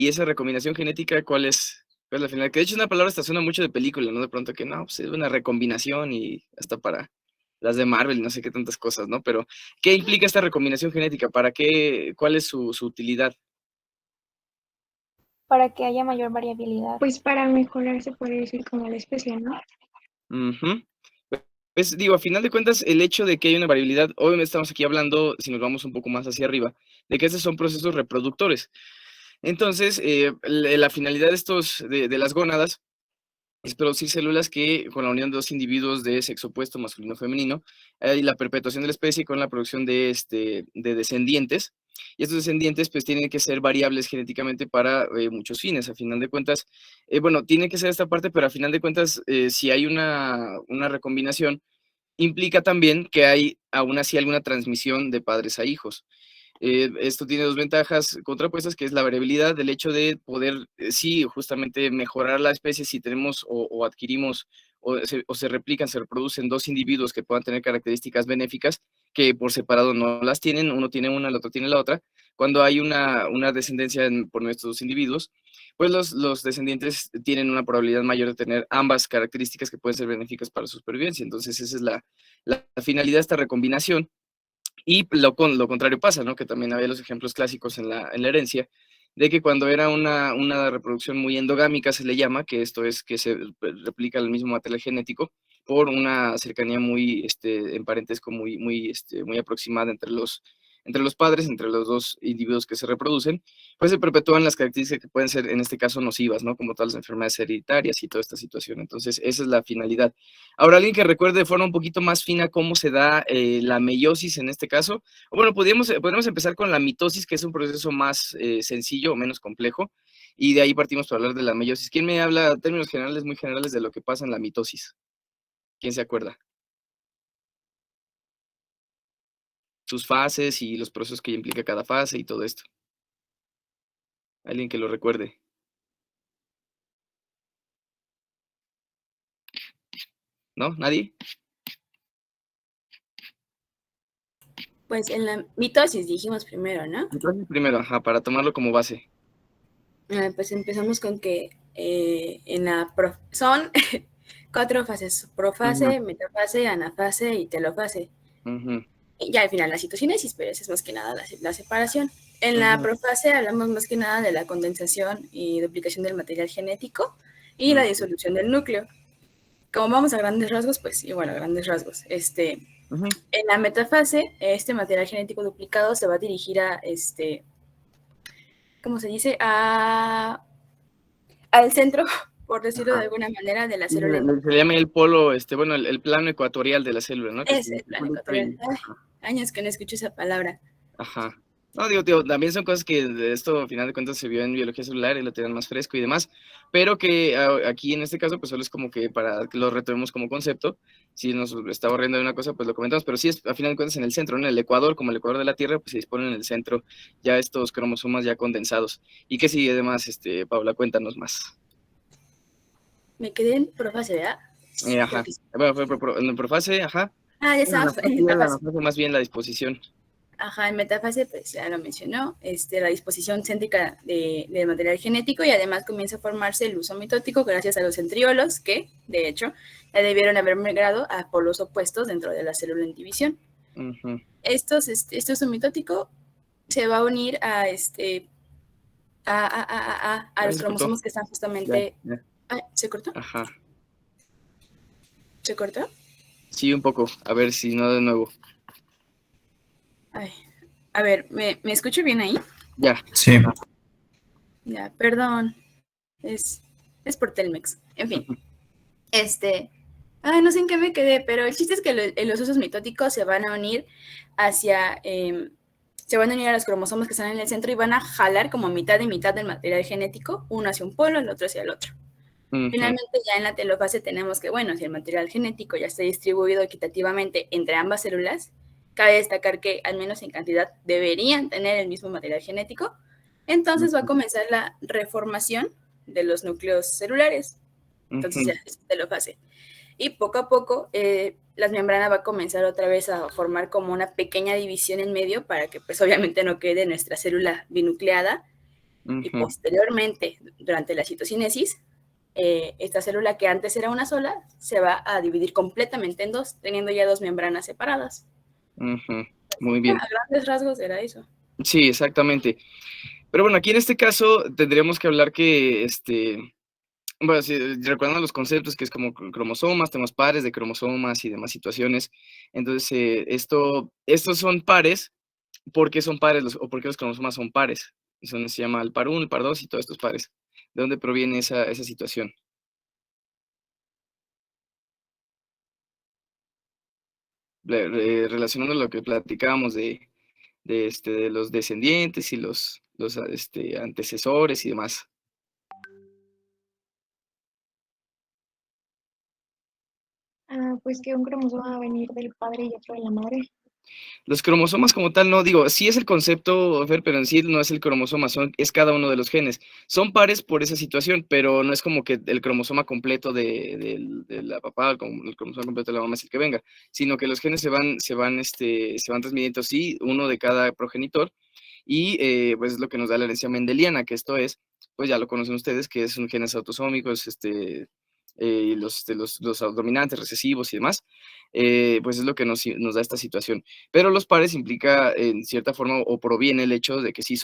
y esa recombinación genética, ¿cuál es la finalidad? Que de hecho una palabra hasta suena mucho de película, ¿no? De pronto que no, pues es una recombinación y hasta para las de Marvel y no sé qué tantas cosas, ¿no? Pero, ¿qué implica esta recombinación genética? ¿Para qué? ¿Cuál es su utilidad? para que haya mayor variabilidad. Pues para mejorar se puede decir como la especie, ¿no? Ujú. Pues digo, a final de cuentas, el hecho de que haya una variabilidad, obviamente estamos aquí hablando, si nos vamos un poco más hacia arriba, de que estos son procesos reproductores. Entonces, la finalidad de de las gónadas es producir células que, con la unión de dos individuos de sexo opuesto, masculino o femenino, y la perpetuación de la especie con la producción de descendientes. Y estos descendientes, pues, tienen que ser variables genéticamente para muchos fines. A final de cuentas, bueno, tiene que ser esta parte, pero a final de cuentas, si hay una recombinación, implica también que hay aún así alguna transmisión de padres a hijos. Esto tiene dos ventajas contrapuestas, que es la variabilidad del hecho de poder, sí, justamente mejorar la especie si tenemos o adquirimos o se replican, se reproducen dos individuos que puedan tener características benéficas que por separado no las tienen, uno tiene una, el otro tiene la otra. Cuando hay una descendencia por nuestros dos individuos, pues los descendientes tienen una probabilidad mayor de tener ambas características que pueden ser benéficas para su supervivencia. Entonces, esa es la finalidad de esta recombinación. Y lo contrario pasa, ¿no? Que también había los ejemplos clásicos en la herencia, de que cuando era una reproducción muy endogámica, se le llama, que esto es que se replica el mismo material genético por una cercanía muy, en parentesco muy aproximada entre los padres, entre los dos individuos que se reproducen, pues se perpetúan las características que pueden ser, en este caso, nocivas, ¿no? Como todas las enfermedades hereditarias y toda esta situación. Entonces, esa es la finalidad. Ahora, alguien que recuerde de forma un poquito más fina cómo se da la meiosis en este caso. O bueno, podríamos empezar con la mitosis, que es un proceso más sencillo o menos complejo, y de ahí partimos para hablar de la meiosis. ¿Quién me habla, términos generales, muy generales, de lo que pasa en la mitosis? ¿Quién se acuerda? Sus fases y los procesos que implica cada fase y todo esto. Alguien que lo recuerde. ¿No? ¿Nadie? Pues en la mitosis dijimos primero, ¿no? Entonces, primero, ajá, para tomarlo como base. Pues empezamos con que son 4 fases: profase, metafase, anafase y telofase. Ujú, Y ya al final la citocinesis, pero esa es más que nada la separación. En la ujú, profase hablamos más que nada de la condensación y duplicación del material genético y la disolución del núcleo. Como vamos a grandes rasgos, pues, y bueno, a grandes rasgos, ujú. en la metafase, este material genético duplicado se va a dirigir a, ¿cómo se dice? Al centro, por decirlo de Ajá. alguna manera, de la Sí, célula. se le llama el polo, bueno, el plano ecuatorial de la célula, ¿no? Que es Es el un plano circulito ecuatorial. y, Ay, años que no escucho esa palabra. ajá. No, digo, también son cosas que de esto, al final de cuentas, se vio en biología celular y lo tienen más fresco y demás, pero que aquí en este caso, pues solo es como que para que lo retomemos como concepto. Si nos está borrando de una cosa, pues lo comentamos, pero sí es, al final de cuentas, en el centro, ¿no? En el Ecuador, como el Ecuador de la Tierra, pues se disponen en el centro ya estos cromosomas ya condensados. Y que sí, además, Paula, cuéntanos más. Me quedé en profase, ¿verdad? Creo Ajá. que sí. Bueno, fue en la profase, ajá. Ah, ya Bueno, estaba en la metafase. fase más bien la disposición. Ajá, en metafase, pues ya lo mencionó, la disposición céntrica del material genético, y además comienza a formarse el uso mitótico gracias a los centriolos que, de hecho, ya debieron haber migrado a polos opuestos dentro de la célula en división. Ujú. Este uso mitótico se va a unir a Ahí los se cortó. cromosomas que están Ya, justamente... ya. Ay, ¿se cortó? Ajá. ¿Se cortó? Sí, un poco. A ver si no de nuevo. Ay, a ver, ¿me escucho bien ahí? Ya. Sí. Ya, perdón. Es, es por Telmex. En fin. Ay, no sé en qué me quedé, pero el chiste es que los usos mitóticos se van a unir se van a unir a los cromosomas que están en el centro y van a jalar como mitad y mitad del material genético, uno hacia un polo, el otro hacia el otro. Finalmente, ya en la telofase tenemos que, bueno, si el material genético ya está distribuido equitativamente entre ambas células, cabe destacar que, al menos en cantidad, deberían tener el mismo material genético. Entonces va a comenzar la reformación de los núcleos celulares. Entonces ya es telofase. Y poco a poco, la membrana va a comenzar otra vez a formar como una pequeña división en medio para que, pues, obviamente no quede nuestra célula binucleada. Y posteriormente, durante la citocinesis, esta célula que antes era una sola se va a dividir completamente en dos, teniendo ya dos membranas separadas. Muy bien. A grandes rasgos era eso. Sí, exactamente. Pero bueno, aquí en este caso tendríamos que hablar que, bueno, sí, recordando los conceptos, que es como cromosomas, tenemos pares de cromosomas y demás situaciones. Entonces, estos son pares. ¿Por qué son pares o por qué los cromosomas son pares? Eso se llama el par 1, el par 2 y todos estos pares. ¿De dónde proviene esa situación? Relacionando lo que platicábamos de los descendientes y los antecesores y demás. Pues que un cromosoma va a venir del padre y otro de la madre. Los cromosomas como tal, no, digo, sí es el concepto, Fer, pero en sí no es el cromosoma, es cada uno de los genes. Son pares por esa situación, pero no es como que el cromosoma completo de la papá, como el cromosoma completo de la mamá es el que venga, sino que los genes se van transmitiendo, sí, uno de cada progenitor, y pues es lo que nos da la herencia mendeliana, que esto es, pues ya lo conocen ustedes, que es un genes autosómicos, los dominantes, recesivos y demás, pues es lo que nos da esta situación. Pero los pares implica, en cierta forma, o proviene el hecho de que sí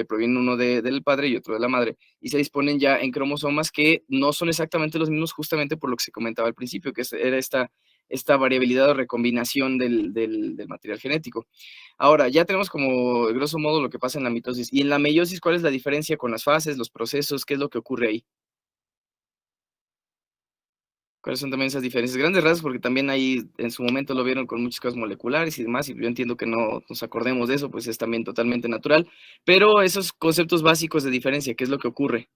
provienen uno del padre y otro de la madre, y se disponen ya en cromosomas que no son exactamente los mismos, justamente por lo que se comentaba al principio, que era esta variabilidad o recombinación del material genético. Ahora, ya tenemos como, grosso modo, lo que pasa en la mitosis. Y en la meiosis, ¿cuál es la diferencia con las fases, los procesos? ¿Qué es lo que ocurre ahí? ¿Cuáles son también esas diferencias? Grandes rasgos, porque también ahí en su momento lo vieron con muchas cosas moleculares y demás, y yo entiendo que no nos acordemos de eso, pues es también totalmente natural, pero esos conceptos básicos de diferencia, ¿qué es lo que ocurre?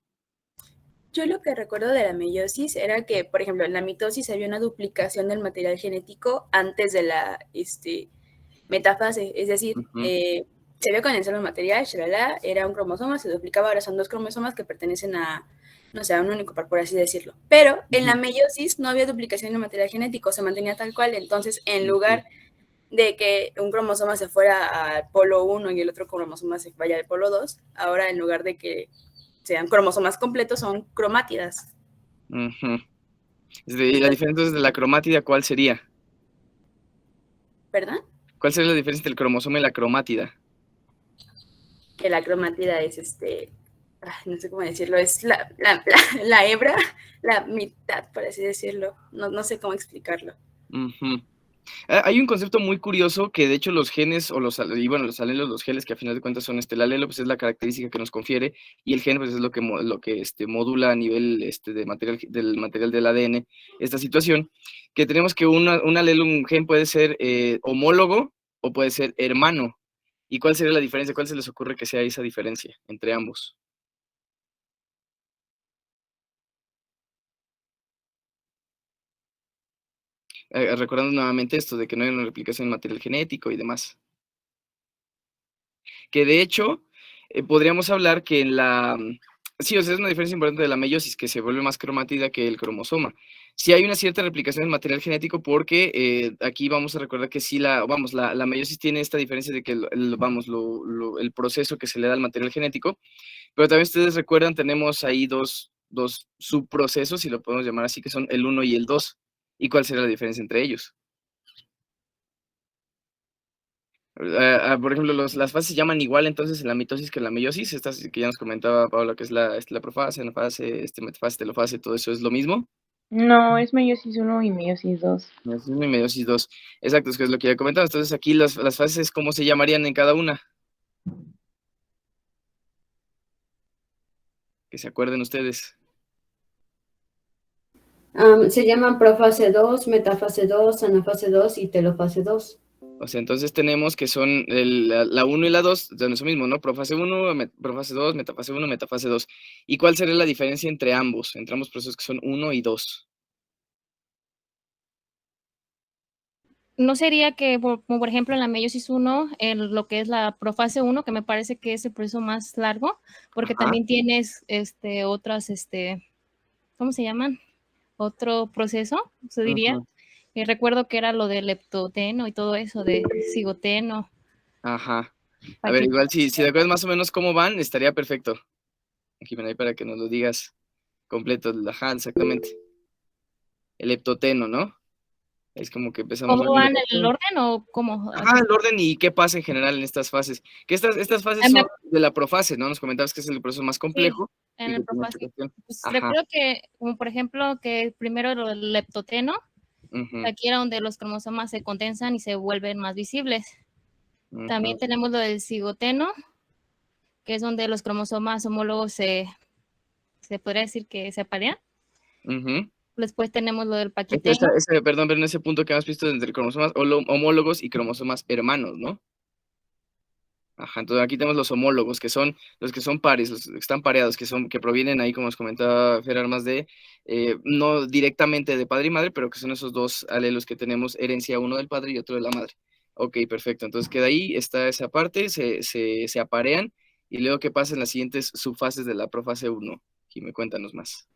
Yo lo que recuerdo de la meiosis era que, por ejemplo, en la mitosis había una duplicación del material genético antes de la metafase, es decir, se había condensado el material, era un cromosoma, se duplicaba, ahora son dos cromosomas que pertenecen a, no sé, a un único par, por así decirlo. Pero en la meiosis no había duplicación del material genético, se mantenía tal cual, entonces en lugar de que un cromosoma se fuera al polo 1 y el otro cromosoma se vaya al polo 2, ahora en lugar de que sean cromosomas completos, son cromátidas. Y la diferencia entonces de la cromátida, ¿cuál sería? ¿Verdad? ¿Cuál sería la diferencia entre el cromosoma y la cromátida? Que la cromátida es no sé cómo decirlo, es la hebra, la mitad, por así decirlo. No sé cómo explicarlo. Hay un concepto muy curioso que de hecho los genes los alelos, los genes que a final de cuentas son el alelo, pues es la característica que nos confiere, y el gen pues es lo que modula a nivel del material del ADN esta situación, que tenemos que un alelo, un gen puede ser homólogo o puede ser hermano. ¿Y cuál sería la diferencia? ¿Cuál se les ocurre que sea esa diferencia entre ambos? Recordando nuevamente esto de que no hay una replicación en material genético y demás. Que de hecho, podríamos hablar que sí, o sea, es una diferencia importante de la meiosis, que se vuelve más cromática que el cromosoma. Sí hay una cierta replicación en material genético porque aquí vamos a recordar que sí, la meiosis tiene esta diferencia de que, el proceso que se le da al material genético, pero también ustedes recuerdan, tenemos ahí dos subprocesos, si lo podemos llamar así, que son el 1 y el 2. ¿Y cuál sería la diferencia entre ellos? Por ejemplo, las fases se llaman igual entonces en la mitosis que en la meiosis, estas que ya nos comentaba Paula, que es la profase, anafase, metafase, telofase, todo eso es lo mismo. No, es meiosis 1 y meiosis 2. Meiosis 1 y meiosis 2. Exacto, es que es lo que ya comentaba. Entonces aquí las fases, ¿cómo se llamarían en cada una? Que se acuerden ustedes. Se llaman profase 2, metafase 2, anafase 2 y telofase 2. O sea, entonces tenemos que son la 1 y la 2, de eso mismo, ¿no? Profase 1, profase 2, metafase 1, metafase 2. ¿Y cuál sería la diferencia entre ambos procesos que son 1 y 2? ¿No sería que, como por ejemplo, en la meiosis 1, lo que es la profase 1, que me parece que es el proceso más largo, porque también tienes otras, ¿cómo se llaman? Otro proceso, se diría. Recuerdo que era lo del leptoteno y todo eso, de cigoteno. Ajá. A ver, Aquí. igual si te acuerdas más o menos cómo van, estaría perfecto. Jimena, ahí para que nos lo digas completo. Ajá, exactamente. El heptoteno, ¿no? Es como que empezamos. ¿Cómo van el orden o cómo? Ajá, el orden y qué pasa en general en estas fases. Que estas fases son de la profase, ¿no? Nos comentabas que es el proceso más Sí, complejo. en Y el que tiene profase. aplicación. Pues Ajá. recuerdo que, como por ejemplo, que primero el leptoteno, Ujú, aquí era donde los cromosomas se condensan y se vuelven más visibles. También ujú, tenemos lo del cigoteno, que es donde los cromosomas homólogos se podría decir que se aparean. ujú. Después tenemos lo del paquiteno. Perdón, pero en ese punto que has visto entre cromosomas homólogos y cromosomas hermanos, ¿no? Ajá, entonces aquí tenemos los homólogos, que son los que son pares, los que están pareados, que provienen ahí, como nos comentaba Fer Armas, no directamente de padre y madre, pero que son esos dos alelos que tenemos, herencia uno del padre y otro de la madre. Ok, perfecto. Entonces queda ahí, está esa parte, se aparean, y luego qué pasa en las siguientes subfases de la profase 1. Jimé, cuéntanos más.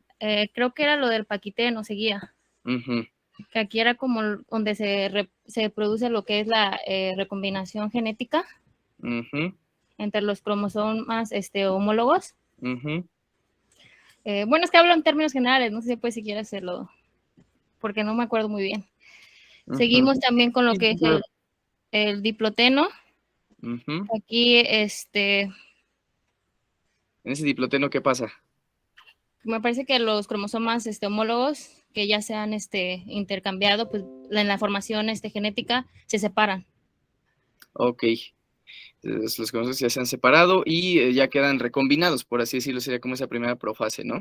Creo que era lo del paquiteno, seguía. Ujú, Que aquí era como donde se produce lo que es la recombinación genética ujú, entre los cromosomas homólogos. ujú, Bueno, es que hablo en términos generales, no sé pues si quieres hacerlo, porque no me acuerdo muy bien. ujú. Seguimos también con lo Sí, que sí, es claro. el diploteno. Ujú. Aquí, En ese diploteno, ¿qué pasa? me parece que los cromosomas homólogos que ya se han intercambiado, pues en la formación genética se separan. Ok. Entonces, los cromosomas ya se han separado y ya quedan recombinados, por así decirlo, sería como esa primera profase, ¿no?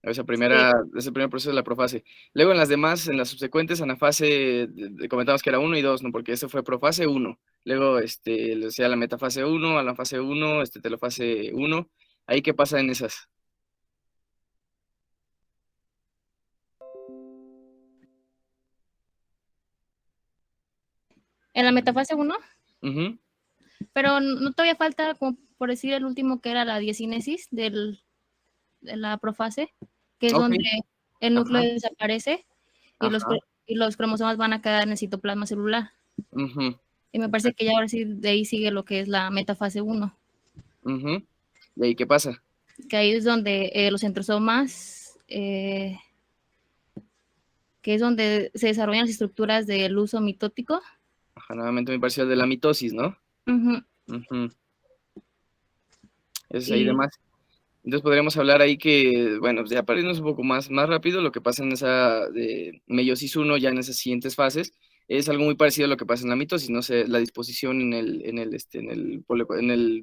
Sí. Ese primer proceso de la profase. Luego en las demás, en las subsecuentes, anafase, comentamos que era 1 y 2, ¿no? Porque ese fue profase 1. Luego, sea la metafase 1, anafase 1, telofase 1. ¿Ahí qué pasa en esas? En la metafase 1, Ujú. pero no todavía falta, como por decir el último, que era la diecinesis de la profase, que es Ok. donde el núcleo Ajá, desaparece y ajá. y los cromosomas van a quedar en el citoplasma celular. Ujú, Y me parece que ya ahora sí de ahí sigue lo que es la metafase 1, ujú. ¿Y ahí qué pasa? que ahí es donde los centrosomas, que es donde se desarrollan las estructuras del uso mitótico. Ajá, nuevamente muy parecido al de la mitosis, ¿no? Ujú. Ujú. Eso es ahí de Y más. Entonces podríamos hablar ahí que, bueno, ya para irnos un poco más rápido, lo que pasa en esa de meiosis 1, ya en esas siguientes fases, es algo muy parecido a lo que pasa en la mitosis, ¿no? La disposición en el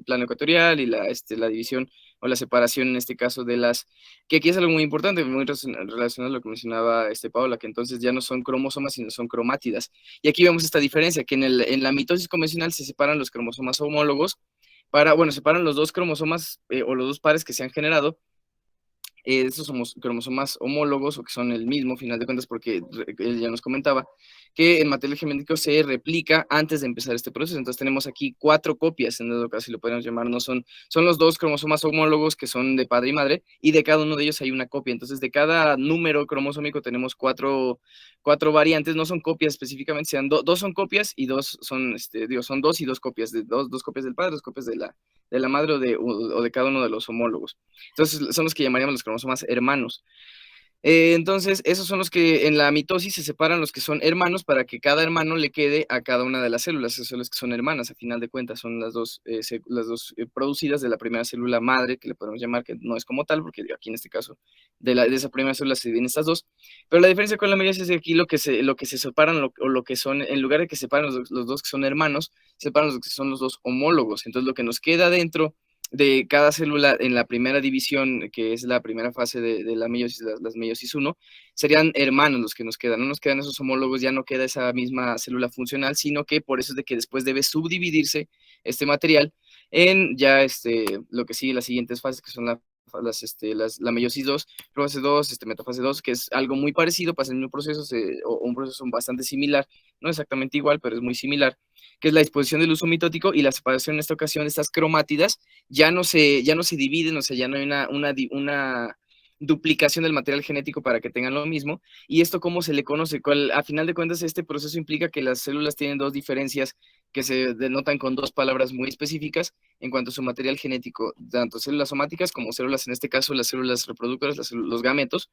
plano ecuatorial y la división o la separación, en este caso, que aquí es algo muy importante, muy relacionado a lo que mencionaba Paola, que entonces ya no son cromosomas, sino son cromátidas. Y aquí vemos esta diferencia, que en la mitosis convencional se separan los cromosomas homólogos separan los dos cromosomas o los dos pares que se han generado, estos somos cromosomas homólogos o que son el mismo, final de cuentas, porque él ya nos comentaba que el material genético se replica antes de empezar este proceso. Entonces tenemos aquí 4 copias, en dado caso, si lo podemos llamar, no son los dos cromosomas homólogos que son de padre y madre, y de cada uno de ellos hay una copia. Entonces de cada número cromosómico tenemos cuatro variantes, no son copias específicamente, dos son copias y dos son, son dos y dos copias, dos copias del padre, dos copias de la madre o de cada uno de los homólogos. Entonces son los que llamaríamos los cromosomas hermanos. Entonces, esos son los que en la mitosis se separan los que son hermanos para que cada hermano le quede a cada una de las células. Esas son las que son hermanas, a final de cuentas, son las dos producidas de la primera célula madre, que le podemos llamar, que no es como tal, porque aquí en este caso de esa primera célula se dividen estas dos. Pero la diferencia con la meiosis es que aquí lo que se separan, o lo que son, en lugar de que separan los dos que son hermanos, separan los que son los dos homólogos. Entonces, lo que nos queda dentro de cada célula en la primera división, que es la primera fase de la meiosis, las meiosis 1, serían hermanos los que nos quedan, no nos quedan esos homólogos, ya no queda esa misma célula funcional, sino que por eso es de que después debe subdividirse este material en ya lo que sigue las siguientes fases, que son la meiosis 2, profase 2, metafase 2, que es algo muy parecido, pasa el mismo proceso, o un proceso bastante similar, no exactamente igual, pero es muy similar, que es la disposición del uso mitótico y la separación en esta ocasión de estas cromátidas ya no se dividen, o sea, ya no hay una duplicación del material genético para que tengan lo mismo. ¿Y esto cómo se le conoce? A final de cuentas, este proceso implica que las células tienen dos diferencias que se denotan con dos palabras muy específicas en cuanto a su material genético, tanto células somáticas como células, en este caso las células reproductoras, los gametos.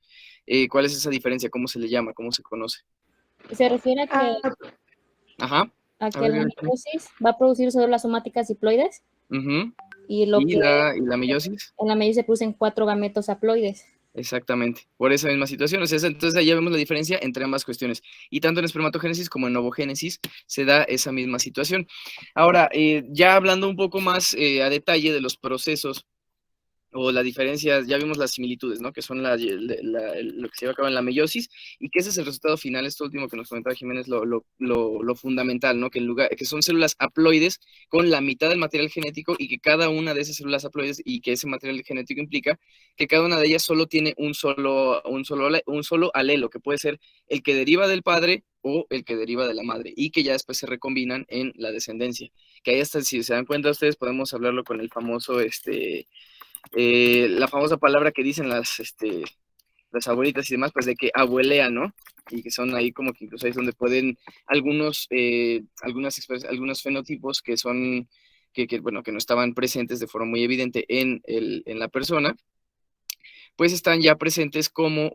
¿Cuál es esa diferencia? ¿Cómo se le llama? ¿Cómo se conoce? Se refiere Ah, Ajá. a A que ver, la Bianca. meiosis va a producir células somáticas diploides Ujú. y lo ¿Y que la meiosis? en la meiosis se producen 4 gametos haploides. Exactamente, por esa misma situación. O sea, entonces ahí ya vemos la diferencia entre ambas cuestiones. Y tanto en espermatogénesis como en ovogénesis se da esa misma situación. Ahora, ya hablando un poco más a detalle de los procesos o la diferencia, ya vimos las similitudes, ¿no? Que son lo que se lleva a cabo en la meiosis, y que ese es el resultado final, esto último que nos comentaba Jiménez, lo fundamental, ¿no? Que son células haploides con la mitad del material genético, y que cada una de esas células haploides, y que ese material genético implica que cada una de ellas solo tiene un solo alelo, que puede ser el que deriva del padre o el que deriva de la madre, y que ya después se recombinan en la descendencia. Que ahí hasta, si se dan cuenta ustedes, podemos hablarlo con el famoso, la famosa palabra que dicen las abuelitas y demás, pues de que abuelea, ¿no? Y que son ahí como que incluso ahí es donde pueden algunos fenotipos que son, bueno, que no estaban presentes de forma muy evidente en la persona, pues están ya presentes como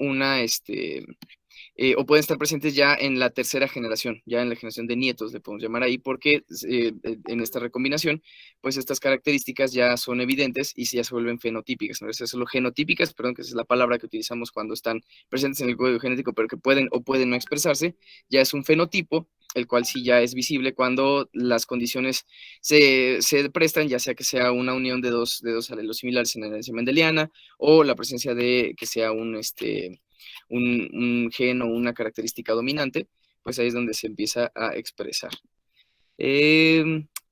o pueden estar presentes ya en la tercera generación, ya en la generación de nietos, le podemos llamar ahí, porque en esta recombinación, pues estas características ya son evidentes y ya se vuelven fenotípicas, ¿no? Es solo genotípicas, perdón, que esa es la palabra que utilizamos cuando están presentes en el código genético, pero que pueden o pueden no expresarse, ya es un fenotipo, el cual sí ya es visible cuando las condiciones se prestan, ya sea que sea una unión de dos alelos similares en la herencia mendeliana, o la presencia de que sea un gen o una característica dominante, pues ahí es donde se empieza a expresar.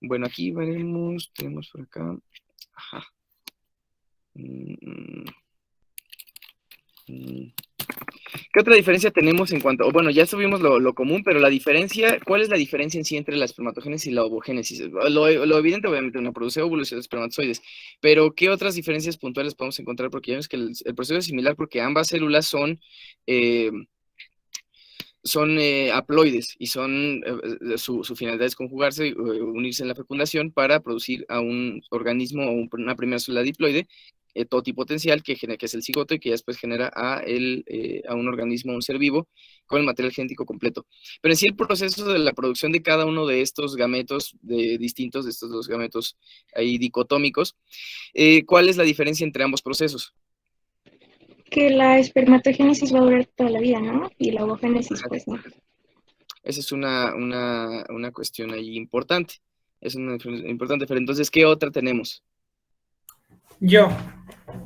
Bueno, aquí veremos, tenemos por acá. Ajá. ¿Qué otra diferencia tenemos en cuanto, bueno, ya subimos lo común, pero la diferencia, ¿cuál es la diferencia en sí entre la espermatogénesis y la ovogénesis? Lo evidente, obviamente, una produce óvulos y otros espermatozoides, pero ¿qué otras diferencias puntuales podemos encontrar? Porque ya vemos que el proceso es similar porque ambas células eh, son haploides y su finalidad es conjugarse, unirse en la fecundación para producir a un organismo o una primera célula diploide totipotencial que es el cigoto, y que después genera a un organismo, un ser vivo, con el material genético completo. Pero en sí el proceso de la producción de cada uno de estos gametos distintos, de estos dos gametos ahí dicotómicos, ¿cuál es la diferencia entre ambos procesos? que la espermatogénesis va a durar toda la vida, ¿no? Y la ovogénesis, pues no. Esa es una cuestión ahí importante. Es una diferencia importante, pero entonces, ¿qué otra tenemos? Yo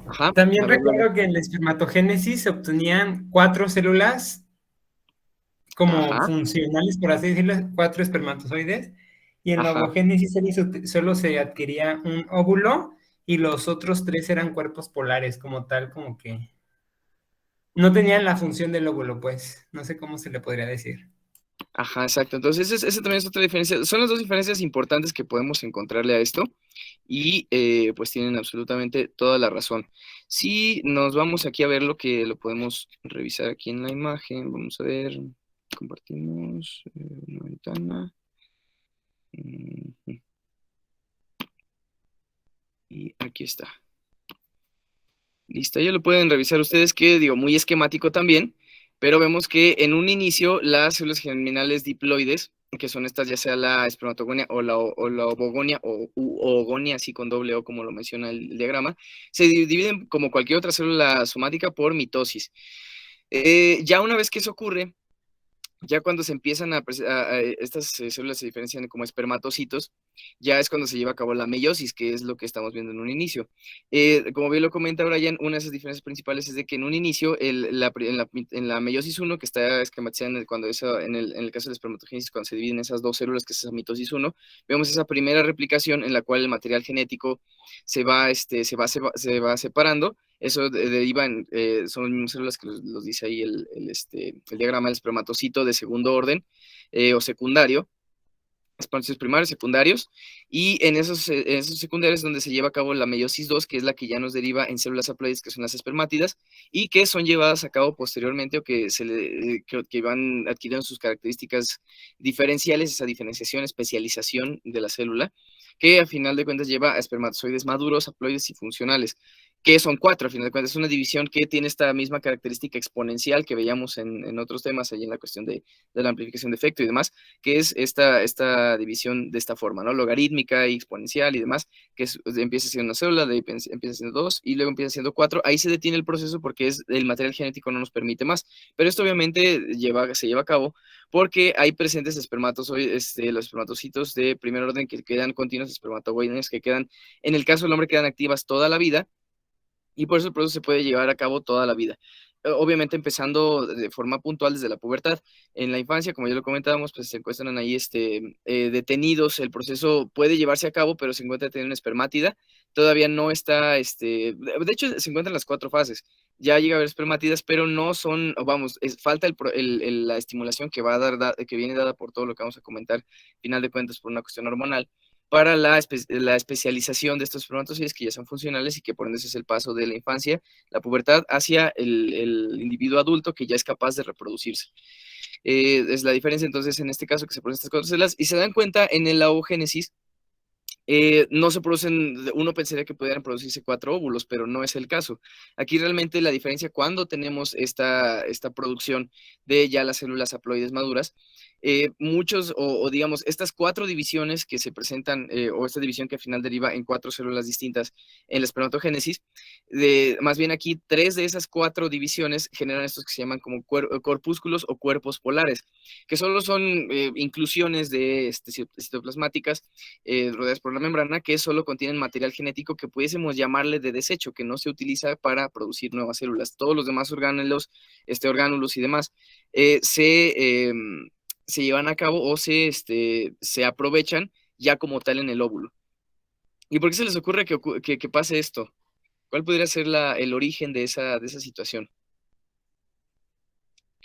Ajá, también a ver, Lalo. recuerdo que en la espermatogénesis se obtenían 4 células como Ajá, funcionales, por así decirlo, 4 espermatozoides, y en la ajá, ovogénesis solo se adquiría un óvulo y los otros 3 eran cuerpos polares, como tal, como que no tenían la función del óvulo, pues, no sé cómo se le podría decir. ajá, exacto. Entonces, esa también es otra diferencia. Son las dos diferencias importantes que podemos encontrarle a esto, y pues tienen absolutamente toda la razón. Si nos vamos aquí a ver lo podemos revisar aquí en la imagen. Vamos a ver, compartimos una ventana. Y aquí está. Listo, ya lo pueden revisar ustedes, que digo, muy esquemático también, pero vemos que en un inicio las células germinales diploides, que son estas, ya sea la espermatogonia o la ovogonia o oogonia, así con doble O como lo menciona el diagrama, se dividen como cualquier otra célula somática por mitosis. Ya una vez que eso ocurre, ya cuando se empiezan estas células se diferencian como espermatocitos, ya es cuando se lleva a cabo la meiosis, que es lo que estamos viendo en un inicio. Como bien lo comenta Brian, una de esas diferencias principales es de que en un inicio, en la meiosis 1, que está esquematizada en el caso de la espermatogénesis, cuando se dividen esas dos células, que es esa mitosis 1, vemos esa primera replicación en la cual el material genético se va separando. Eso deriva son células que los dice ahí el diagrama del espermatocito de segundo orden o secundario, espacios primarios, secundarios, y en esos secundarios es donde se lleva a cabo la meiosis 2, que es la que ya nos deriva en células haploides, que son las espermátidas, y que son llevadas a cabo posteriormente, o que van adquiriendo sus características diferenciales, esa diferenciación, especialización de la célula, que a final de cuentas lleva a espermatozoides maduros, haploides y funcionales, que son 4, a final de cuentas. Es una división que tiene esta misma característica exponencial que veíamos en otros temas, ahí en la cuestión de la amplificación de efecto y demás, que es esta división de esta forma, ¿no? Logarítmica y exponencial y demás, que empieza siendo una célula, empieza siendo 2 y luego empieza siendo 4. Ahí se detiene el proceso porque el material genético no nos permite más, pero esto obviamente se lleva a cabo porque hay presentes espermatozoides, los espermatocitos de primer orden que quedan continuos, espermatogoides que quedan, en el caso del hombre, quedan activas toda la vida, y por eso el proceso se puede llevar a cabo toda la vida. Obviamente empezando de forma puntual desde la pubertad. En la infancia, como ya lo comentábamos, pues se encuentran ahí detenidos. El proceso puede llevarse a cabo, pero se encuentra teniendo una espermátida. Todavía no está, de hecho se encuentran las 4 fases. Ya llega a haber espermátidas, pero no son, vamos, falta la estimulación que va a dar, que viene dada por todo lo que vamos a comentar, final de cuentas, por una cuestión hormonal, para la especialización de estos espermatozoides que ya son funcionales y que por ende ese es el paso de la infancia, la pubertad, hacia el individuo adulto que ya es capaz de reproducirse. Es la diferencia entonces en este caso que se producen estas 4 células y se dan cuenta en la oogénesis. No se producen, uno pensaría que pudieran producirse 4 óvulos, pero no es el caso. Aquí realmente la diferencia cuando tenemos esta producción de ya las células haploides maduras, muchos, o digamos, estas 4 divisiones que se presentan, o esta división que al final deriva en 4 células distintas en la espermatogénesis, más bien aquí 3 de esas 4 divisiones generan estos que se llaman como corpúsculos o cuerpos polares, que solo son inclusiones de citoplasmáticas rodeadas por la membrana, que solo contienen material genético que pudiésemos llamarle de desecho, que no se utiliza para producir nuevas células. Todos los demás orgánulos y demás se llevan a cabo o se aprovechan ya como tal en el óvulo. ¿Y por qué se les ocurre que pase esto? ¿Cuál podría ser el origen de esa situación?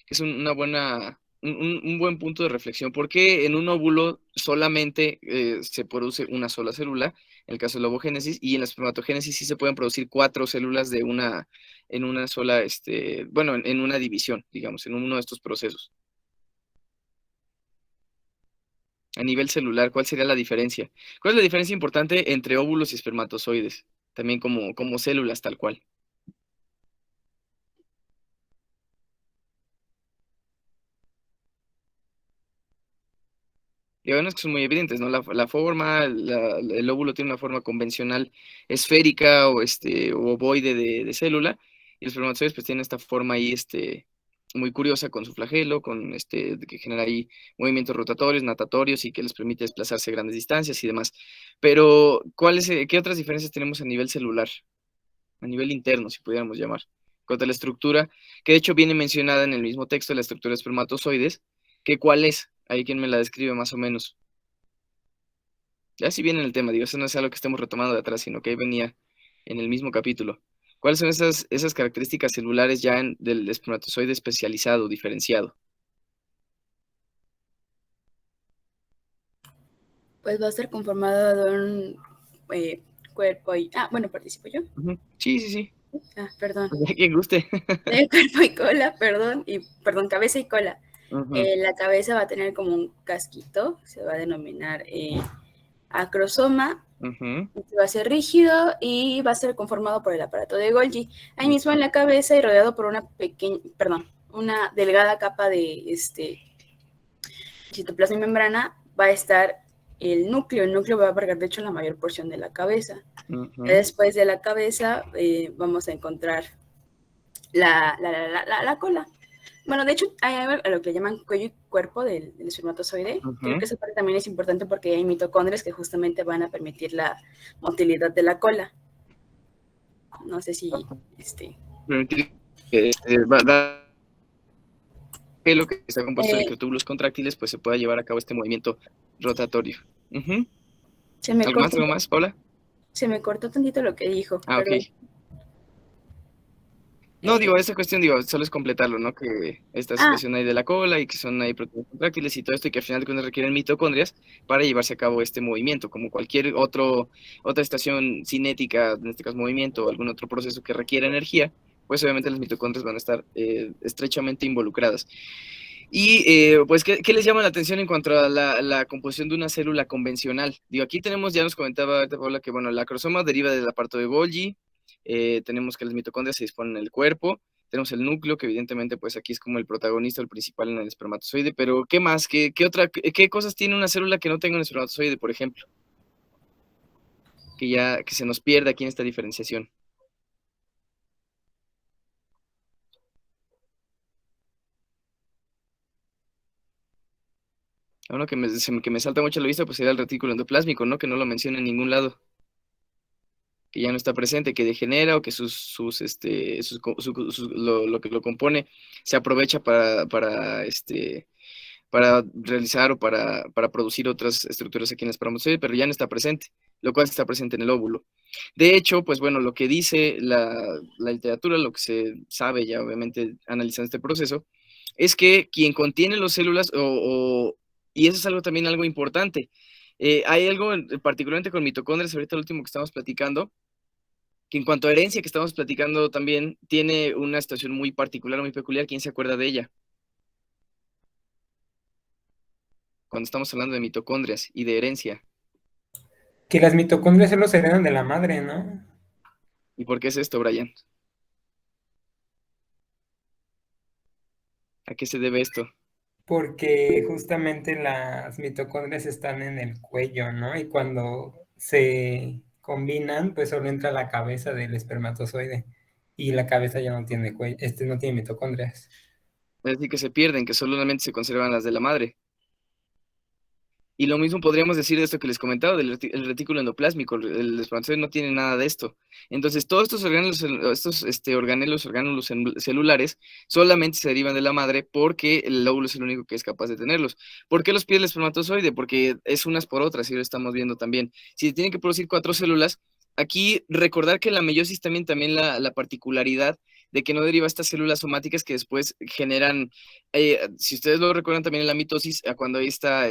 Es un buen punto de reflexión, porque en un óvulo solamente se produce una sola célula, en el caso de la ovogénesis, y en la espermatogénesis sí se pueden producir 4 células en una sola, en una división, digamos, en uno de estos procesos. A nivel celular, ¿cuál sería la diferencia? ¿Cuál es la diferencia importante entre óvulos y espermatozoides? También como células tal cual. Y bueno, es que son muy evidentes, ¿no? La forma, el óvulo tiene una forma convencional esférica o ovoide de célula, y los espermatozoides pues tienen esta forma ahí muy curiosa con su flagelo, que genera ahí movimientos rotatorios, natatorios y que les permite desplazarse a grandes distancias y demás. Pero, ¿qué otras diferencias tenemos a nivel celular? A nivel interno, si pudiéramos llamar. Cuanto a la estructura, que de hecho viene mencionada en el mismo texto, la estructura de espermatozoides, que ¿cuál es? Hay quien me la describe más o menos. Ya si viene en el tema, digo, eso no es algo que estemos retomando de atrás, sino que ahí venía en el mismo capítulo. ¿Cuáles son esas características celulares ya del espermatozoide especializado, diferenciado? Pues va a estar conformado de un cuerpo y... bueno, participo yo. Sí. Perdón. Quien guste. El cuerpo y cola, perdón, cabeza y cola. La cabeza va a tener como un casquito, se va a denominar acrosoma, va a ser rígido y va a ser conformado por el aparato de Golgi. Ahí mismo en la cabeza y rodeado por una delgada capa de citoplasma y membrana va a estar el núcleo. El núcleo va a abarcar de hecho la mayor porción de la cabeza. Después de la cabeza vamos a encontrar la cola. Bueno, de hecho, hay algo a lo que llaman cuello y cuerpo del espermatozoide. Creo que esa parte también es importante porque hay mitocondrias que justamente van a permitir la motilidad de la cola. No sé si... que lo que está compuesto de microtúbulos contráctiles, pues se pueda llevar a cabo este movimiento rotatorio. ¿Algo más, Paula? Se me cortó tantito lo que dijo. Ok. No, digo, esa cuestión, digo, solo es completarlo, ¿no? Que esta Ah, situación ahí de la cola y que son ahí proteínas contráctiles y todo esto y que al final de cuentas requieren mitocondrias para llevarse a cabo este movimiento, como cualquier otra estación cinética, en este caso movimiento o algún otro proceso que requiera energía, pues obviamente las mitocondrias van a estar estrechamente involucradas. Y pues, ¿qué les llama la atención en cuanto a la composición de una célula convencional? Digo, aquí tenemos, ya nos comentaba ahorita Paula, que bueno, la acrosoma deriva del aparato de Golgi, tenemos que las mitocondrias se disponen en el cuerpo, tenemos el núcleo, que evidentemente pues aquí es como el protagonista, el principal en el espermatozoide, pero ¿qué más? ¿Qué cosas tiene una célula que no tenga un espermatozoide, por ejemplo? Que se nos pierde aquí en esta diferenciación. Uno que me salta mucho a la vista, pues sería el retículo endoplásmico, ¿no? Que no lo menciona en ningún lado, que ya no está presente, que degenera o que lo que lo compone se aprovecha para realizar o para producir otras estructuras aquí en el espermatozoide, pero ya no está presente, lo cual está presente en el óvulo. De hecho, pues bueno, lo que dice la literatura, lo que se sabe ya obviamente analizando este proceso, es que quien contiene las células, y eso es algo importante, hay algo particularmente con mitocondrias, ahorita lo último que estamos platicando, que en cuanto a herencia que estamos platicando también, tiene una situación muy particular, muy peculiar. ¿Quién se acuerda de ella? Cuando estamos hablando de mitocondrias y de herencia. Que las mitocondrias solo se heredan de la madre, ¿no? ¿Y por qué es esto, Brian? ¿A qué se debe esto? Porque justamente las mitocondrias están en el cuello, ¿no? Y cuando se combinan, pues solo entra la cabeza del espermatozoide. Y la cabeza ya no tiene cuello, no tiene mitocondrias. Es decir, que se pierden, que solamente se conservan las de la madre. Y lo mismo podríamos decir de esto que les comentaba, el retículo endoplásmico. El espermatozoide no tiene nada de esto. Entonces, todos estos orgánulos celulares solamente se derivan de la madre porque el óvulo es el único que es capaz de tenerlos. ¿Por qué los pide el espermatozoide? Porque es unas por otras, y lo estamos viendo también. Si tienen que producir 4 células, aquí recordar que la meiosis también la particularidad de que no deriva estas células somáticas que después generan, si ustedes lo recuerdan también en la mitosis, cuando ahí está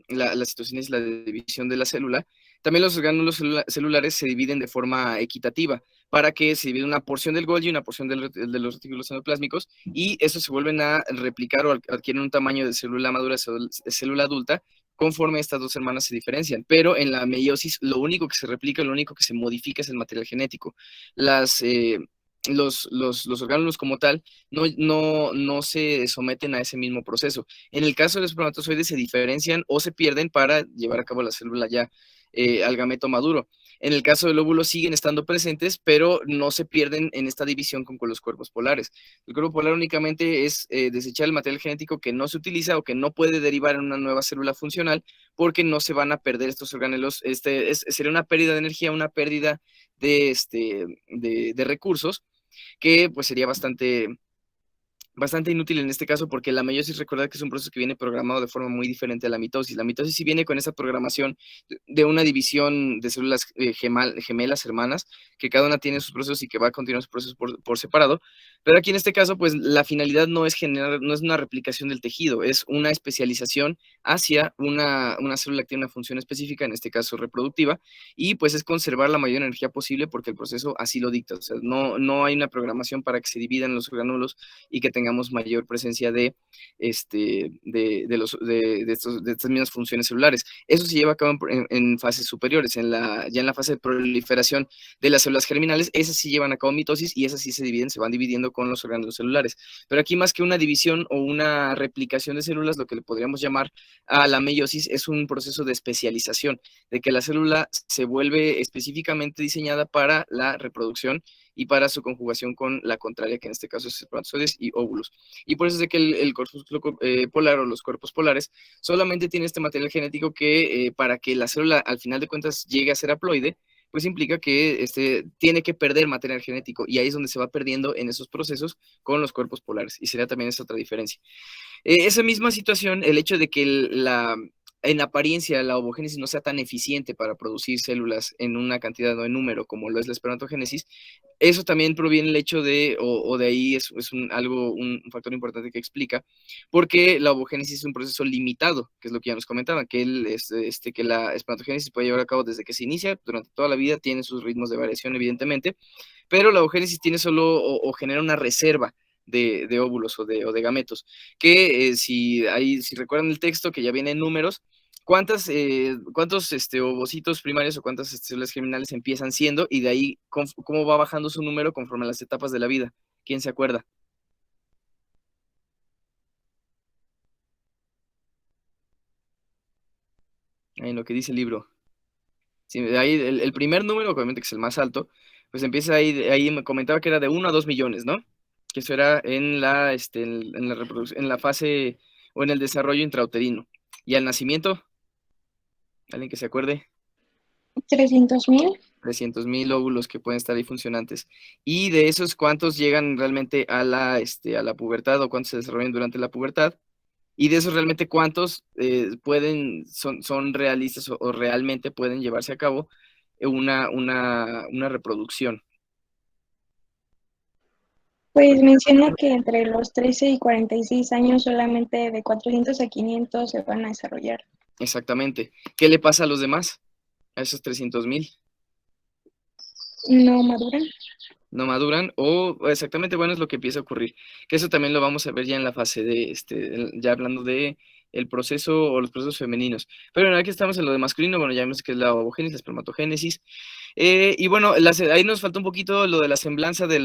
la citocinas, la división de la célula, también los orgánulos celulares se dividen de forma equitativa, para que se divide una porción del Golgi y una porción de los retículos endoplásmicos, y eso se vuelven a replicar o adquieren un tamaño de célula madura, célula adulta, conforme estas dos hermanas se diferencian. Pero en la meiosis, lo único que se replica, lo único que se modifica es el material genético. Los orgánulos como tal no se someten a ese mismo proceso. En el caso de los espermatozoides se diferencian o se pierden para llevar a cabo la célula ya al gameto maduro. En el caso del óvulo siguen estando presentes, pero no se pierden en esta división con los cuerpos polares. El cuerpo polar únicamente es desechar el material genético que no se utiliza o que no puede derivar en una nueva célula funcional, porque no se van a perder estos orgánulos. Sería una pérdida de energía, una pérdida de recursos, que pues sería bastante inútil en este caso, porque la meiosis, recordad que es un proceso que viene programado de forma muy diferente a la mitosis. La mitosis sí viene con esa programación de una división de células gemelas, hermanas, que cada una tiene sus procesos y que va a continuar sus procesos por separado, pero aquí en este caso, pues la finalidad no es una replicación del tejido, es una especialización hacia una célula que tiene una función específica, en este caso reproductiva, y pues es conservar la mayor energía posible porque el proceso así lo dicta. O sea, no hay una programación para que se dividan los orgánulos y que tengamos mayor presencia de estas mismas funciones celulares. Eso se lleva a cabo en fases superiores, ya en la fase de proliferación de las células germinales. Esas sí llevan a cabo mitosis y esas sí se van dividiendo con los orgánulos celulares. Pero aquí, más que una división o una replicación de células, lo que le podríamos llamar a la meiosis es un proceso de especialización, de que la célula se vuelve específicamente diseñada para la reproducción y para su conjugación con la contraria, que en este caso es espermatozoides y óvulos. Y por eso es de que el corpúsculo polar o los cuerpos polares solamente tiene este material genético que para que la célula al final de cuentas llegue a ser haploide, pues implica que tiene que perder material genético, y ahí es donde se va perdiendo en esos procesos con los cuerpos polares, y sería también esa otra diferencia. Esa misma situación, el hecho de que en apariencia la ovogénesis no sea tan eficiente para producir células en una cantidad o en número como lo es la espermatogénesis, eso también proviene del hecho de, o de ahí es un factor importante que explica, porque la ovogénesis es un proceso limitado, que es lo que ya nos comentaban, que, que la espermatogénesis puede llevar a cabo desde que se inicia, durante toda la vida, tiene sus ritmos de variación, evidentemente, pero la ovogénesis tiene solo, o genera una reserva de óvulos o de gametos, que si recuerdan el texto, que ya viene en números, cuántos ovocitos primarios o cuántas células germinales empiezan siendo, y de ahí cómo va bajando su número conforme a las etapas de la vida. ¿Quién se acuerda? En lo que dice el libro. Sí, ahí el primer número, obviamente que es el más alto, pues empieza ahí me comentaba que era de 1 a 2 millones, ¿no? Que eso era en la reproducción, en la fase o en el desarrollo intrauterino. Y al nacimiento, alguien que se acuerde, 300,000. 300,000 óvulos que pueden estar ahí funcionantes. Y de esos, ¿cuántos llegan realmente a la pubertad, o cuántos se desarrollan durante la pubertad? Y de esos, realmente, ¿cuántos son realistas o realmente pueden llevarse a cabo una reproducción? Pues menciona que entre los 13 y 46 años solamente de 400 a 500 se van a desarrollar. Exactamente. ¿Qué le pasa a los demás? A esos 300,000. No maduran. No maduran, o exactamente, bueno, es lo que empieza a ocurrir. Que eso también lo vamos a ver ya en la fase de, ya hablando de el proceso o los procesos femeninos. Pero bueno, aquí estamos en lo de masculino, bueno, ya vimos que es la ovogénesis, la espermatogénesis. Y bueno, ahí nos falta un poquito lo de la semblanza de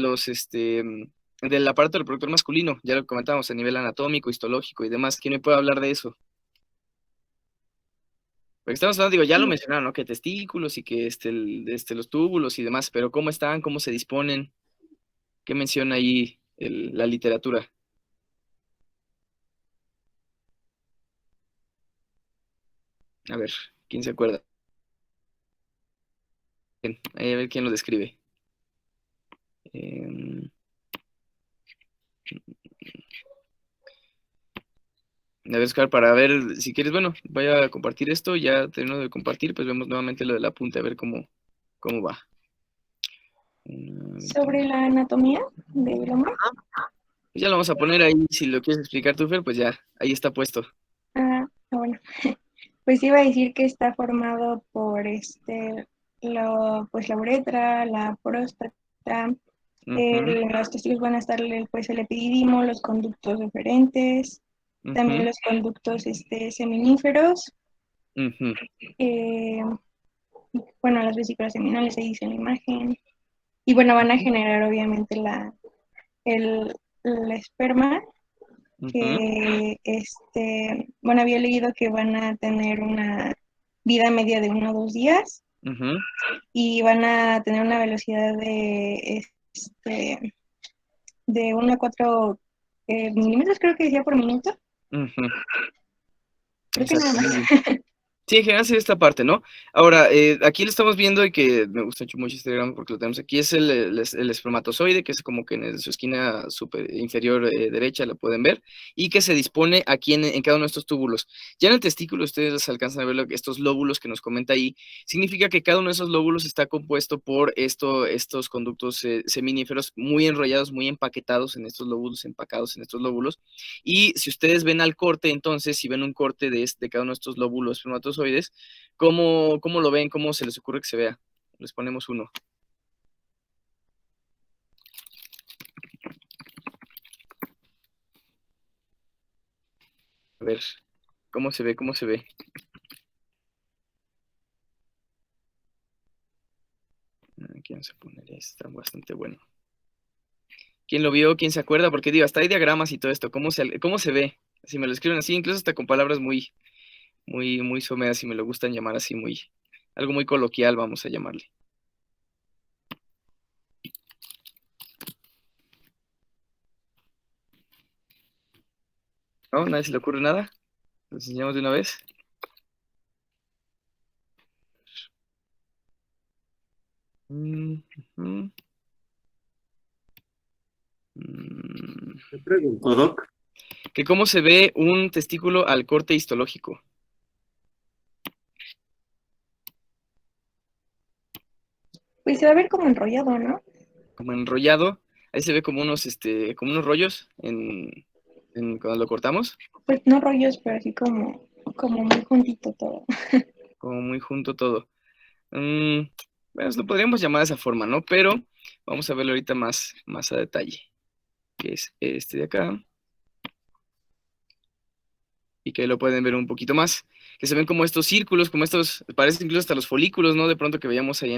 del aparato reproductor masculino. Ya lo comentábamos a nivel anatómico, histológico y demás. ¿Quién me puede hablar de eso? Porque estamos hablando, digo, ya lo mencionaron, ¿no? Que testículos y que los túbulos y demás, pero ¿cómo están? ¿Cómo se disponen? ¿Qué menciona ahí la literatura? A ver, ¿quién se acuerda? Bien, a ver quién lo describe. A ver, Oscar, para ver, si quieres, bueno, vaya a compartir esto, ya termino de compartir, pues vemos nuevamente lo del apunte, a ver cómo va. Sobre la anatomía del hombre. Ya lo vamos a poner ahí, si lo quieres explicar tú, Fer, pues ya, ahí está puesto. Bueno, pues iba a decir que está formado por pues la uretra, la próstata, los testículos van a estar pues el epidídimo, los conductos deferentes, también los conductos seminíferos, bueno, las vesículas seminales, ahí dice en la imagen, y bueno, van a generar obviamente el esperma, que bueno, había leído que van a tener una vida media de 1 o 2 días, y van a tener una velocidad de 1 a 4 milímetros, creo que decía, por minuto. Creo que nada más. Sí, en general sí, esta parte, ¿no? Ahora, aquí lo estamos viendo, y que me gusta mucho este diagrama porque lo tenemos aquí, es el espermatozoide, que es como que en su esquina inferior derecha, lo pueden ver, y que se dispone aquí en cada uno de estos túbulos. Ya en el testículo ustedes alcanzan a ver estos lóbulos que nos comenta ahí, significa que cada uno de esos lóbulos está compuesto por estos conductos seminíferos muy enrollados, muy empaquetados en estos lóbulos, empacados en estos lóbulos, y si ustedes ven al corte, entonces, si ven un corte de cada uno de estos lóbulos espermatozoides, ¿cómo lo ven? ¿Cómo se les ocurre que se vea? Les ponemos uno. A ver, ¿cómo se ve? ¿Cómo se ve? Aquí vamos a poner, está bastante bueno. ¿Quién lo vio? ¿Quién se acuerda? Porque digo, hasta hay diagramas y todo esto. ¿Cómo se ve? Si me lo escriben así, incluso hasta con palabras muy, muy, muy someras, si me lo gustan llamar así, algo muy coloquial, vamos a llamarle. ¿No? ¿Nadie se le ocurre nada? ¿Lo enseñamos de una vez? ¿Qué preguntó, Doc? Que cómo se ve un testículo al corte histológico. Pues se va a ver como enrollado, ¿no? Como enrollado. Ahí se ve como unos rollos cuando lo cortamos, Pues no rollos, pero así como muy juntito todo. como muy junto todo. Bueno, lo podríamos llamar de esa forma, ¿no? Pero vamos a verlo ahorita más a detalle, que es este de acá. Y que lo pueden ver un poquito más, que se ven como estos círculos, como estos, parecen incluso hasta los folículos, ¿no? De pronto que veíamos ahí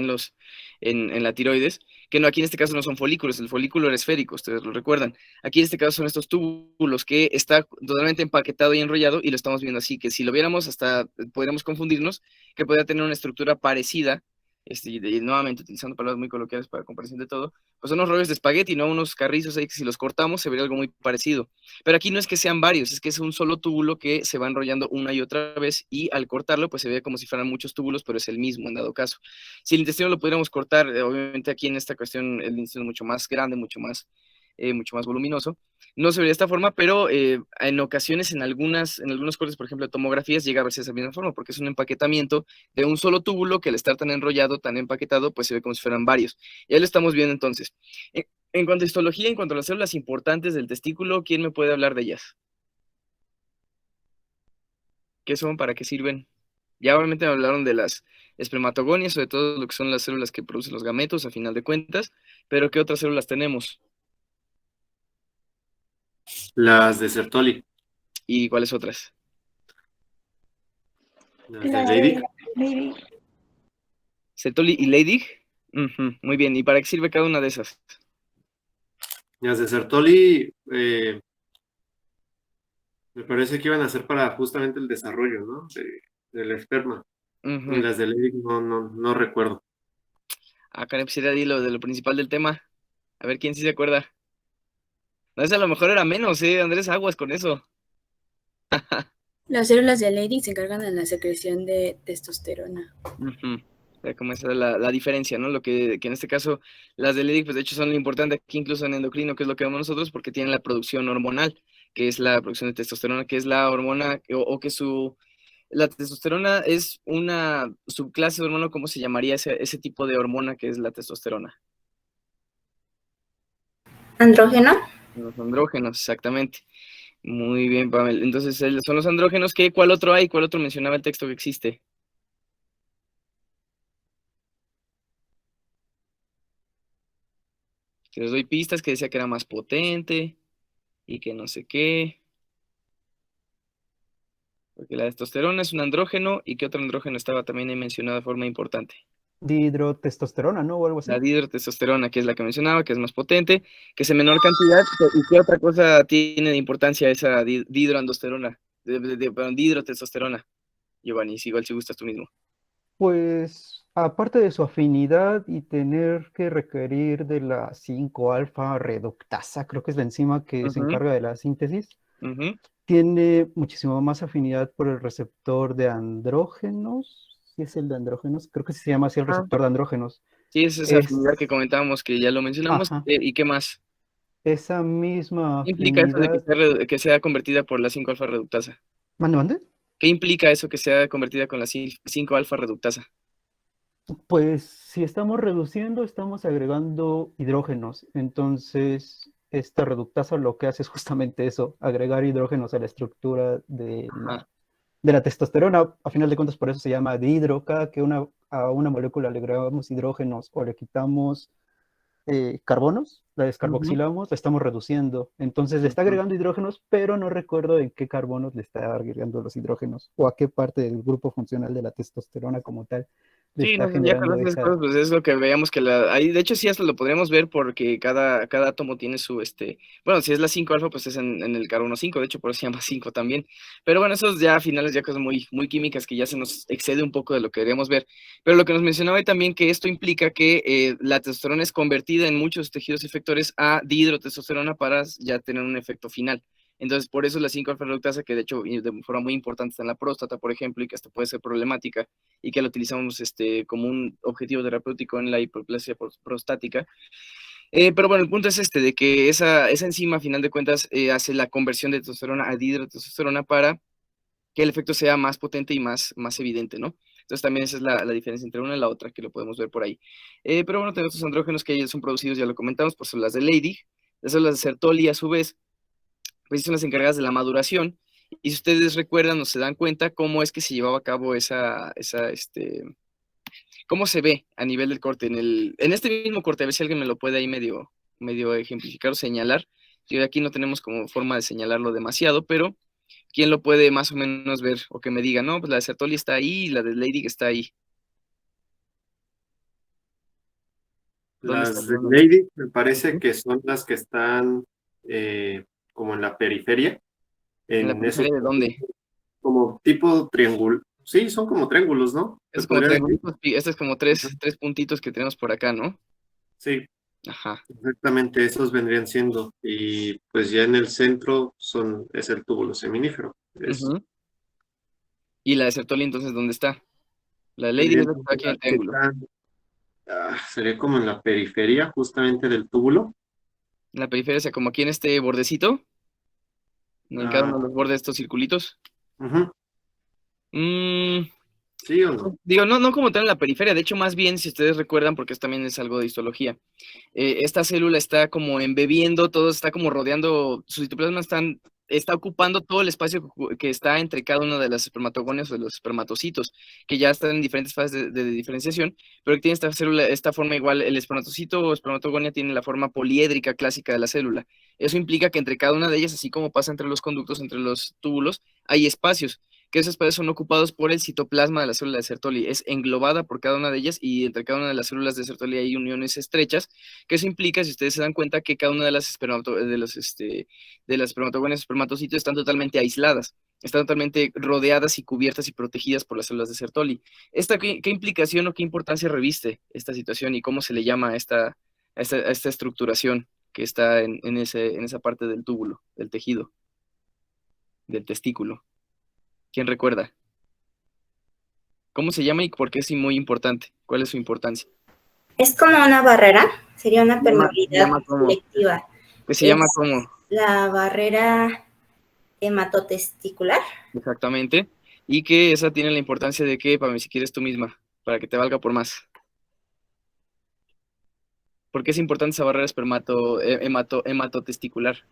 en la tiroides, que no, aquí en este caso no son folículos, el folículo era esférico, ustedes lo recuerdan. Aquí en este caso son estos túbulos que está totalmente empaquetado y enrollado y lo estamos viendo así, que si lo viéramos hasta podríamos confundirnos, que podría tener una estructura parecida, y nuevamente utilizando palabras muy coloquiales para comparación de todo, pues son unos rollos de espagueti, ¿no? Unos carrizos ahí que si los cortamos se vería algo muy parecido. Pero aquí no es que sean varios, es que es un solo túbulo que se va enrollando una y otra vez y al cortarlo pues se ve como si fueran muchos túbulos, pero es el mismo en dado caso. Si el intestino lo pudiéramos cortar, obviamente aquí en esta cuestión el intestino es mucho más grande, mucho más voluminoso, no se vería de esta forma, pero en ocasiones en algunos cortes, por ejemplo, de tomografías, llega a verse de esa misma forma, porque es un empaquetamiento de un solo túbulo que al estar tan enrollado, tan empaquetado, pues se ve como si fueran varios. Ya lo estamos viendo entonces. En cuanto a histología, en cuanto a las células importantes del testículo, ¿quién me puede hablar de ellas? ¿Qué son? ¿Para qué sirven? Ya obviamente me hablaron de las espermatogonias, sobre todo lo que son las células que producen los gametos, a final de cuentas, pero ¿qué otras células tenemos? Las de Sertoli. ¿Y cuáles otras? Las de La Leydig. Leydig. Sertoli y Leydig. Muy bien, ¿y para qué sirve cada una de esas? Las de Sertoli me parece que iban a ser para justamente el desarrollo, ¿no? Del esperma. Y las de Leydig no recuerdo. Karen, pues era de lo principal del tema. A ver quién sí se acuerda. No, esa a lo mejor era menos, Andrés, aguas con eso. Las células de Leydig se encargan de la secreción de testosterona. O sea, como esa es la diferencia, ¿no? Lo que en este caso, las de Leydig, pues de hecho son lo importante aquí, incluso en endocrino, que es lo que vemos nosotros, porque tienen la producción hormonal, que es la producción de testosterona, que es la hormona, la testosterona es una subclase de hormona, ¿cómo se llamaría ese tipo de hormona que es la testosterona? ¿Andrógeno? Los andrógenos, exactamente. Muy bien, Pamela. Entonces, son los andrógenos. ¿Cuál otro hay? ¿Cuál otro mencionaba el texto que existe? Que les doy pistas, que decía que era más potente y que no sé qué. Porque la testosterona es un andrógeno y que otro andrógeno estaba también ahí mencionado de forma importante. Dihidrotestosterona, ¿no? O algo así. La dihidrotestosterona, que es la que mencionaba, que es más potente, que es en menor cantidad. ¿Y qué otra cosa tiene de importancia esa dihidroandosterona? Perdón, dihidrotestosterona. Giovanni, si igual si gustas tú mismo. Pues, aparte de su afinidad y tener que requerir de la 5-alfa reductasa, creo que es la enzima que se encarga de la síntesis, tiene muchísimo más afinidad por el receptor de andrógenos. ¿Sí es el de andrógenos? Creo que se llama así el receptor de andrógenos. Sí, es esa afinidad que comentábamos, que ya lo mencionamos. ¿Y qué más? Esa misma ¿Qué implica eso de afinidad. que sea convertida por la 5-alfa reductasa? ¿Mande? ¿Qué implica eso que sea convertida con la 5-alfa reductasa? Pues si estamos reduciendo, estamos agregando hidrógenos. Entonces, esta reductasa lo que hace es justamente eso, agregar hidrógenos a la estructura de la testosterona. A final de cuentas, por eso se llama dihidro. Cada que a una molécula le agregamos hidrógenos o le quitamos carbonos, la descarboxilamos, la estamos reduciendo. Entonces le está agregando hidrógenos, pero no recuerdo en qué carbonos le está agregando los hidrógenos o a qué parte del grupo funcional de la testosterona como tal le Sí, está no, ya generando con esas esa... cosas, pues es lo que veíamos que ahí, de hecho sí hasta lo podríamos ver porque cada átomo tiene su, bueno, si es la 5-alfa, pues es en el carbono 5, de hecho por eso se llama 5 también, pero bueno, esos ya a finales ya cosas muy, muy químicas que ya se nos excede un poco de lo que queríamos ver, pero lo que nos mencionaba ahí también que esto implica que la testosterona es convertida en muchos tejidos efectores a dihidrotestosterona para ya tener un efecto final. Entonces, por eso la 5-alfa reductasa, que de hecho de forma muy importante está en la próstata, por ejemplo, y que hasta puede ser problemática, y que la utilizamos como un objetivo terapéutico en la hiperplasia prostática. Pero bueno, el punto es de que esa enzima, a final de cuentas, hace la conversión de testosterona a dihidrotestosterona para que el efecto sea más potente y más evidente, ¿no? Entonces también esa es la diferencia entre una y la otra, que lo podemos ver por ahí. Pero bueno, tenemos estos andrógenos que son producidos, ya lo comentamos, por células de Leydig. Las células de Sertoli, a su vez, pues son las encargadas de la maduración. Y si ustedes recuerdan o se dan cuenta cómo es que se llevaba a cabo cómo se ve a nivel del corte. En este mismo corte, a ver si alguien me lo puede ahí medio ejemplificar o señalar. Yo aquí no tenemos como forma de señalarlo demasiado, pero ¿quién lo puede más o menos ver? O que me diga, no, pues la de Sertoli está ahí y la de Leydig está ahí. Las de Leydig me parece que son las que están como en la periferia. ¿En la periferia de dónde? Como tipo triángulo. Sí, son como triángulos, ¿no? Es como triángulos, este es como tres puntitos que tenemos por acá, ¿no? Sí. Ajá. Exactamente, esos vendrían siendo. Y pues ya en el centro es el túbulo seminífero. ¿Y la de Sertoli entonces dónde está? La de Leydig está aquí en el triángulo. Sería como en la periferia justamente del túbulo. En la periferia, o sea, como aquí en este bordecito. En cada uno de los bordes de estos circulitos. ¿Sí o no? Digo, no como tal en la periferia, de hecho más bien, si ustedes recuerdan, porque esto también es algo de histología, esta célula está como embebiendo todo, está como rodeando, su citoplasma está ocupando todo el espacio que está entre cada una de las espermatogonias o de los espermatocitos, que ya están en diferentes fases de diferenciación, pero que tiene esta célula, esta forma igual, el espermatocito o espermatogonia tiene la forma poliédrica clásica de la célula. Eso implica que entre cada una de ellas, así como pasa entre los conductos, entre los túbulos, hay espacios, que esos espacios son ocupados por el citoplasma de la célula de Sertoli, es englobada por cada una de ellas y entre cada una de las células de Sertoli hay uniones estrechas, que eso implica, si ustedes se dan cuenta, que cada una de las espermatogonias espermatocitos están totalmente aisladas, están totalmente rodeadas y cubiertas y protegidas por las células de Sertoli. ¿Qué implicación o qué importancia reviste esta situación y cómo se le llama a esta estructuración que está en esa parte del túbulo, del tejido, del testículo? ¿Quién recuerda? ¿Cómo se llama y por qué es muy importante? ¿Cuál es su importancia? Es como una barrera, sería una permeabilidad selectiva. ¿Qué se llama cómo? La barrera hematotesticular. Exactamente. Y que esa tiene la importancia de que, para mí, si quieres tú misma, para que te valga por más. ¿Por qué es importante esa barrera hematotesticular?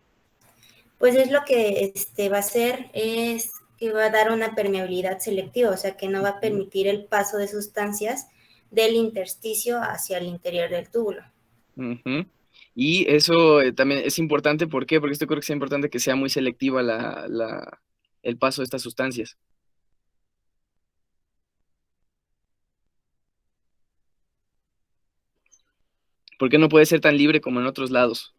Pues es lo que va a hacer, es que va a dar una permeabilidad selectiva, o sea que no va a permitir el paso de sustancias del intersticio hacia el interior del túbulo. Y eso también es importante, ¿por qué? Porque esto creo que es importante que sea muy selectiva el paso de estas sustancias. ¿Por qué no puede ser tan libre como en otros lados?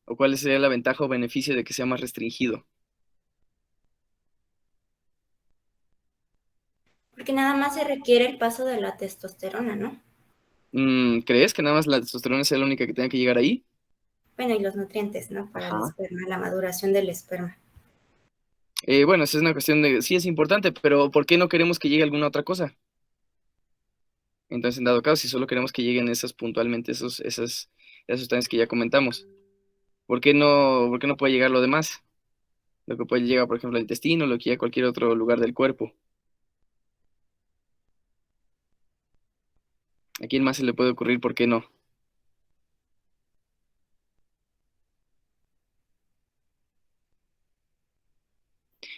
¿O cuál sería la ventaja o beneficio de que sea más restringido? Porque nada más se requiere el paso de la testosterona, ¿no? ¿Crees que nada más la testosterona sea la única que tenga que llegar ahí? Bueno, y los nutrientes, ¿no? Para el esperma, la maduración del esperma. Bueno, esa es una cuestión de, sí es importante, pero ¿por qué no queremos que llegue alguna otra cosa? Entonces, en dado caso, si solo queremos que lleguen puntualmente esas sustancias que ya comentamos, ¿por qué no puede llegar lo demás? Lo que puede llegar, por ejemplo, al intestino, lo que llega a cualquier otro lugar del cuerpo. ¿A quién más se le puede ocurrir por qué no?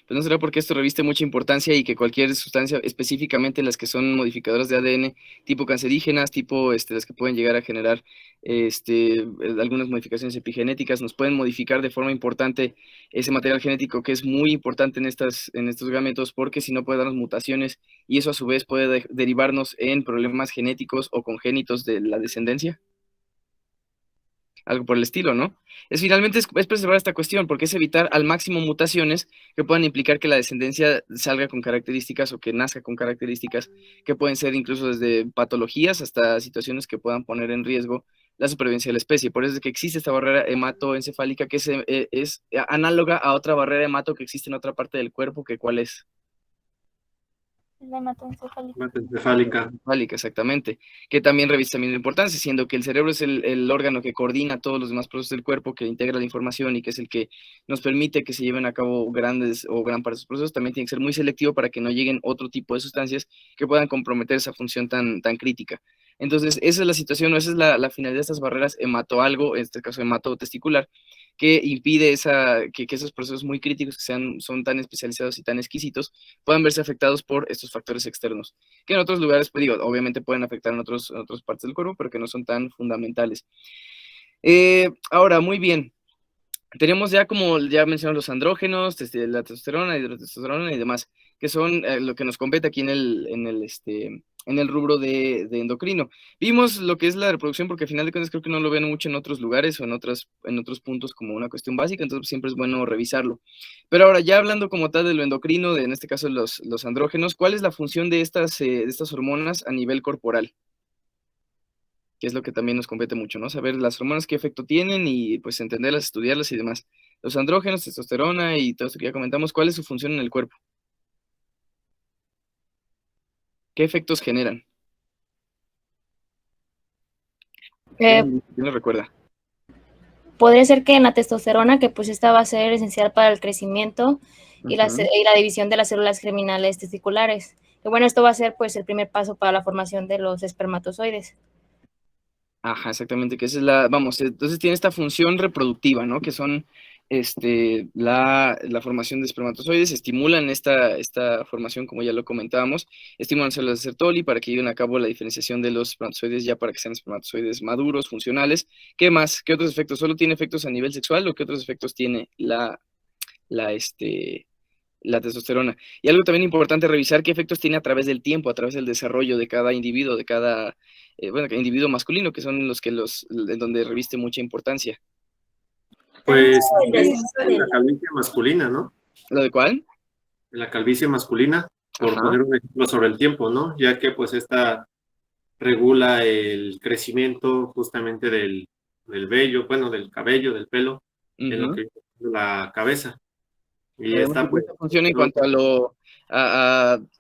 Pues no será porque esto reviste mucha importancia y que cualquier sustancia, específicamente las que son modificadoras de ADN, tipo cancerígenas, tipo las que pueden llegar a generar algunas modificaciones epigenéticas, nos pueden modificar de forma importante ese material genético que es muy importante en estos gametos, porque si no puede darnos mutaciones y eso a su vez puede derivarnos en problemas genéticos o congénitos de la descendencia. Algo por el estilo, ¿no? Finalmente es preservar esta cuestión, porque es evitar al máximo mutaciones que puedan implicar que la descendencia salga con características o que nazca con características que pueden ser incluso desde patologías hasta situaciones que puedan poner en riesgo la supervivencia de la especie. Por eso es que existe esta barrera hematoencefálica que es análoga a otra barrera hemato que existe en otra parte del cuerpo, que ¿cuál es? La hematoencefálica. Hematoencefálica. Exactamente, que también reviste también la importancia, siendo que el cerebro es el órgano que coordina todos los demás procesos del cuerpo, que integra la información y que es el que nos permite que se lleven a cabo grandes o gran parte de esos procesos. También tiene que ser muy selectivo para que no lleguen otro tipo de sustancias que puedan comprometer esa función tan crítica. Entonces, esa es la situación, o esa es la finalidad de estas barreras hematoalgo, en este caso hematotesticular, que impide que esos procesos muy críticos que son tan especializados y tan exquisitos puedan verse afectados por estos factores externos, que en otros lugares, pues digo, obviamente pueden afectar en otras partes del cuerpo, pero que no son tan fundamentales. Ahora, muy bien. Tenemos ya, como ya mencionamos, los andrógenos, la testosterona, hidrotestosterona y demás, que son lo que nos compete aquí en el rubro de endocrino. Vimos lo que es la reproducción, porque al final de cuentas creo que no lo ven mucho en otros lugares o en otros puntos como una cuestión básica, entonces siempre es bueno revisarlo. Pero ahora, ya hablando como tal de lo endocrino, en este caso los andrógenos, ¿cuál es la función de estas hormonas a nivel corporal? Que es lo que también nos compete mucho, ¿no? Saber las hormonas qué efecto tienen y pues entenderlas, estudiarlas y demás. Los andrógenos, testosterona y todo esto que ya comentamos, ¿cuál es su función en el cuerpo? ¿Qué efectos generan? ¿Quién lo recuerda? Podría ser que en la testosterona, que pues esta va a ser esencial para el crecimiento y la división de las células germinales testiculares. Y bueno, esto va a ser pues el primer paso para la formación de los espermatozoides. Ajá, exactamente, que esa es vamos, entonces tiene esta función reproductiva, ¿no? Que son la formación de espermatozoides, estimulan esta formación, como ya lo comentábamos, estimulan células de Sertoli para que lleven a cabo la diferenciación de los espermatozoides ya para que sean espermatozoides maduros, funcionales. ¿Qué más? ¿Qué otros efectos? ¿Solo tiene efectos a nivel sexual o qué otros efectos tiene la testosterona? Y algo también importante revisar qué efectos tiene a través del tiempo, a través del desarrollo de cada individuo, de cada individuo masculino, que son en donde reviste mucha importancia. Pues en la calvicie masculina, ¿no? ¿Lo de cuál? En la calvicie masculina, por poner un ejemplo sobre el tiempo, ¿no? Ya que pues esta regula el crecimiento justamente del vello, bueno, del cabello, del pelo, en lo que es la cabeza. Y esta pues funciona en cuanto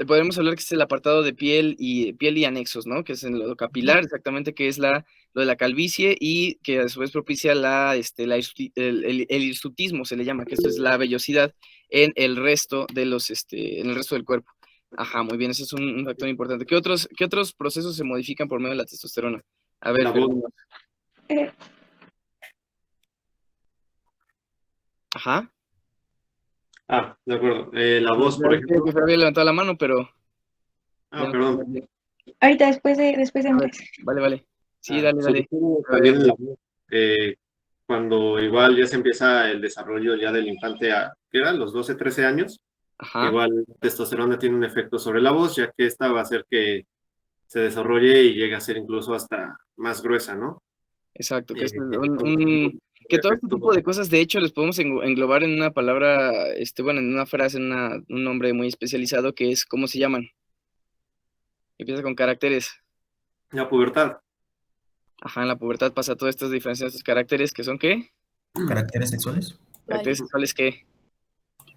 podemos hablar que es el apartado de piel y anexos, ¿no? Que es en lo capilar, exactamente, que es lo de la calvicie y que a su vez propicia el hirsutismo, se le llama, que esto es la vellosidad en el resto del cuerpo. Ajá, muy bien, ese es un factor importante. ¿Qué otros procesos se modifican por medio de la testosterona? A ver, ajá. Ah, de acuerdo. La voz, por ejemplo. Que había levantado la mano, pero... perdón. Ahorita, después de Andrés. Vale. Sí, dale. También la voz, cuando igual ya se empieza el desarrollo ya del infante ¿qué eran? Los 12, 13 años. Ajá. Igual testosterona tiene un efecto sobre la voz, ya que esta va a hacer que se desarrolle y llegue a ser incluso hasta más gruesa, ¿no? Exacto, que es que todo este tipo de cosas, de hecho, les podemos englobar en una palabra, en una frase, en un nombre muy especializado, que es, ¿cómo se llaman? Empieza con caracteres. La pubertad. Ajá, en la pubertad pasa todas estas diferencias, estos caracteres, ¿que son qué? ¿Caracteres sexuales? ¿Caracteres sexuales qué?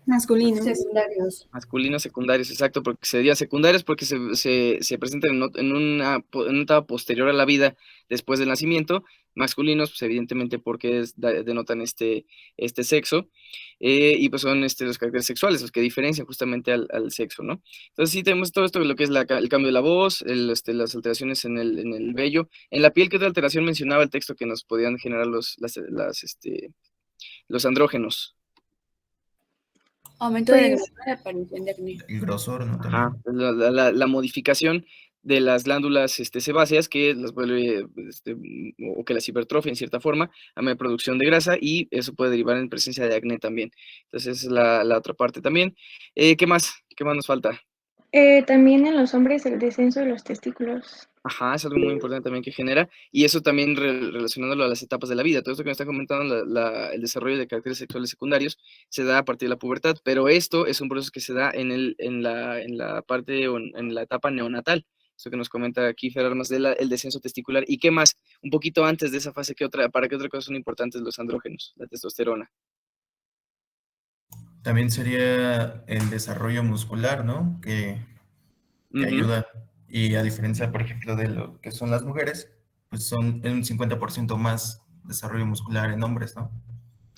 Masculinos. Secundarios. Masculinos secundarios, exacto, porque se dirían secundarios porque se presentan en una etapa posterior a la vida después del nacimiento. Masculinos, pues evidentemente porque denotan este sexo, y pues son los caracteres sexuales los que diferencian justamente al sexo, ¿no? Entonces sí tenemos todo esto, lo que es el cambio de la voz, las alteraciones en el vello. En la piel, ¿qué otra alteración mencionaba el texto que nos podían generar los andrógenos? Aumento de la aparición de acné. El grosor, ¿no? Ajá, la modificación de las glándulas sebáceas que las vuelve, o que las hipertrofia en cierta forma, a la producción de grasa, y eso puede derivar en presencia de acné también. Entonces, esa es la otra parte también. ¿Qué más? ¿Qué más nos falta? También en los hombres el descenso de los testículos. Ajá, es algo muy importante también que genera, y eso también relacionándolo a las etapas de la vida. Todo esto que me está comentando, el desarrollo de caracteres sexuales secundarios, se da a partir de la pubertad, pero esto es un proceso que se da en la parte o en la etapa neonatal. Eso que nos comenta aquí Fer Armas el descenso testicular. ¿Y qué más? Un poquito antes de esa fase, ¿para qué otra cosa son importantes los andrógenos, la testosterona? También sería el desarrollo muscular, ¿no? Que que ayuda. Y a diferencia, por ejemplo, de lo que son las mujeres, pues son un 50% más desarrollo muscular en hombres, ¿no?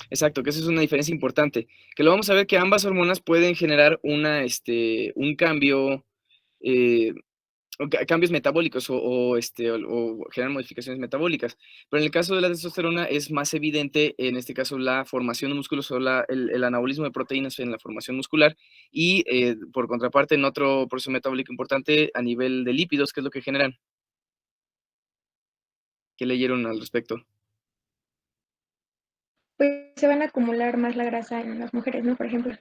Exacto, que esa es una diferencia importante, que lo vamos a ver que ambas hormonas pueden generar un cambio, cambios metabólicos o generar modificaciones metabólicas. Pero en el caso de la testosterona es más evidente, en este caso, la formación de músculos o el anabolismo de proteínas en la formación muscular y, por contraparte, en otro proceso metabólico importante a nivel de lípidos, ¿qué es lo que generan? ¿Qué leyeron al respecto? Pues se van a acumular más la grasa en las mujeres, ¿no? Por ejemplo.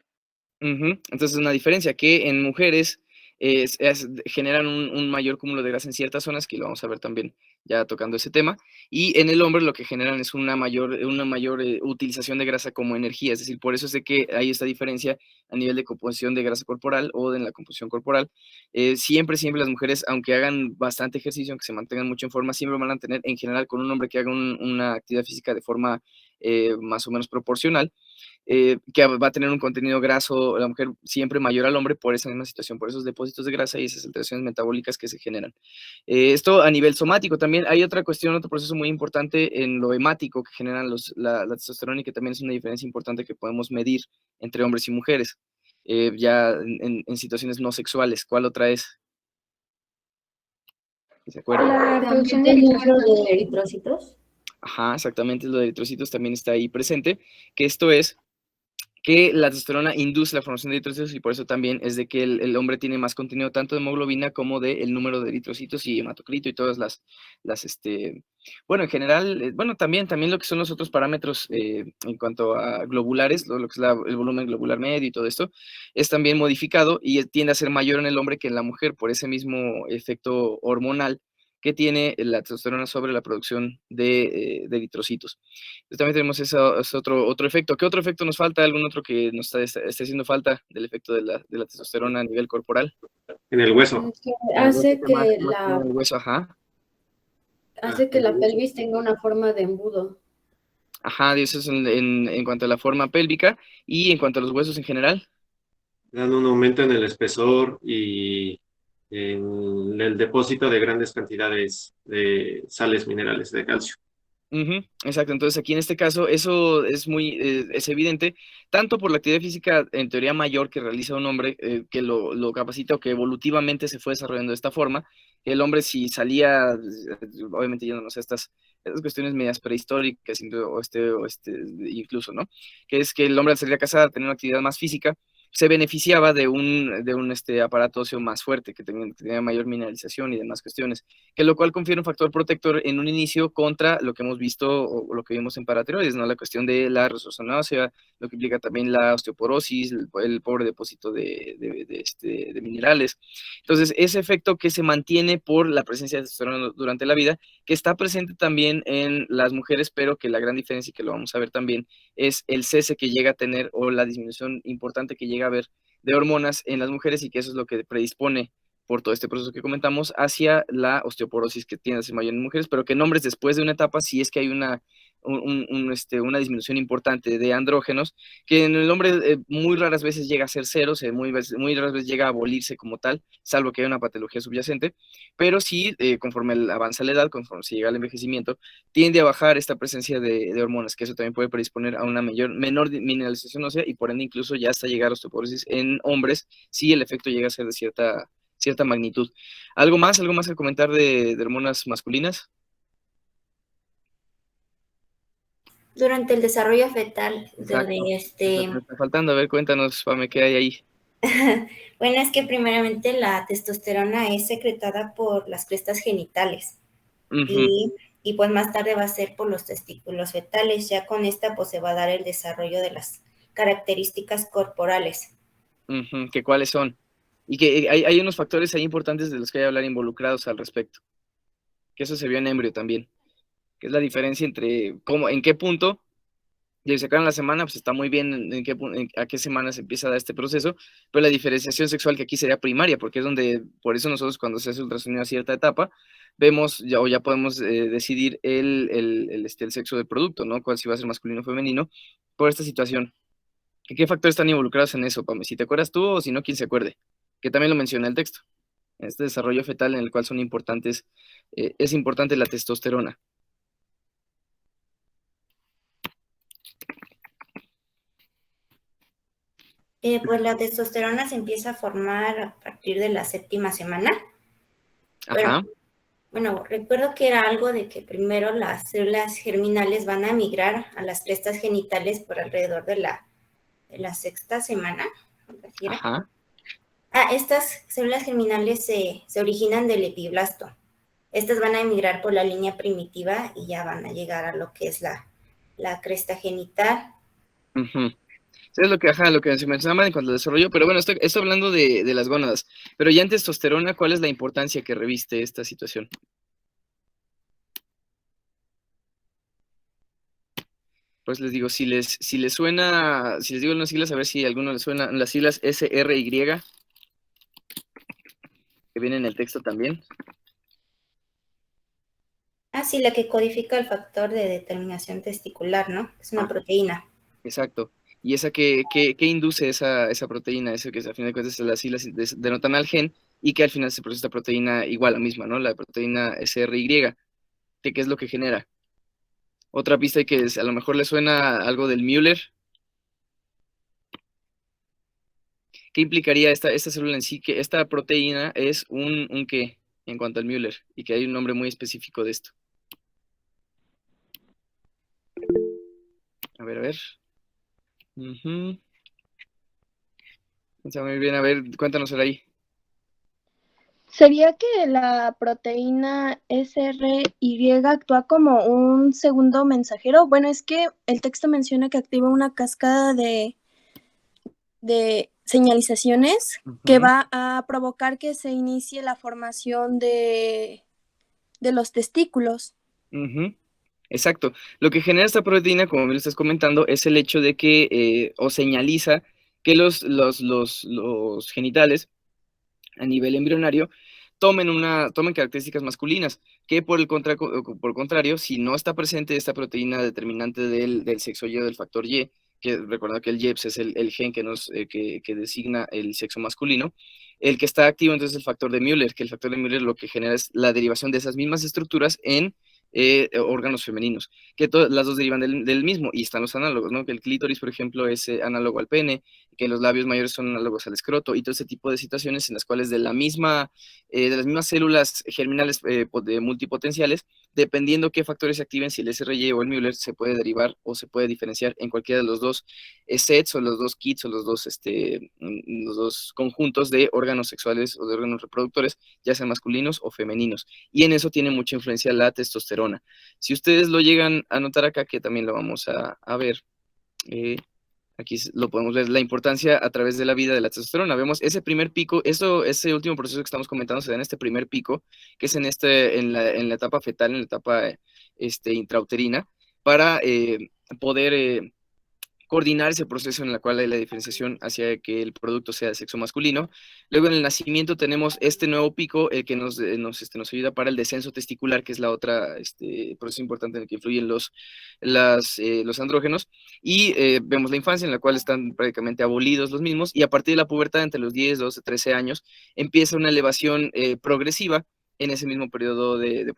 Entonces, una diferencia que en mujeres generan un mayor cúmulo de grasa en ciertas zonas, que lo vamos a ver también ya tocando ese tema, y en el hombre lo que generan es una mayor utilización de grasa como energía, es decir, por eso es de que hay esta diferencia a nivel de composición de grasa corporal o de la composición corporal. Siempre las mujeres, aunque hagan bastante ejercicio, aunque se mantengan mucho en forma, siempre van a tener, en general, con un hombre que haga una actividad física de forma más o menos proporcional, que va a tener un contenido graso, la mujer siempre mayor al hombre por esa misma situación, por esos depósitos de grasa y esas alteraciones metabólicas que se generan. Esto a nivel somático también. Hay otra cuestión, otro proceso muy importante en lo hemático que generan la testosterona y que también es una diferencia importante que podemos medir entre hombres y mujeres, ya en situaciones no sexuales. ¿Cuál otra es? ¿Se acuerdan? La producción de ¿El número eritrocitos. de eritrocitos? Ajá, exactamente, lo de eritrocitos también está ahí presente, que esto es que la testosterona induce la formación de eritrocitos y por eso también es de que el hombre tiene más contenido tanto de hemoglobina como del número de eritrocitos y hematocrito y todas bueno, en general, bueno, también lo que son los otros parámetros en cuanto a globulares, lo que es el volumen globular medio y todo esto, es también modificado y tiende a ser mayor en el hombre que en la mujer por ese mismo efecto hormonal que tiene la testosterona sobre la producción de eritrocitos. Entonces, también tenemos ese otro efecto. ¿Qué otro efecto nos falta? ¿Algún otro que nos esté haciendo falta del efecto de la testosterona a nivel corporal? En el hueso. Hace que En el hueso, ajá. hace que la pelvis tenga una forma de embudo. Ajá, eso es en cuanto a la forma pélvica y en cuanto a los huesos en general. Dan un aumento en el espesor y en el depósito de grandes cantidades de sales minerales de calcio. Exacto, entonces aquí en este caso eso es evidente, tanto por la actividad física en teoría mayor que realiza un hombre, que lo capacita o que evolutivamente se fue desarrollando de esta forma, que el hombre si salía, obviamente yéndonos a estas cuestiones medias prehistóricas incluso, ¿no? Que es que el hombre al salir a cazar, tener una actividad más física, se beneficiaba de un aparato óseo más fuerte, que tenía mayor mineralización y demás cuestiones, que lo cual confiere un factor protector en un inicio contra lo que hemos visto o lo que vimos en paratiroides, ¿no? La cuestión de la resorción ósea, lo que implica también la osteoporosis, el pobre depósito de minerales. Entonces, ese efecto que se mantiene por la presencia de testosterona durante la vida, que está presente también en las mujeres, pero que la gran diferencia, y que lo vamos a ver también, es el cese que llega a tener o la disminución importante que llega a haber de hormonas en las mujeres y que eso es lo que predispone por todo este proceso que comentamos hacia la osteoporosis que tiende a ser mayor en mujeres, pero que en hombres después de una etapa sí es que hay una disminución importante de andrógenos, que en el hombre muy raras veces llega a ser cero, muy raras veces llega a abolirse como tal, salvo que haya una patología subyacente, pero sí, conforme avanza la edad, conforme se llega al envejecimiento, tiende a bajar esta presencia de hormonas, que eso también puede predisponer a una menor mineralización ósea y por ende incluso ya hasta llegar a osteoporosis en hombres, si el efecto llega a ser de cierta magnitud. ¿Algo más que comentar de hormonas masculinas? Durante el desarrollo fetal, Exacto. Me está faltando, a ver, cuéntanos, Pame, ¿qué hay ahí? Bueno, es que primeramente la testosterona es secretada por las crestas genitales y pues más tarde va a ser por los testículos fetales. Ya con esta pues se va a dar el desarrollo de las características corporales. ¿Que cuáles son? Y que hay unos factores ahí importantes de los que hay que hablar involucrados al respecto. Que eso se vio en embrio también. Que es la diferencia entre en qué punto, y se acaba en la semana, pues está muy bien a qué semana se empieza a dar este proceso, pero la diferenciación sexual que aquí sería primaria, porque es donde, por eso nosotros cuando se hace ultrasonido a cierta etapa, vemos ya podemos decidir el sexo del producto, ¿no? Cuál si va a ser masculino o femenino, por esta situación. ¿Qué factores están involucrados en eso, Pame? Si te acuerdas tú o si no, ¿quién se acuerde? Que también lo menciona el texto. este desarrollo fetal en el cual son importantes, es importante la testosterona. Pues la testosterona se empieza a formar a partir de la 7ª semana. Ajá. Bueno, recuerdo que era algo de que primero las células germinales van a migrar a las crestas genitales por alrededor de la 6ª semana. Ajá. Estas células germinales se originan del epiblasto. Estas van a emigrar por la línea primitiva y ya van a llegar a lo que es la cresta genital. Es lo que se mencionaba en cuanto al desarrollo, pero bueno, estoy hablando de las gónadas. Pero ya en testosterona, ¿cuál es la importancia que reviste esta situación? Pues les digo, si les suena, si les digo unas siglas, a ver si a alguno les suena las siglas SRY, que viene en el texto también. Sí, la que codifica el factor de determinación testicular, ¿no? Es una proteína. Exacto. ¿Y esa qué induce esa proteína? Eso que a fin de cuentas las siglas denotan al gen y que al final se produce esta proteína igual, la misma, ¿no? La proteína SRY, que ¿qué es lo que genera? Otra pista que a lo mejor le suena algo del Müller. ¿Qué implicaría esta célula en sí? Que esta proteína es un qué en cuanto al Müller y que hay un nombre muy específico de esto. A ver. Está muy bien, a ver, cuéntanos por ahí. ¿Sería que la proteína SRY actúa como un segundo mensajero? Bueno, es que el texto menciona que activa una cascada de señalizaciones que va a provocar que se inicie la formación de los testículos. Exacto. Lo que genera esta proteína, como me lo estás comentando, es el hecho de que, o señaliza que los genitales a nivel embrionario tomen características masculinas, que por el contrario, si no está presente esta proteína determinante del sexo Y o del factor Y, que recuerda que el YEPS es el gen que designa el sexo masculino, el que está activo entonces es el factor de Müller, que el factor de Müller lo que genera es la derivación de esas mismas estructuras en órganos femeninos, que las dos derivan del mismo, y están los análogos, ¿no? Que el clítoris, por ejemplo, es análogo al pene, que los labios mayores son análogos al escroto, y todo ese tipo de situaciones en las cuales de las mismas células germinales multipotenciales, dependiendo qué factores se activen, si el SRY o el Müller, se puede derivar o se puede diferenciar en cualquiera de los dos sets o los dos kits o los dos conjuntos de órganos sexuales o de órganos reproductores, ya sean masculinos o femeninos. Y en eso tiene mucha influencia la testosterona. Si ustedes lo llegan a notar acá, que también lo vamos a ver, aquí lo podemos ver, la importancia a través de la vida de la testosterona. Vemos ese primer pico, ese último proceso que estamos comentando se da en este primer pico, que es en la etapa fetal, en la etapa intrauterina, para poder coordinar ese proceso en el cual hay la diferenciación hacia que el producto sea de sexo masculino. Luego en el nacimiento tenemos este nuevo pico, el que nos ayuda para el descenso testicular, que es la otra proceso importante en el que influyen los andrógenos, y vemos la infancia en la cual están prácticamente abolidos los mismos, y a partir de la pubertad, entre los 10, 12, 13 años, empieza una elevación progresiva en ese mismo periodo de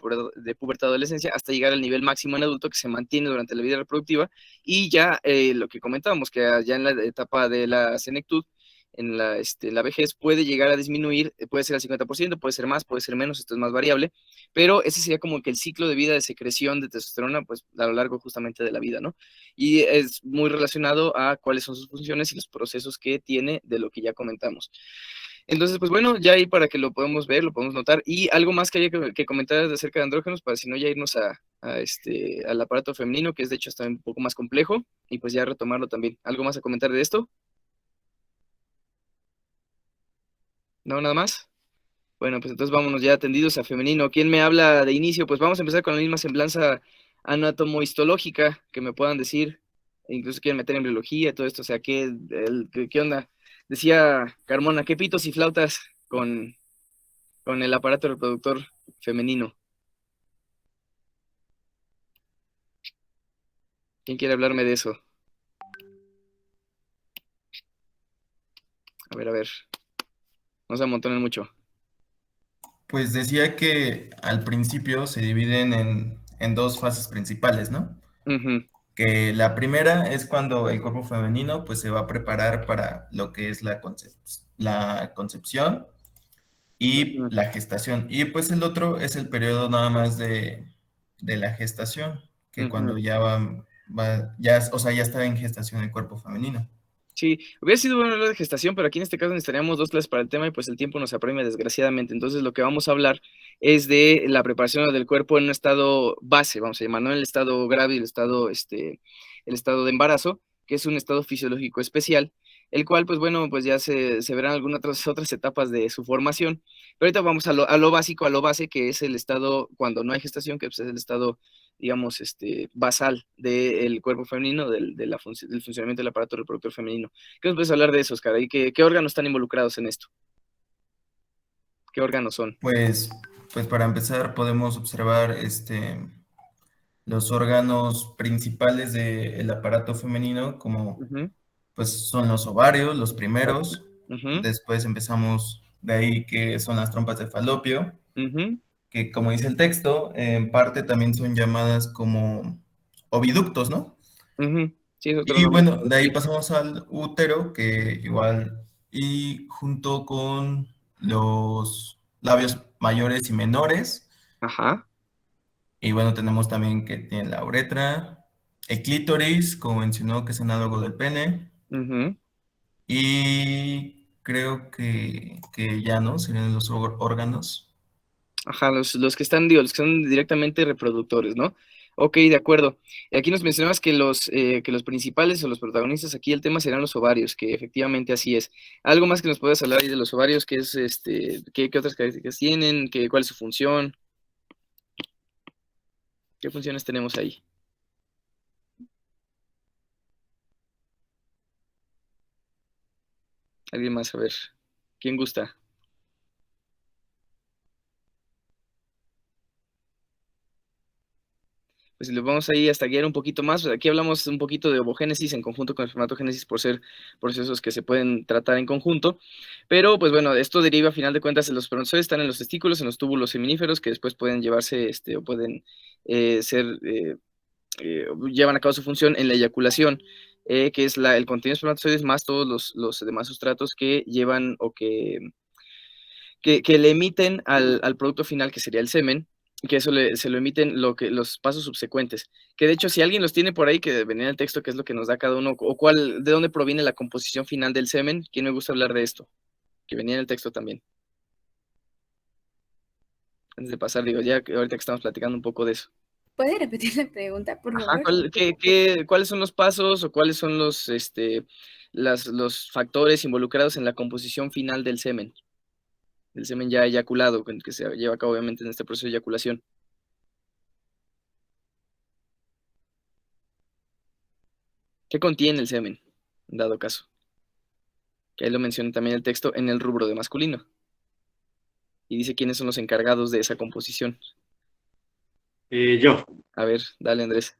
pubertad-adolescencia, hasta llegar al nivel máximo en adulto, que se mantiene durante la vida reproductiva, y ya lo que comentábamos, que ya en la etapa de la senectud, en la vejez, puede llegar a disminuir, puede ser al 50%, puede ser más, puede ser menos, esto es más variable, pero ese sería como que el ciclo de vida de secreción de testosterona, pues a lo largo justamente de la vida, ¿no? Y es muy relacionado a cuáles son sus funciones y los procesos que tiene de lo que ya comentamos. Entonces, pues bueno, ya ahí para que lo podamos ver, lo podemos notar. Y algo más que haya que comentar acerca de andrógenos, para si no ya irnos al aparato femenino, que es de hecho está un poco más complejo, y pues ya retomarlo también. ¿Algo más a comentar de esto? ¿No, nada más? Bueno, pues entonces vámonos ya atendidos a femenino. ¿Quién me habla de inicio? Pues vamos a empezar con la misma semblanza anatomohistológica que me puedan decir. E incluso quieren meter en biología y todo esto. O sea, ¿qué onda? Decía Carmona, ¿qué pitos y flautas con el aparato reproductor femenino? ¿Quién quiere hablarme de eso? A ver. No se amontonen mucho. Pues decía que al principio se dividen en dos fases principales, ¿no? Que la primera es cuando el cuerpo femenino pues se va a preparar para lo que es la concepción y la gestación. Y pues el otro es el periodo nada más de la gestación, que cuando ya o sea, ya está en gestación el cuerpo femenino. Sí, hubiera sido bueno hablar de gestación, pero aquí en este caso necesitaríamos 2 clases para el tema y pues el tiempo nos apremia desgraciadamente. Entonces lo que vamos a hablar es de la preparación del cuerpo en un estado base, vamos a llamar, no en el estado grave, el estado de embarazo, que es un estado fisiológico especial, el cual pues bueno, pues ya se verán algunas otras etapas de su formación. Pero ahorita vamos a lo básico, a lo base, que es el estado cuando no hay gestación, que pues, es el estado, digamos, basal del cuerpo femenino, del funcionamiento del aparato reproductor femenino. ¿Qué nos puedes hablar de eso, Oscar? ¿Y qué órganos están involucrados en esto? ¿Qué órganos son? Pues para empezar podemos observar los órganos principales del aparato femenino, como pues son los ovarios, los primeros. Después empezamos de ahí, que son las trompas de falopio, que como dice el texto, en parte también son llamadas como oviductos, ¿no? Sí, es otro Y nombre. bueno, de ahí pasamos al útero, que igual, y junto con los labios mayores y menores. Ajá. Y bueno, tenemos también que tiene la uretra, el clítoris, como mencionó, que es análogo del pene. Y creo que ya no, serían los órganos. Ajá, los que están, digo, los que son directamente reproductores, ¿no? Ok, de acuerdo. Aquí nos mencionabas que los principales o los protagonistas aquí del tema serán los ovarios, que efectivamente así es. ¿Algo más que nos puedas hablar ahí de los ovarios? ¿Qué es qué otras características tienen? ¿Cuál es su función? ¿Qué funciones tenemos ahí? ¿Alguien más? A ver, ¿quién gusta? Pues si les vamos ahí hasta guiar un poquito más, pues aquí hablamos un poquito de ovogénesis en conjunto con espermatogénesis por ser procesos que se pueden tratar en conjunto, pero pues bueno, esto deriva a final de cuentas en los espermatozoides, están en los testículos, en los túbulos seminíferos que después pueden llevarse o pueden llevan a cabo su función en la eyaculación, que es el contenido de espermatozoides más todos los demás sustratos que llevan o que le emiten al producto final, que sería el semen, que eso se lo emiten los pasos subsecuentes. Que de hecho, si alguien los tiene por ahí, que venía en el texto, qué es lo que nos da cada uno, o de dónde proviene la composición final del semen, ¿quién me gusta hablar de esto? Que venía en el texto también. Antes de pasar, digo, ya que ahorita que estamos platicando un poco de eso. ¿Puede repetir la pregunta, por favor? ¿Cuáles son los pasos o cuáles son los factores involucrados en la composición final del semen? El semen ya eyaculado, que se lleva a cabo obviamente en este proceso de eyaculación. ¿Qué contiene el semen, en dado caso? Que ahí lo menciona también el texto en el rubro de masculino. Y dice quiénes son los encargados de esa composición. Yo. A ver, dale, Andrés.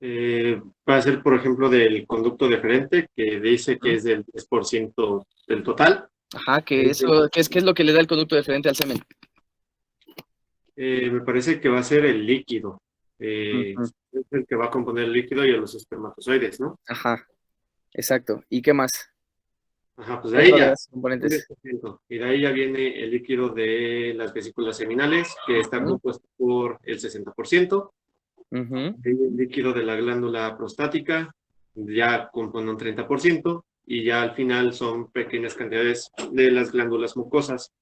Va a ser, por ejemplo, del conducto deferente, que dice que es del 10% del total. Ajá, ¿qué es lo que le da el conducto deferente al semen? Me parece que va a ser el líquido. Es el que va a componer el líquido y a los espermatozoides, ¿no? Ajá, exacto. ¿Y qué más? Ajá, pues de ahí ya. Componentes. Y de ahí ya viene el líquido de las vesículas seminales, que está compuesto por el 60%. El líquido de la glándula prostática ya compone un 30%. Y ya al final son pequeñas cantidades de las glándulas mucosas,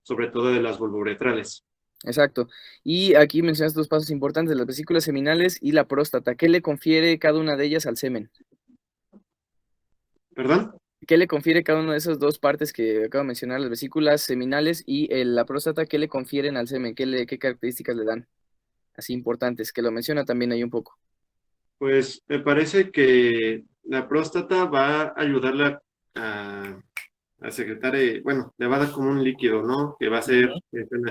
sobre todo de las vulvouretrales. Exacto. Y aquí mencionas dos pasos importantes, las vesículas seminales y la próstata. ¿Qué le confiere cada una de ellas al semen? ¿Perdón? ¿Qué le confiere cada una de esas dos partes que acabo de mencionar, las vesículas seminales y la próstata? ¿Qué le confieren al semen? ¿Qué características le dan? Así importantes, que lo menciona también ahí un poco. Pues me parece que la próstata va a ayudarla a secretar, bueno, le va a dar como un líquido, ¿no? Que va a ser,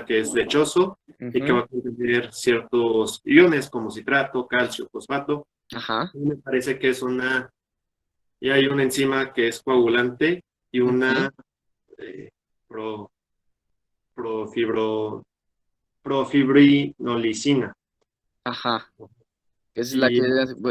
que es lechoso y que va a contener ciertos iones como citrato, calcio, fosfato. Ajá. Y me parece que es y hay una enzima que es coagulante y una profibrinolicina. Ajá. Es la que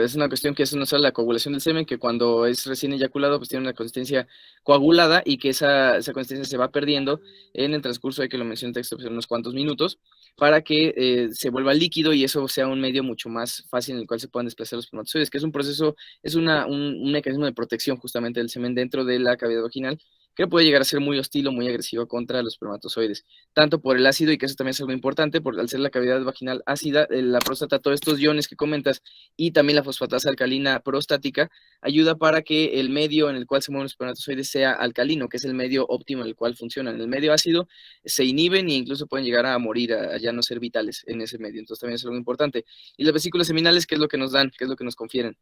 es una cuestión que es no solo la coagulación del semen, que cuando es recién eyaculado, pues tiene una consistencia coagulada y que esa consistencia se va perdiendo en el transcurso de que lo menciona el texto, pues, en unos cuantos minutos, para que se vuelva líquido y eso sea un medio mucho más fácil en el cual se puedan desplazar los espermatozoides, que es un proceso, es un mecanismo de protección justamente del semen dentro de la cavidad vaginal, que puede llegar a ser muy hostil o muy agresivo contra los espermatozoides, tanto por el ácido, y que eso también es algo importante, al ser la cavidad vaginal ácida, la próstata, todos estos iones que comentas, y también la fosfatasa alcalina prostática, ayuda para que el medio en el cual se mueven los espermatozoides sea alcalino, que es el medio óptimo en el cual funcionan. En el medio ácido se inhiben e incluso pueden llegar a morir, a ya no ser vitales en ese medio, entonces también es algo importante. Y las vesículas seminales, ¿qué es lo que nos dan? ¿Qué es lo que nos confieren?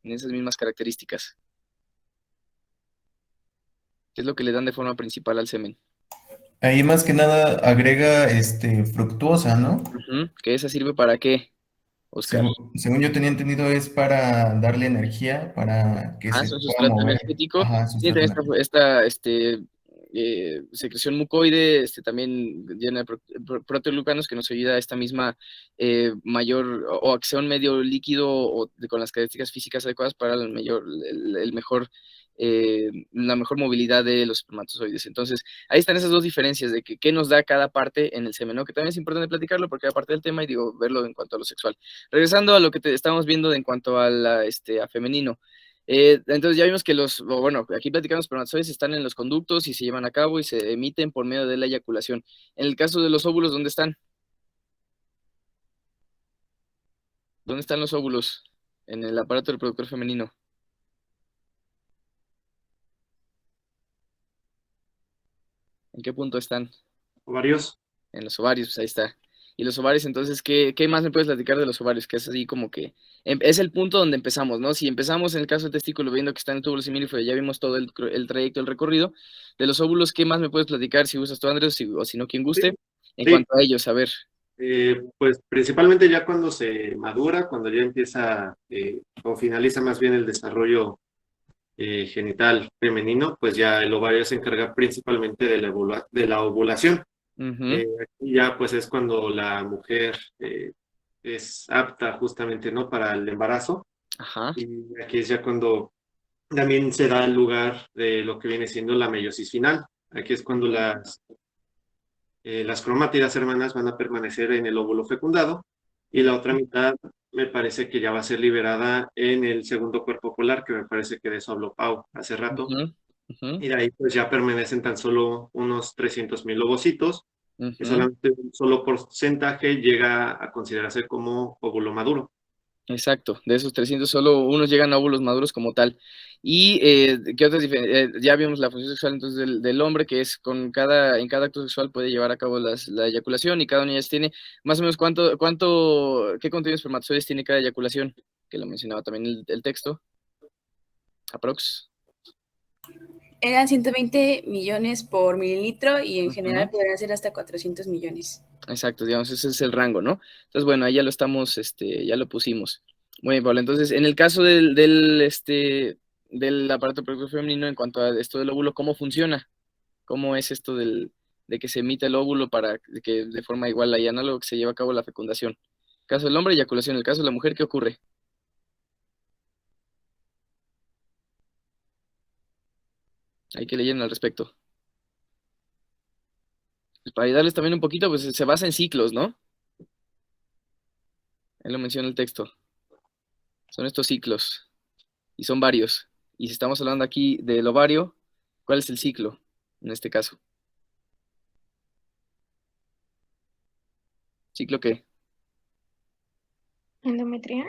En esas mismas características. ¿Qué es lo que le dan de forma principal al semen? Ahí más que nada agrega fructuosa, ¿no? ¿Que esa sirve para qué, Oscar? Según yo tenía entendido, es para darle energía, para que se es un pueda sustrato mover. energético. Ajá, Tiene sustrato también esta secreción mucoide, también llena de proteoglucanos, que nos ayuda a esta misma mayor, o a que sea un medio líquido con las características físicas adecuadas para la mejor movilidad de los espermatozoides. Entonces, ahí están esas dos diferencias de qué nos da cada parte en el semen, ¿no? Que también es importante platicarlo porque es parte del tema y verlo en cuanto a lo sexual. Regresando a lo que estamos viendo en cuanto a femenino. Entonces ya vimos que aquí platicamos, los espermatozoides están en los conductos y se llevan a cabo y se emiten por medio de la eyaculación. En el caso de los óvulos, ¿dónde están? ¿Dónde están los óvulos? En el aparato reproductor femenino. ¿En qué punto están? Ovarios. En los ovarios, pues ahí está. Y los ovarios, entonces, ¿qué más me puedes platicar de los ovarios? Que es así como que es el punto donde empezamos, ¿no? Si empezamos en el caso del testículo viendo que está en el túbulo semínico, ya vimos todo el trayecto, el recorrido. De los óvulos, ¿qué más me puedes platicar? Si gustas tú, Andrés, o si no, quien guste. En cuanto a ellos, a ver. Pues principalmente ya cuando se madura, cuando ya empieza o finaliza más bien el desarrollo genital femenino, pues ya el ovario se encarga principalmente de la ovulación. Aquí ya pues es cuando la mujer es apta justamente, ¿no?, para el embarazo. Y aquí es ya cuando también se da el lugar de lo que viene siendo la meiosis final. Aquí es cuando las cromátidas hermanas van a permanecer en el óvulo fecundado y la otra mitad me parece que ya va a ser liberada en el segundo cuerpo polar, que me parece que de eso habló Pau hace rato. Y de ahí pues ya permanecen tan solo unos 300,000 ovocitos, que solamente un solo porcentaje llega a considerarse como óvulo maduro. Exacto, de esos 300 solo unos llegan a óvulos maduros como tal. Y ¿qué otras ya vimos la función sexual entonces del hombre, que es en cada acto sexual puede llevar a cabo la eyaculación, y cada una de ellas tiene más o menos qué contenido de espermatozoides tiene cada eyaculación, que lo mencionaba también el texto. Aprox. Eran 120 millones por mililitro y en general podrían ser hasta 400 millones. Exacto, digamos, ese es el rango, ¿no? Entonces, bueno, ahí ya lo estamos, ya lo pusimos. Muy bien, Pablo. Entonces, en el caso del aparato reproductor femenino, en cuanto a esto del óvulo, ¿cómo funciona? ¿Cómo es esto de que se emite el óvulo para que de forma igual y análogo que se lleva a cabo la fecundación? En el caso del hombre, eyaculación. En el caso de la mujer, ¿qué ocurre? Hay que leer al respecto. Pues para ayudarles también un poquito, pues se basa en ciclos, ¿no? Él lo menciona el texto. Son estos ciclos. Y son varios. Y si estamos hablando aquí del ovario, ¿cuál es el ciclo en este caso? ¿Ciclo qué? Endometría.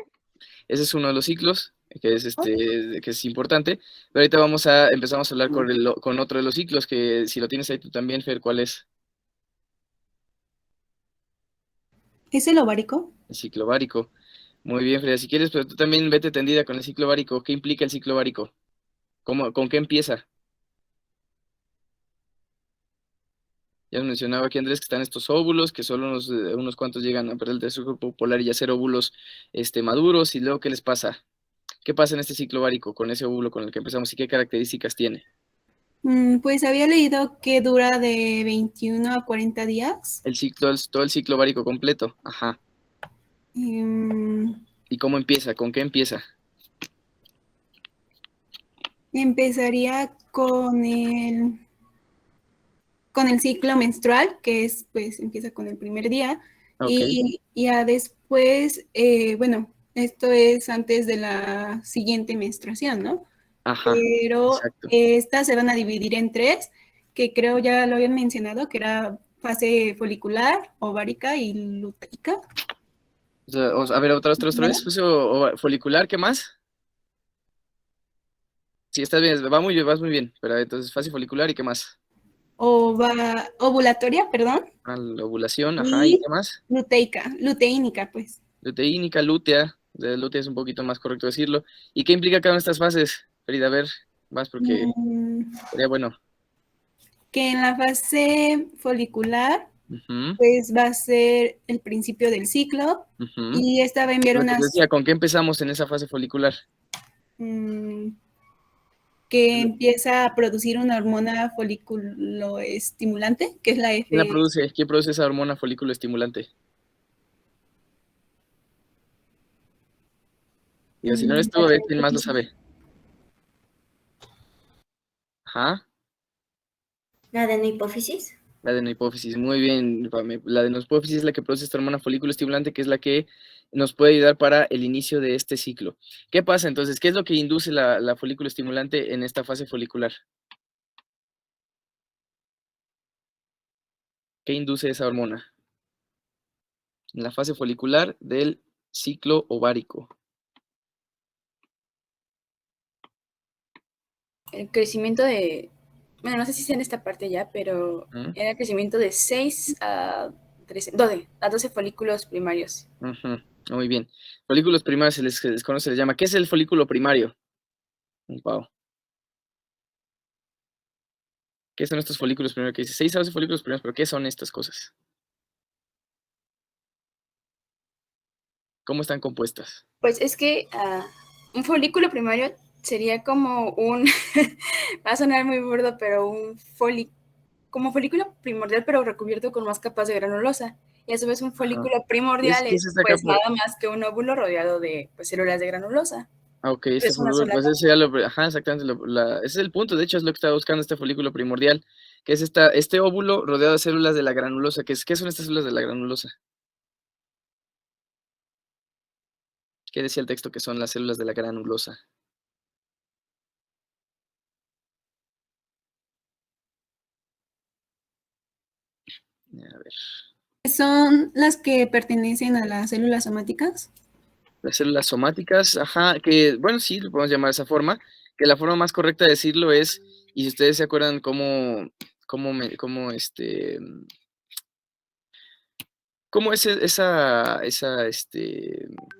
Ese es uno de los ciclos, que es importante. Pero ahorita empezamos a hablar con otro de los ciclos, que si lo tienes ahí tú también, Fer, ¿cuál es? ¿Es el ovárico? El ciclo ovárico. Muy bien, Frida. Si quieres, pero tú también vete tendida con el ciclo ovárico. ¿Qué implica el ciclo ovárico? ¿Con qué empieza? Ya nos mencionaba aquí Andrés que están estos óvulos, que solo unos cuantos llegan a perder el tercer cuerpo polar y ya ser óvulos maduros. Y luego, ¿qué les pasa? ¿Qué pasa en este ciclo ovárico con ese óvulo con el que empezamos y qué características tiene? Pues había leído que dura de 21 a 40 días. Todo el ciclo ovárico completo. Ajá. ¿Y cómo empieza? ¿Con qué empieza? Empezaría con el ciclo menstrual, que es, pues, empieza con el primer día. Okay. Y ya después, bueno, esto es antes de la siguiente menstruación, ¿no? Ajá, pero exacto. Estas se van a dividir en 3, que creo ya lo habían mencionado, que era fase folicular, ovárica y luteica. A ver, otra vez. Folicular, ¿qué más? Sí, estás bien, vas muy bien. Pero entonces, fase folicular, ¿y qué más? Ovulatoria, perdón. La ovulación, ajá, ¿y qué más? Luteínica, pues. Luteínica, lútea. Lútea es un poquito más correcto decirlo. ¿Y qué implica cada una de estas fases? Frida, a ver, más porque sería bueno. Que en la fase folicular, pues va a ser el principio del ciclo, y esta va a enviar ¿Con qué empezamos en esa fase folicular? Que empieza a producir una hormona folículo estimulante, que es la F. ¿Quién produce esa hormona folículo estimulante? Digo, si no eres tú, a ver quién más lo sabe. Ajá. ¿La adenohipófisis? La adenohipófisis, muy bien. La adenohipófisis es la que produce esta hormona folículo estimulante, que es la que nos puede ayudar para el inicio de este ciclo. ¿Qué pasa entonces? ¿Qué es lo que induce la folículo estimulante en esta fase folicular? ¿Qué induce esa hormona? En la fase folicular del ciclo ovárico. El crecimiento de, bueno, no sé si sea en esta parte ya, pero era el crecimiento de 6 a 12 folículos primarios. Muy bien. Folículos primarios se les conoce, se les llama. ¿Qué es el folículo primario? Wow. ¿Qué son estos folículos primarios? Que dice 6 a 12 folículos primarios, pero ¿qué son estas cosas? ¿Cómo están compuestas? Pues es que un folículo primario sería como un, va a sonar muy burdo, pero como folículo primordial, pero recubierto con más capas de granulosa. Y a su vez un folículo primordial es pues nada más que un óvulo rodeado de pues, células de granulosa. Ok, este folículo, pues ese ya ajá, exactamente, ese es el punto, de hecho es lo que estaba buscando este folículo primordial, que es este óvulo rodeado de células de la granulosa. ¿Qué son estas células de la granulosa? ¿Qué decía el texto que son las células de la granulosa? A ver. ¿Son las que pertenecen a las células somáticas? Las células somáticas, ajá, que, bueno, sí, lo podemos llamar de esa forma, que la forma más correcta de decirlo es, y si ustedes se acuerdan cómo es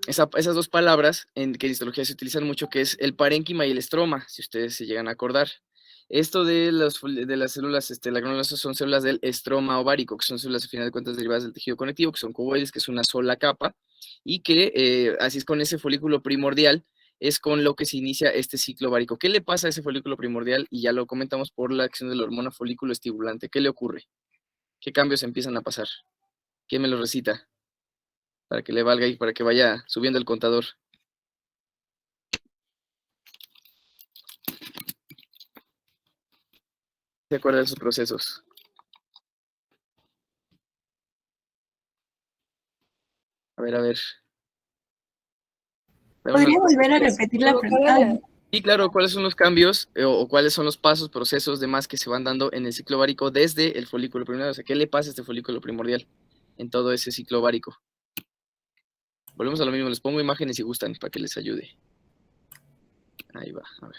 esas dos palabras en que en histología se utilizan mucho, que es el parénquima y el estroma, si ustedes se llegan a acordar. Esto de las células, la granulosa son células del estroma ovárico, que son células, al final de cuentas, derivadas del tejido conectivo, que son cuboides, que es una sola capa, y que así es con ese folículo primordial, es con lo que se inicia este ciclo ovárico. ¿Qué le pasa a ese folículo primordial? Y ya lo comentamos por la acción de la hormona folículo estimulante. ¿Qué le ocurre? ¿Qué cambios empiezan a pasar? ¿Quién me lo recita? Para que le valga y para que vaya subiendo el contador. ¿Se acuerda de esos procesos? A ver. ¿Podría volver a repetir la pregunta? Sí, claro, ¿cuáles son los cambios o cuáles son los procesos demás que se van dando en el ciclo ovárico desde el folículo primordial? O sea, ¿qué le pasa a este folículo primordial en todo ese ciclo ovárico? Volvemos a lo mismo, les pongo imágenes si gustan para que les ayude. Ahí va, a ver.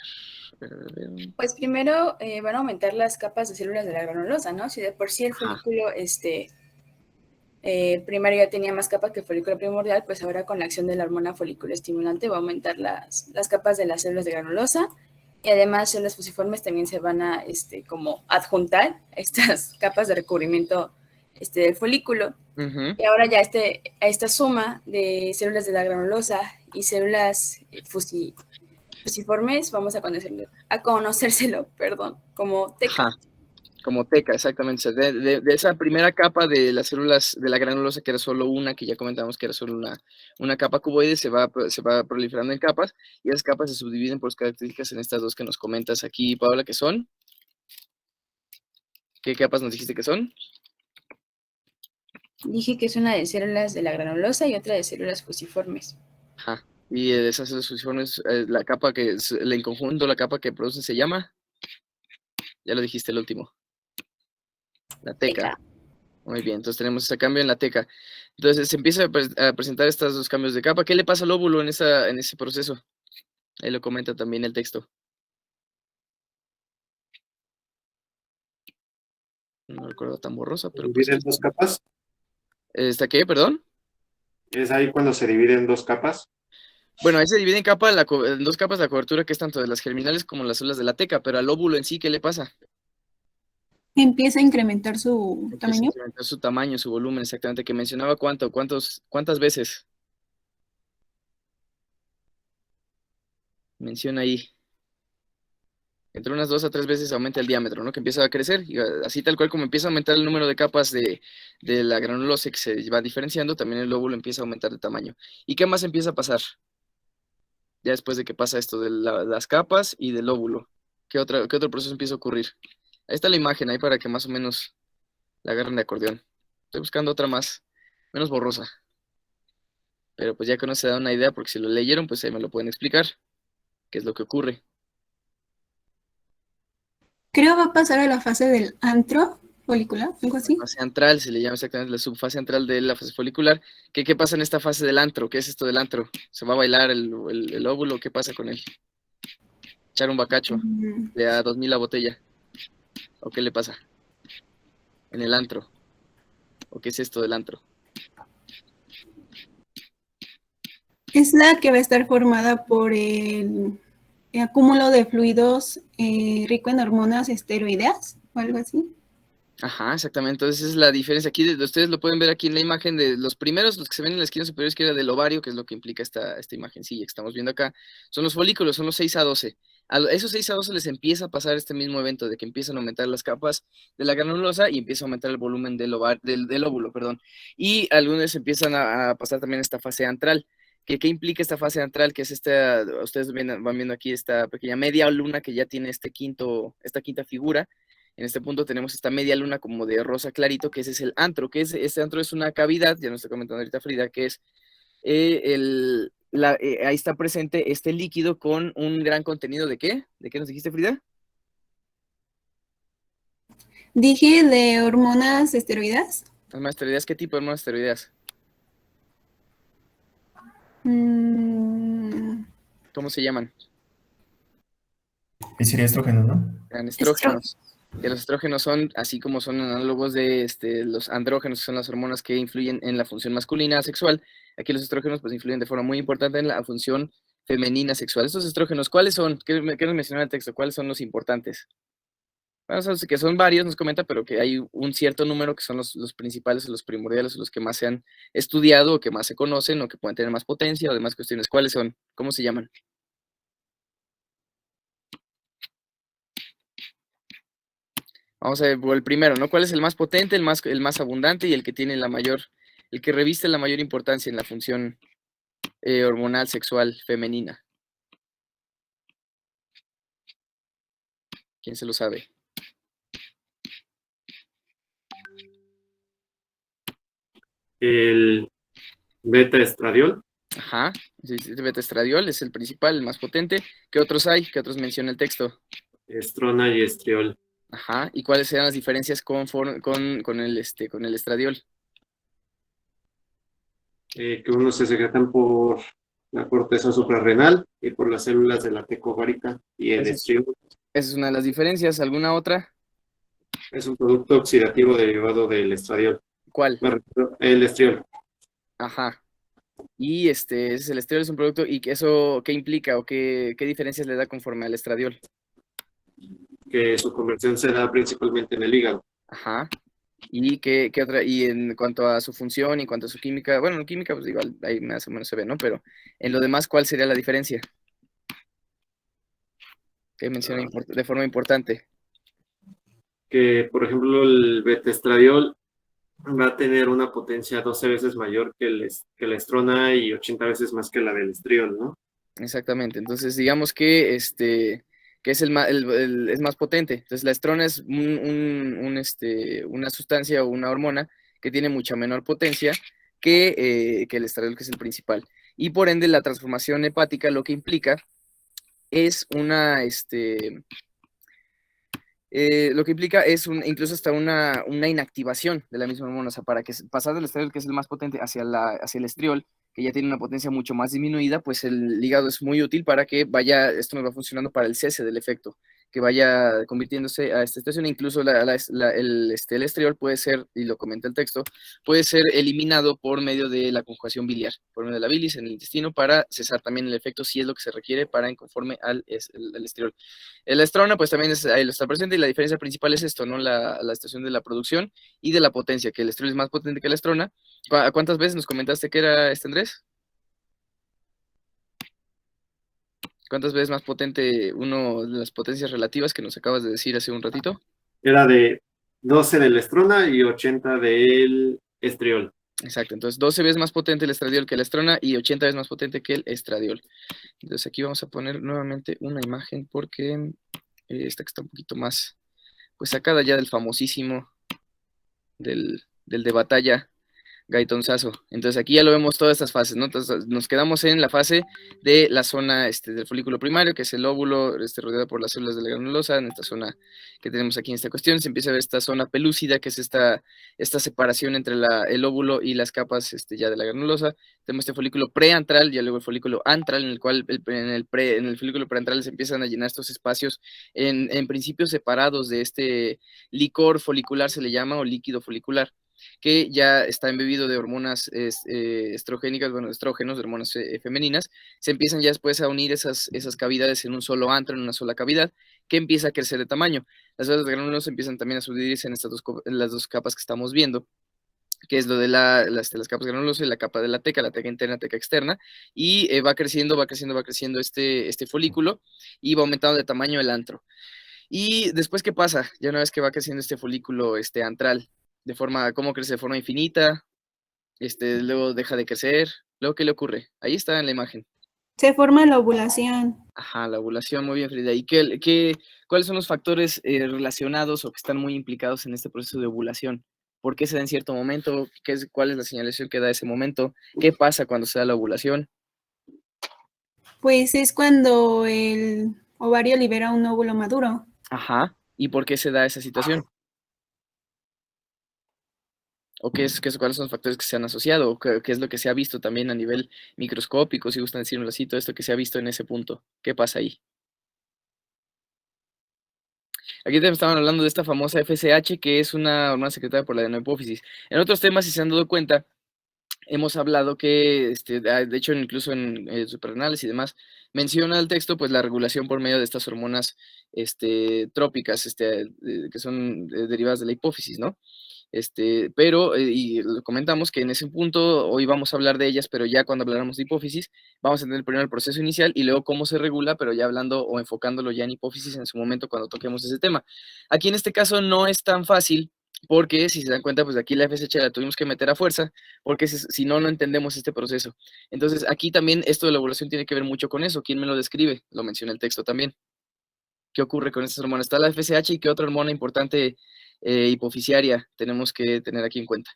Pues primero van a aumentar las capas de células de la granulosa, ¿no? Si de por sí el folículo primario ya tenía más capas que el folículo primordial, pues ahora con la acción de la hormona folículo estimulante va a aumentar las capas de las células de granulosa, y además células fusiformes también se van a como adjuntar estas capas de recubrimiento del folículo. Y ahora ya a esta suma de células de la granulosa y células fusiformes, vamos a conocérselo, como teca. Ajá, como teca, exactamente. O sea, de esa primera capa de las células de la granulosa, que era solo una, que ya comentamos que era solo una capa cuboide, se va proliferando en capas, y esas capas se subdividen por sus características en estas dos que nos comentas aquí, Paola, que son. ¿Qué capas nos dijiste que son? Dije que es una de células de la granulosa y otra de células fusiformes. Ajá. Y de esas células fusiformes, la capa en conjunto, la capa que produce se llama. Ya lo dijiste el último. La teca. Muy bien, entonces tenemos ese cambio en la teca. Entonces se empieza a presentar estos dos cambios de capa. ¿Qué le pasa al óvulo en ese proceso? Ahí lo comenta también el texto. No recuerdo tan borrosa, pero pues... ¿Divide en dos capas? ¿Está qué, perdón? ¿Es ahí cuando se divide en dos capas? Bueno, ahí se divide en dos capas la cobertura, que es tanto de las germinales como las células de la teca, pero al óvulo en sí, ¿qué le pasa? Empieza a incrementar su tamaño. Incrementar su tamaño, su volumen, exactamente, que mencionaba cuántas veces. Menciona ahí. Entre unas 2 a 3 veces aumenta el diámetro, ¿no? Que empieza a crecer, y así tal cual como empieza a aumentar el número de capas de la granulosa que se va diferenciando, también el óvulo empieza a aumentar de tamaño. ¿Y qué más empieza a pasar? Ya después de que pasa esto de las capas y del óvulo. ¿Qué otro proceso empieza a ocurrir? Ahí está la imagen, ahí para que más o menos la agarren de acordeón. Estoy buscando otra menos borrosa. Pero pues ya que no se da una idea, porque si lo leyeron, pues ahí me lo pueden explicar. ¿Qué es lo que ocurre? Creo va a pasar a la fase del antro folicular, algo así. Fase antral, se le llama exactamente la subfase antral de la fase folicular. ¿Qué pasa en esta fase del antro? ¿Qué es esto del antro? ¿Se va a bailar el óvulo? ¿Qué pasa con él? ¿Echar un bacacho de a 2000 la botella? ¿O qué le pasa? En el antro. ¿O qué es esto del antro? Es la que va a estar formada por el acúmulo de fluidos rico en hormonas esteroideas o algo así. Ajá, exactamente. Entonces esa es la diferencia. Aquí ustedes lo pueden ver aquí en la imagen de los primeros, los que se ven en la esquina superior izquierda del ovario, que es lo que implica esta imagencilla que estamos viendo acá. Son los folículos, son los 6 a 12. A esos 6 a 12 les empieza a pasar este mismo evento de que empiezan a aumentar las capas de la granulosa y empieza a aumentar el volumen del óvulo, perdón. Y algunos empiezan a pasar también esta fase antral. ¿Qué implica esta fase antral? Que es ustedes van viendo aquí esta pequeña media luna que ya tiene esta quinta figura. En este punto tenemos esta media luna como de rosa clarito, que ese es el antro, este antro es una cavidad, ya nos está comentando ahorita Frida, que es ahí está presente este líquido con un gran contenido ¿de qué? ¿De qué nos dijiste, Frida? Dije de hormonas esteroideas. ¿Hormonas esteroideas? ¿Qué tipo de hormonas esteroideas? ¿Cómo se llaman? ¿Qué sería estrógeno, no? Eran estrógenos. Que los estrógenos son, así como son análogos de los andrógenos, que son las hormonas que influyen en la función masculina sexual. Aquí los estrógenos pues influyen de forma muy importante en la función femenina sexual. Estos estrógenos, ¿cuáles son? ¿Qué nos menciona el texto? ¿Cuáles son los importantes? Bueno, que son varios, nos comenta, pero que hay un cierto número que son los principales o los primordiales o los que más se han estudiado o que más se conocen o que pueden tener más potencia o demás cuestiones. ¿Cuáles son? ¿Cómo se llaman? Vamos a ver el primero, ¿no? ¿Cuál es el más potente, el más abundante y el que tiene el que reviste la mayor importancia en la función hormonal sexual femenina? ¿Quién se lo sabe? El beta-estradiol. Ajá, el beta-estradiol es el principal, el más potente. ¿Qué otros hay? ¿Qué otros menciona el texto? Estrona y estriol. Ajá, ¿y cuáles serán las diferencias con el estradiol? Que unos se secretan por la corteza suprarrenal y por las células de la teca ovárica, y el estriol. Esa es una de las diferencias. ¿Alguna otra? Es un producto oxidativo derivado del estradiol. ¿Cuál? El estriol. Ajá. Y ese es el estriol, es un producto, ¿y eso qué implica o qué diferencias le da conforme al estradiol? Que su conversión se da principalmente en el hígado. Ajá. ¿Y qué otra? Y en cuanto a su función, en cuanto a su química, bueno, en química pues igual ahí más o menos se ve, ¿no? Pero en lo demás, ¿cuál sería la diferencia? que menciona de forma importante. Que, por ejemplo, el beta-estradiol va a tener una potencia 12 veces mayor que la estrona y 80 veces más que la del estriol, ¿no? Exactamente. Entonces, digamos que es es más potente. Entonces, la estrona es una sustancia o una hormona que tiene mucha menor potencia que el estradiol, que es el principal. Y por ende, la transformación hepática lo que implica es lo que implica es incluso hasta una inactivación de la misma hormona, o sea, para que pasar del estriol, que es el más potente, hacia el estriol, que ya tiene una potencia mucho más disminuida, pues el hígado es muy útil para que esto nos va funcionando para el cese del efecto, que vaya convirtiéndose a esta situación. Incluso el estriol puede ser, y lo comenta el texto, puede ser eliminado por medio de la conjugación biliar, por medio de la bilis en el intestino, para cesar también el efecto, si es lo que se requiere para conforme al estriol. La estrona, pues también ahí lo está presente, y la diferencia principal es esto, ¿no? La estación de la producción y de la potencia, que el estriol es más potente que la estrona. ¿Cuántas veces nos comentaste que era Andrés? ¿Cuántas veces más potente uno de las potencias relativas que nos acabas de decir hace un ratito? Era de 12 de la estrona y 80 del estriol. Exacto, entonces 12 veces más potente el estradiol que la estrona y 80 veces más potente que el estradiol. Entonces aquí vamos a poner nuevamente una imagen porque esta que está un poquito más pues sacada ya del famosísimo del de batalla Gaitonzazo. Entonces aquí ya lo vemos todas estas fases, ¿no? Entonces nos quedamos en la fase de la zona del folículo primario, que es el óvulo, rodeado por las células de la granulosa. En esta zona que tenemos aquí en esta cuestión, se empieza a ver esta zona pelúcida, que es esta separación entre el óvulo y las capas ya de la granulosa. Tenemos este folículo preantral, y luego el folículo antral, en el cual en el folículo preantral se empiezan a llenar estos espacios en principios separados de este licor folicular, se le llama, o líquido folicular, que ya está embebido de hormonas estrogénicas, bueno, estrógenos, de hormonas femeninas. Se empiezan ya después a unir esas cavidades en un solo antro, en una sola cavidad, que empieza a crecer de tamaño. Las células de granulosa empiezan también a subdividirse en las dos capas que estamos viendo, que es lo de las capas granulosas y la capa de la teca interna, teca externa, y va creciendo este folículo, y va aumentando de tamaño el antro. Y después, ¿qué pasa? Ya una vez que va creciendo este folículo antral, ¿cómo crece? De forma infinita, luego deja de crecer, luego, ¿qué le ocurre? Ahí está en la imagen. Se forma la ovulación. Ajá, la ovulación, muy bien, Frida. ¿Y cuáles son los factores relacionados o que están muy implicados en este proceso de ovulación? ¿Por qué se da en cierto momento? ¿Cuál es la señalización que da ese momento? ¿Qué pasa cuando se da la ovulación? Pues es cuando el ovario libera un óvulo maduro. Ajá, ¿y por qué se da esa situación? ¿O cuáles son los factores que se han asociado? ¿O qué es lo que se ha visto también a nivel microscópico, si gustan decirlo así, todo esto que se ha visto en ese punto? ¿Qué pasa ahí? Aquí también estaban hablando de esta famosa FSH, que es una hormona secretada por la adenopófisis. En otros temas, si se han dado cuenta, hemos hablado que, de hecho, incluso en suprarrenales y demás, menciona el texto, pues, la regulación por medio de estas hormonas trópicas, que son derivadas de la hipófisis, ¿no? Pero, y lo comentamos que en ese punto, hoy vamos a hablar de ellas, pero ya cuando habláramos de hipófisis, vamos a entender primero el proceso inicial y luego cómo se regula, pero ya hablando o enfocándolo ya en hipófisis en su momento cuando toquemos ese tema. Aquí en este caso no es tan fácil, porque si se dan cuenta, pues aquí la FSH la tuvimos que meter a fuerza, porque si no, no entendemos este proceso. Entonces, aquí también esto de la ovulación tiene que ver mucho con eso. ¿Quién me lo describe? Lo menciona el texto también. ¿Qué ocurre con estas hormonas? Está la FSH, y ¿qué otra hormona importante hipofisiaria tenemos que tener aquí en cuenta?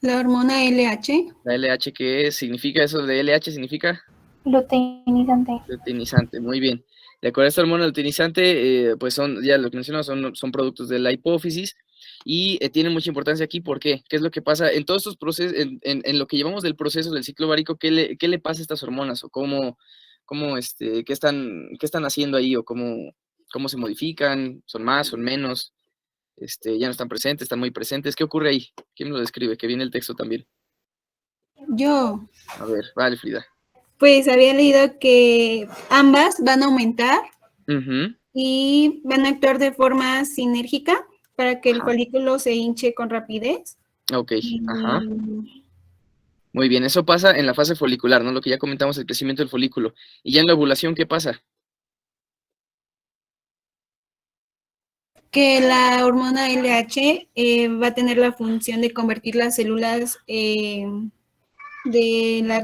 La hormona LH. La LH, ¿qué significa eso de LH? ¿Significa? Luteinizante. Luteinizante, muy bien. De acuerdo a esta hormona luteinizante, pues ya lo que mencionamos, son productos de la hipófisis, y tienen mucha importancia aquí. ¿Por qué? ¿Qué es lo que pasa en todos estos procesos, en lo que llevamos del proceso del ciclo ovárico? ¿Qué le pasa a estas hormonas? ¿O qué están haciendo ahí? ¿O cómo se modifican? ¿Son más, son menos? Ya no están presentes, están muy presentes. ¿Qué ocurre ahí? ¿Quién me lo describe? Que viene el texto también. Yo. A ver, vale, Frida. Pues había leído que ambas van a aumentar y van a actuar de forma sinérgica para que el folículo se hinche con rapidez. Ok, ajá. Muy bien, eso pasa en la fase folicular, ¿no? Lo que ya comentamos, el crecimiento del folículo. Y ya en la ovulación, ¿qué pasa? Que la hormona LH va a tener la función de convertir las células de la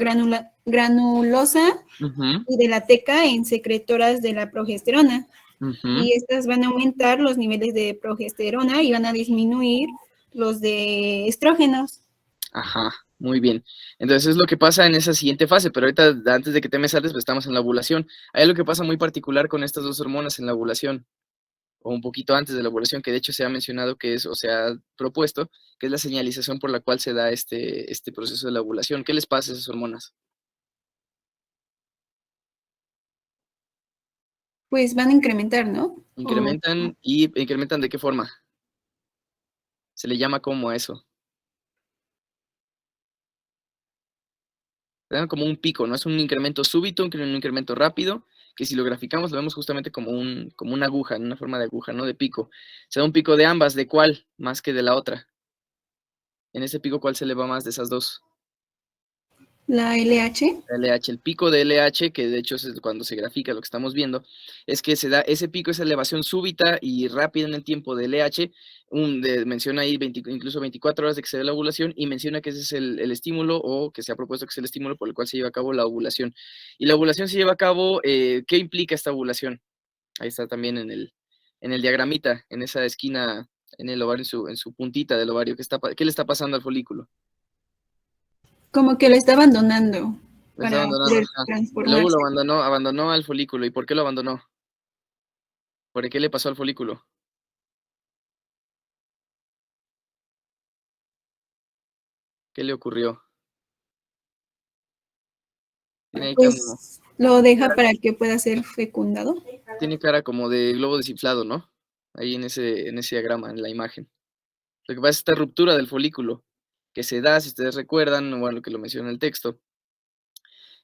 granulosa y de la teca en secretoras de la progesterona. Y estas van a aumentar los niveles de progesterona y van a disminuir los de estrógenos. Ajá, muy bien. Entonces es lo que pasa en esa siguiente fase, pero ahorita antes de que te me sales, pues estamos en la ovulación. Hay algo que pasa muy particular con estas dos hormonas en la ovulación, o un poquito antes de la ovulación, que de hecho se ha mencionado que es, o se ha propuesto, que es la señalización por la cual se da este proceso de la ovulación. ¿Qué les pasa a esas hormonas? Pues van a incrementar, ¿no? Incrementan, ¿y incrementan de qué forma? Se le llama como a eso. Dan como un pico, ¿no? Es un incremento súbito, un incremento rápido, que si lo graficamos lo vemos justamente como una aguja, en una forma de aguja, ¿no? De pico. Se da un pico de ambas, ¿de cuál? Más que de la otra. En ese pico, ¿cuál se le va más de esas dos? La LH. LH, el pico de LH, que de hecho es cuando se grafica lo que estamos viendo, es que se da ese pico, esa elevación súbita y rápida en el tiempo de LH, menciona ahí incluso 24 horas de que se dé la ovulación, y menciona que ese es el estímulo, o que se ha propuesto que es el estímulo por el cual se lleva a cabo la ovulación. Y la ovulación se lleva a cabo, ¿qué implica esta ovulación? Ahí está también en el diagramita, en esa esquina, en el ovario, en su puntita del ovario, ¿qué le está pasando al folículo? Como que lo está abandonando. Lo está abandonando. El óvulo abandonó al folículo. ¿Y por qué lo abandonó? ¿Por qué le pasó al folículo? ¿Qué le ocurrió? Pues lo deja para que pueda ser fecundado. Tiene cara como de globo desinflado, ¿no? Ahí en ese diagrama, en la imagen. Lo que pasa es esta ruptura del folículo, que se da, si ustedes recuerdan, bueno, que lo menciona el texto.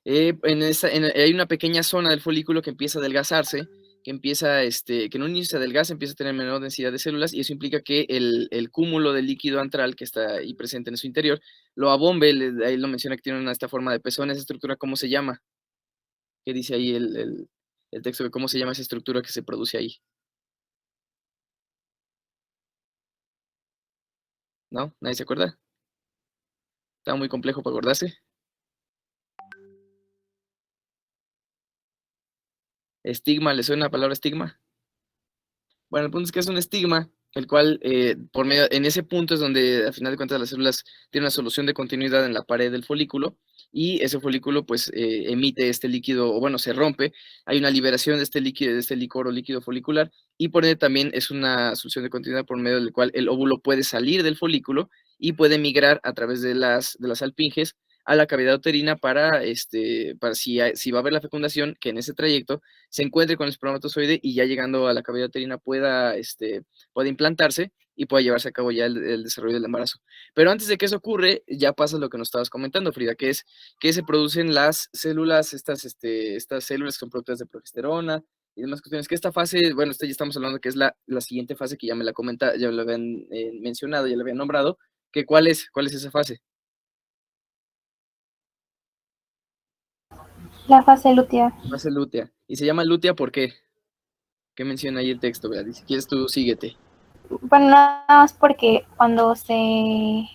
Hay una pequeña zona del folículo que empieza a adelgazarse, que en un inicio se adelgaza, empieza a tener menor densidad de células, y eso implica que el cúmulo de líquido antral que está ahí presente en su interior lo abombe. Ahí lo menciona que tiene esta forma de pezón. Esa estructura, ¿cómo se llama? ¿Qué dice ahí el texto de cómo se llama esa estructura que se produce ahí? ¿No? ¿Nadie se acuerda? Está muy complejo para acordarse. ¿Estigma? ¿Le suena la palabra estigma? Bueno, el punto es que es un estigma, el cual, en ese punto es donde, al final de cuentas, las células tienen una solución de continuidad en la pared del folículo, y ese folículo, pues, emite este líquido, o bueno, se rompe. Hay una liberación de este líquido, de este licor o líquido folicular, y por ende también es una solución de continuidad por medio del cual el óvulo puede salir del folículo y puede migrar a través de las alfinges a la cavidad uterina para si va a haber la fecundación, que en ese trayecto se encuentre con el espermatozoide y ya llegando a la cavidad uterina pueda implantarse y pueda llevarse a cabo ya el desarrollo del embarazo. Pero antes de que eso ocurre, ya pasa lo que nos estabas comentando, Frida, que es que se producen las células, estas células que son productoras de progesterona y demás cuestiones, que esta fase, bueno, ya estamos hablando que es la siguiente fase, que ya me la comenta, ya lo habían mencionado, ya lo habían nombrado, que ¿cuál es esa fase? La fase lútea. Fase lútea. Y se llama lútea ¿por qué? ¿Qué menciona ahí el texto, Beatriz? Si quieres tú, síguete. Bueno, nada más porque cuando se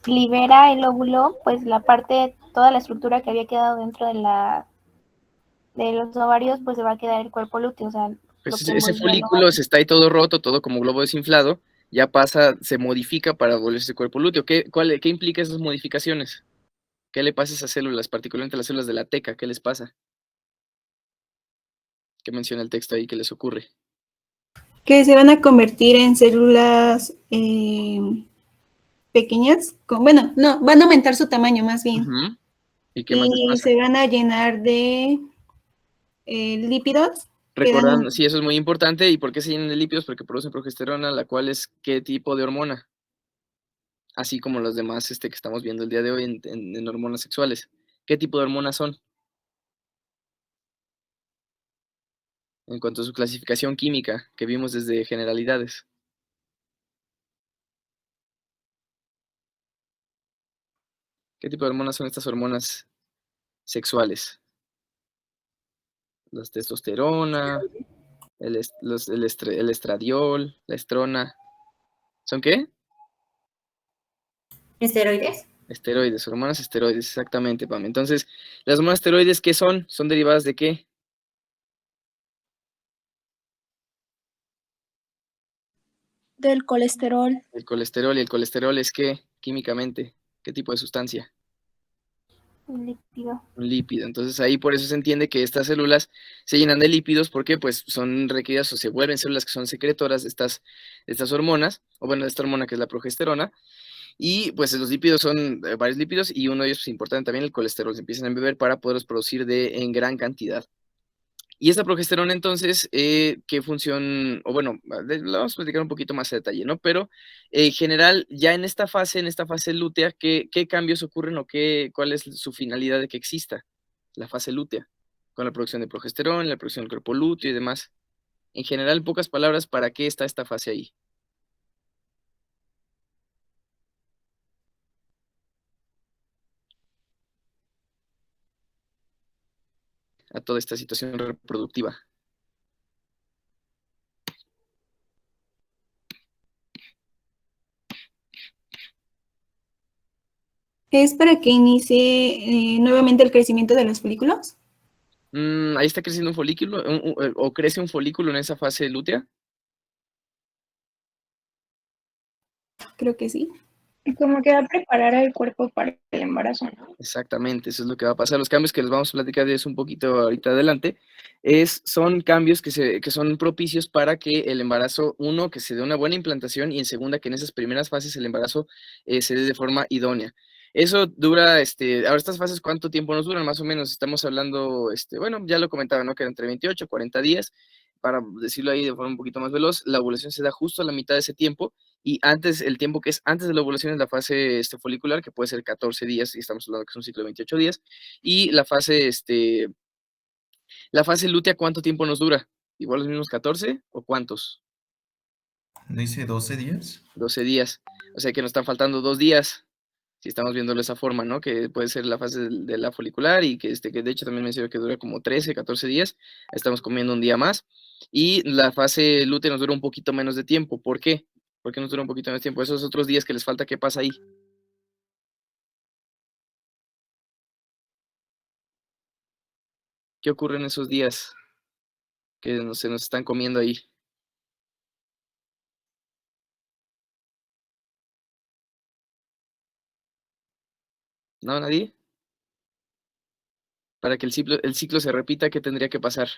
libera el óvulo, pues toda la estructura que había quedado dentro de los ovarios, pues se va a quedar el cuerpo lúteo. O sea, pues ese folículo se está ahí todo roto, todo como globo desinflado, ya se modifica para volverse ese cuerpo lúteo. ¿Qué implica esas modificaciones? ¿Qué le pasa a esas células, particularmente las células de la teca? ¿Qué les pasa? ¿Qué menciona el texto ahí que les ocurre? Que se van a convertir en células pequeñas. Van a aumentar su tamaño más bien. ¿Y qué más les pasa? Se van a llenar de lípidos. Recordando, sí, eso es muy importante. ¿Y por qué se llenan de lípidos? Porque producen progesterona, la cual es ¿qué tipo de hormona? Así como los demás que estamos viendo el día de hoy en hormonas sexuales. ¿Qué tipo de hormonas son? En cuanto a su clasificación química, que vimos desde generalidades. ¿Qué tipo de hormonas son estas hormonas sexuales? La testosterona, El estradiol, la estrona. ¿Son qué? ¿Esteroides? Esteroides, hormonas esteroides, exactamente, Pam. Entonces, ¿las hormonas esteroides qué son? ¿Son derivadas de qué? Del colesterol. El colesterol. ¿Y el colesterol es qué? Químicamente. ¿Qué tipo de sustancia? Un lípido. Un lípido. Entonces ahí por eso se entiende que estas células se llenan de lípidos porque pues son requeridas o se vuelven células que son secretoras de estas hormonas, o bueno, de esta hormona que es la progesterona. Y pues los lípidos son varios lípidos y uno de ellos es importante también el colesterol. Se empiezan a beber para poderlos producir en gran cantidad. Y esta progesterona entonces, ¿qué función? O bueno, la vamos a platicar un poquito más a detalle, ¿no? Pero en general, ya en esta fase lútea, ¿qué cambios ocurren o cuál es su finalidad de que exista la fase lútea? Con la producción de progesterona, la producción del cuerpo lúteo y demás. En general, en pocas palabras, ¿para qué está esta fase ahí? A toda esta situación reproductiva. ¿Es para que inicie nuevamente el crecimiento de los folículos? Ahí está creciendo un folículo, o crece un folículo en esa fase lútea. Creo que sí. Y como que va a preparar al cuerpo para el embarazo, ¿no? Exactamente, eso es lo que va a pasar. Los cambios que les vamos a platicar de eso un poquito ahorita adelante, son cambios que son propicios para que el embarazo, uno, que se dé una buena implantación y en segunda, que en esas primeras fases el embarazo se dé de forma idónea. Eso dura, ahora estas fases, ¿cuánto tiempo nos duran? Más o menos, estamos hablando, bueno, ya lo comentaba, ¿no? Que era entre 28 y 40 días, para decirlo ahí de forma un poquito más veloz, la ovulación se da justo a la mitad de ese tiempo, y el tiempo que es antes de la ovulación es la fase folicular, que puede ser 14 días, y estamos hablando que es un ciclo de 28 días, y la fase lútea, ¿cuánto tiempo nos dura? ¿Igual los mismos 14 o cuántos? ¿Dice 12 días? 12 días, o sea que nos están faltando 2 días, si estamos viéndolo de esa forma, ¿no? Que puede ser la fase de la folicular y que de hecho también mencioné que dura como 13, 14 días, estamos comiendo un día más, y la fase lútea nos dura un poquito menos de tiempo. ¿Por qué? ¿Por qué nos dura un poquito menos de tiempo? Esos otros días que les falta, ¿qué pasa ahí? ¿Qué ocurre en esos días que se nos están comiendo ahí? ¿No, nadie? Para que el ciclo se repita, ¿qué tendría que pasar?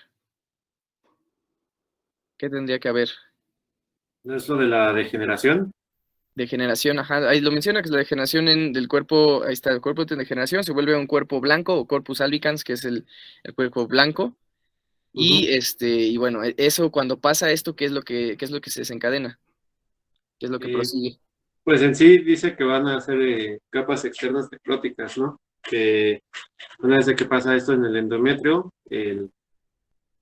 ¿Qué tendría que haber? ¿No es lo de la degeneración? Degeneración, ajá, ahí lo menciona, que es la degeneración del cuerpo, ahí está, el cuerpo de degeneración, se vuelve un cuerpo blanco o corpus albicans, que es el cuerpo blanco, y y bueno, eso cuando pasa esto, ¿qué es lo que se desencadena? ¿Qué es lo que prosigue? Pues en sí dice que van a ser capas externas necróticas, ¿no? Que una vez de que pasa esto en el endometrio, ¿qué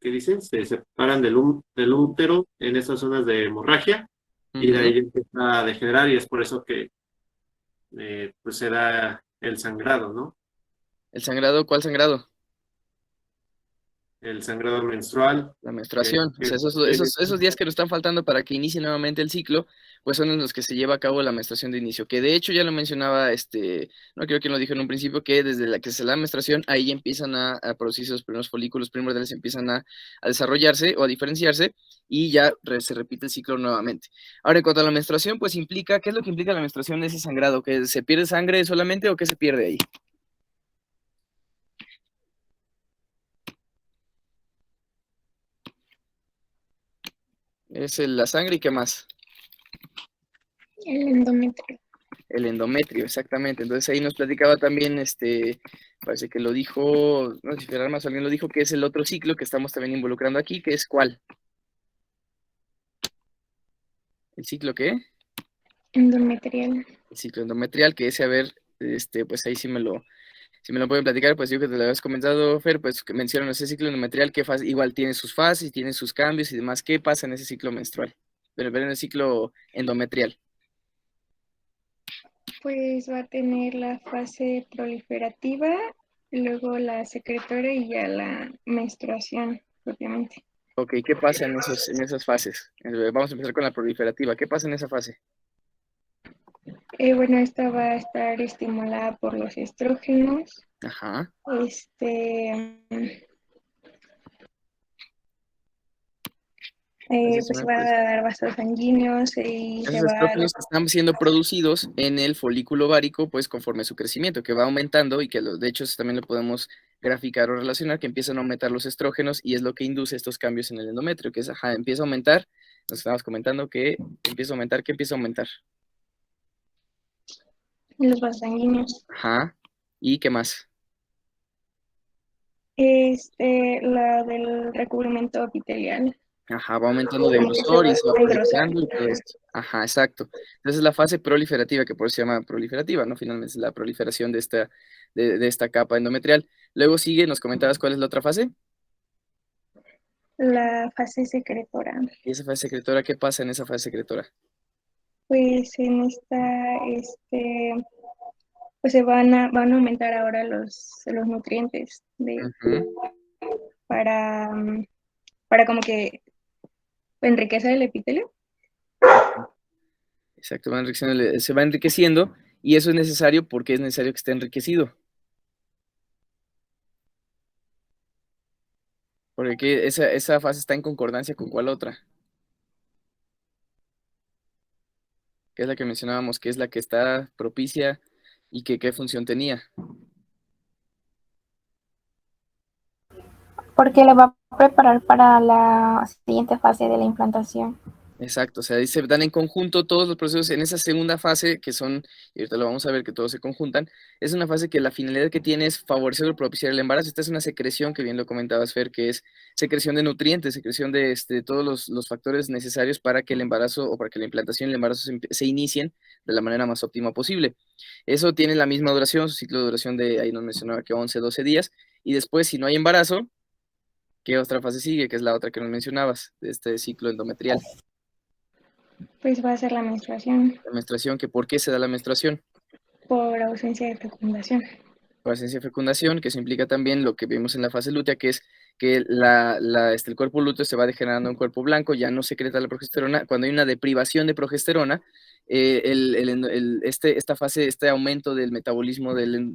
dicen? Se separan del útero en esas zonas de hemorragia y de ahí empieza a degenerar y es por eso que pues se da el sangrado, ¿no? ¿El sangrado? ¿Cuál sangrado? El sangrado menstrual. La menstruación, o sea, esos días que nos están faltando para que inicie nuevamente el ciclo, pues son en los que se lleva a cabo la menstruación de inicio, que de hecho ya lo mencionaba, no creo que lo dijo en un principio, que desde la que se da la menstruación, ahí ya empiezan a producirse los primeros folículos primordiales, empiezan a desarrollarse o a diferenciarse, y ya se repite el ciclo nuevamente. Ahora, en cuanto a la menstruación, pues implica, ¿qué es lo que implica la menstruación de ese sangrado? ¿Que se pierde sangre solamente o qué se pierde ahí? Es la sangre y qué más. El endometrio. El endometrio, exactamente. Entonces ahí nos platicaba también, parece que lo dijo, no sé si Gerard más alguien lo dijo, que es el otro ciclo que estamos también involucrando aquí, que es ¿cuál? ¿El ciclo qué? Endometrial. El ciclo endometrial, que ese, a ver, pues ahí sí me lo pueden platicar, pues yo que te lo habías comentado, Fer, pues que mencionan ese ciclo endometrial, que igual tiene sus fases, tiene sus cambios y demás. ¿Qué pasa en ese ciclo menstrual? Pero en el ciclo endometrial. Pues va a tener la fase proliferativa, luego la secretoria y ya la menstruación propiamente. Ok, ¿qué pasa en esas fases? Vamos a empezar con la proliferativa. ¿Qué pasa en esa fase? Bueno, esta va a estar estimulada por los estrógenos. Ajá. Pues se va a dar vasos sanguíneos y esos se va a... estrógenos que están siendo producidos en el folículo ovárico, pues conforme su crecimiento, que va aumentando y que de hecho también lo podemos graficar o relacionar, que empiezan a aumentar los estrógenos y es lo que induce estos cambios en el endometrio, que es, ajá, empieza a aumentar, nos estábamos comentando que empieza a aumentar, ¿qué empieza a aumentar? Los vasos sanguíneos. Ajá, ¿y qué más? La del recubrimiento epitelial. Ajá, va aumentando de grosor y se va proliferando y todo esto. Ajá, exacto. Entonces la fase proliferativa, que por eso se llama proliferativa, ¿no? Finalmente es la proliferación de esta capa endometrial. Luego sigue, nos comentabas cuál es la otra fase. La fase secretora. ¿Y esa fase secretora, qué pasa en esa fase secretora? Pues en esta, pues se van a aumentar ahora los nutrientes para como que enriquecer el epitelio. Exacto, se va enriqueciendo y eso es necesario porque es necesario que esté enriquecido. Porque esa fase está en concordancia con cuál otra. Que es la que mencionábamos, que es la que está propicia y que qué función tenía. Porque le va a preparar para la siguiente fase de la implantación. Exacto, o sea, ahí se dan en conjunto todos los procesos en esa segunda fase que son, y ahorita lo vamos a ver que todos se conjuntan, es una fase que la finalidad que tiene es favorecer o propiciar el embarazo. Esta es una secreción que bien lo comentabas, Fer, que es secreción de nutrientes, secreción de todos los factores necesarios para que el embarazo o para que la implantación y el embarazo se inicien de la manera más óptima posible. Eso tiene la misma duración, su ciclo de duración de, ahí nos mencionaba que 11, 12 días, y después si no hay embarazo, ¿qué otra fase sigue? Que es la otra que nos mencionabas, de este ciclo endometrial. Pues va a ser la menstruación. La menstruación, ¿que por qué se da la menstruación? Por ausencia de fecundación. Por ausencia de fecundación, que eso implica también lo que vimos en la fase lútea, que es que el cuerpo lúteo se va degenerando en cuerpo blanco, ya no secreta la progesterona. Cuando hay una deprivación de progesterona, esta fase, este aumento del metabolismo del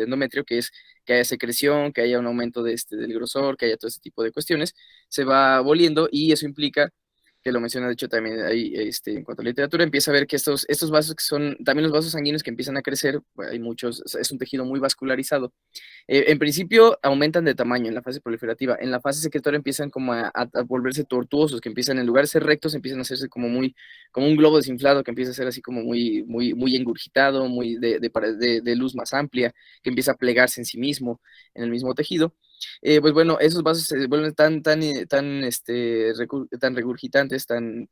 endometrio, que es que haya secreción, que haya un aumento del grosor, que haya todo ese tipo de cuestiones, se va aboliendo y eso implica que lo menciona de hecho también ahí, en cuanto a literatura, empieza a ver que estos vasos que son, también los vasos sanguíneos que empiezan a crecer, hay muchos, es un tejido muy vascularizado. En principio aumentan de tamaño en la fase proliferativa, en la fase secretora empiezan como a volverse tortuosos, que empiezan en lugar de ser rectos, empiezan a hacerse como un globo desinflado, que empieza a ser así como muy engurgitado, muy de luz más amplia, que empieza a plegarse en sí mismo, en el mismo tejido. Pues bueno, esos vasos se vuelven tan regurgitantes, tan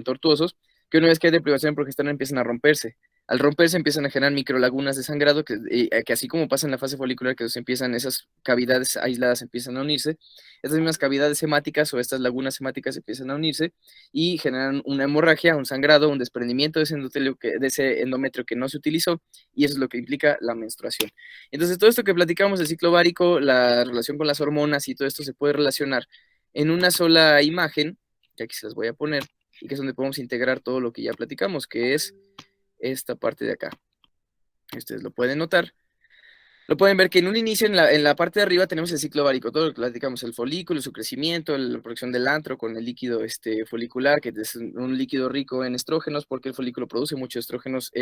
tortuosos, que una vez que hay deprivación de progesterona empiezan a romperse. Al romperse empiezan a generar microlagunas de sangrado, que así como pasa en la fase folicular, que esas cavidades aisladas empiezan a unirse, estas mismas cavidades hemáticas o estas lagunas hemáticas empiezan a unirse y generan una hemorragia, un sangrado, un desprendimiento de ese endometrio que no se utilizó, y eso es lo que implica la menstruación. Entonces, todo esto que platicamos del ciclo ovárico, la relación con las hormonas y todo esto se puede relacionar en una sola imagen, que aquí se las voy a poner, y que es donde podemos integrar todo lo que ya platicamos, que es esta parte de acá. Ustedes lo pueden notar. Lo pueden ver que en un inicio, en la parte de arriba, tenemos el ciclo ovárico, todo lo que platicamos, el folículo, su crecimiento, la producción del antro con el líquido folicular, que es un líquido rico en estrógenos, porque el folículo produce muchos estrógenos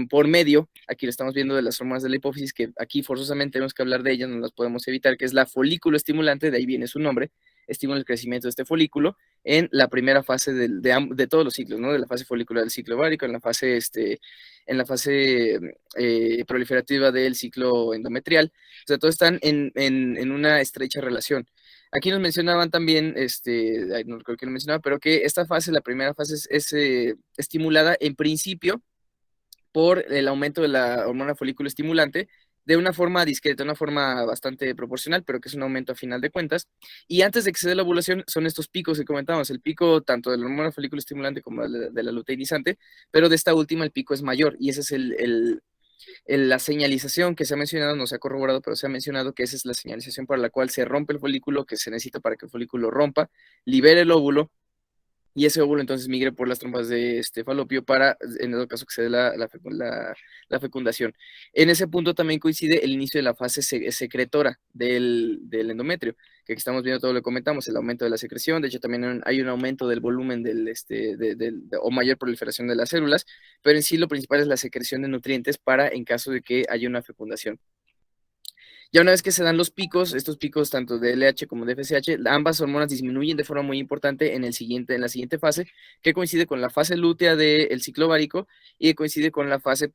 por medio, aquí lo estamos viendo, de las hormonas de la hipófisis, que aquí forzosamente tenemos que hablar de ellas, no las podemos evitar, que es la folículo estimulante, de ahí viene su nombre, estimula el crecimiento de este folículo en la primera fase de todos los ciclos, ¿no? De la fase folicular del ciclo ovárico, en la fase proliferativa del ciclo endometrial. O sea, todos están en una estrecha relación. Aquí nos mencionaban también, no creo que lo mencionaba, pero que esta fase, la primera fase, es estimulada en principio por el aumento de la hormona folículo estimulante, de una forma discreta, una forma bastante proporcional, pero que es un aumento a final de cuentas. Y antes de que se dé la ovulación, son estos picos que comentábamos, el pico tanto de la hormona folículo estimulante como de la luteinizante, pero de esta última el pico es mayor, y ese es La señalización que se ha mencionado, no se ha corroborado, pero se ha mencionado que esa es la señalización para la cual se rompe el folículo, que se necesita para que el folículo rompa, libere el óvulo, y ese óvulo entonces migre por las trompas de falopio para, en el caso que se dé la fecundación. En ese punto también coincide el inicio de la fase secretora del endometrio, que aquí estamos viendo todo lo que comentamos, el aumento de la secreción. De hecho también hay un aumento del volumen o mayor proliferación de las células, pero en sí lo principal es la secreción de nutrientes para en caso de que haya una fecundación. Ya una vez que se dan los picos, estos picos tanto de LH como de FSH, ambas hormonas disminuyen de forma muy importante en la siguiente fase, que coincide con la fase lútea del ciclo ovárico y que coincide con la fase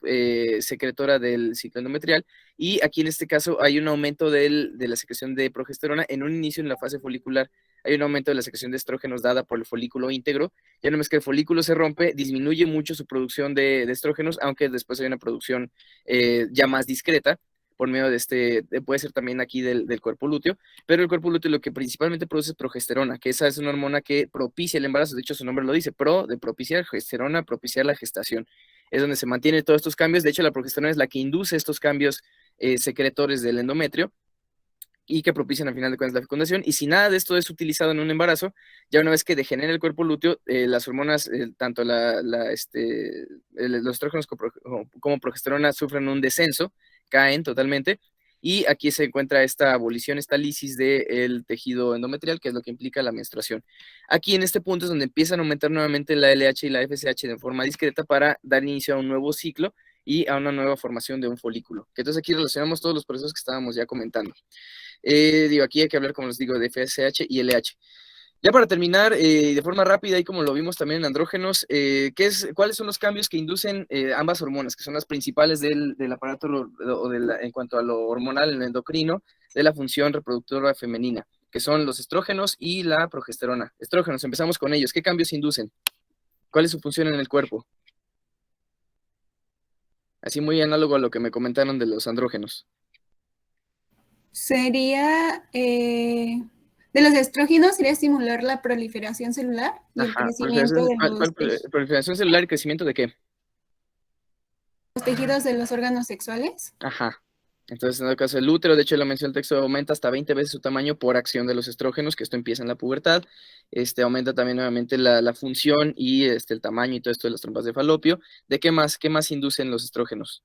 secretora del ciclo endometrial. Y aquí en este caso hay un aumento de la secreción de progesterona. En un inicio en la fase folicular hay un aumento de la secreción de estrógenos dada por el folículo íntegro. Ya una vez que el folículo se rompe, disminuye mucho su producción de estrógenos, aunque después hay una producción ya más discreta por medio puede ser también aquí del cuerpo lúteo, pero el cuerpo lúteo lo que principalmente produce es progesterona, que esa es una hormona que propicia el embarazo. De hecho su nombre lo dice, de propiciar, gesterona, propiciar la gestación. Es donde se mantienen todos estos cambios. De hecho la progesterona es la que induce estos cambios secretores del endometrio y que propician al final de cuentas la fecundación. Y si nada de esto es utilizado en un embarazo, ya una vez que degenera el cuerpo lúteo, las hormonas, tanto los estrógenos como progesterona sufren un descenso, caen totalmente, y aquí se encuentra esta abolición, esta lisis del tejido endometrial, que es lo que implica la menstruación. Aquí en este punto es donde empiezan a aumentar nuevamente la LH y la FSH de forma discreta para dar inicio a un nuevo ciclo y a una nueva formación de un folículo. Entonces aquí relacionamos todos los procesos que estábamos ya comentando. Aquí hay que hablar, como les digo, de FSH y LH. Ya para terminar, de forma rápida, y como lo vimos también en andrógenos, ¿cuáles son los cambios que inducen ambas hormonas, que son las principales del aparato en cuanto a lo hormonal, en el endocrino, de la función reproductora femenina, que son los estrógenos y la progesterona? Estrógenos, empezamos con ellos. ¿Qué cambios inducen? ¿Cuál es su función en el cuerpo? Así muy análogo a lo que me comentaron de los andrógenos. Sería... de los estrógenos sería estimular la proliferación celular y el crecimiento de ¿Proliferación celular y crecimiento de qué? Los tejidos de los órganos sexuales. Ajá. Entonces, en el caso del útero, de hecho, lo menciona el texto, aumenta hasta 20 veces su tamaño por acción de los estrógenos, que esto empieza en la pubertad. Aumenta también nuevamente la función y el tamaño y todo esto de las trompas de falopio. ¿De qué más inducen los estrógenos?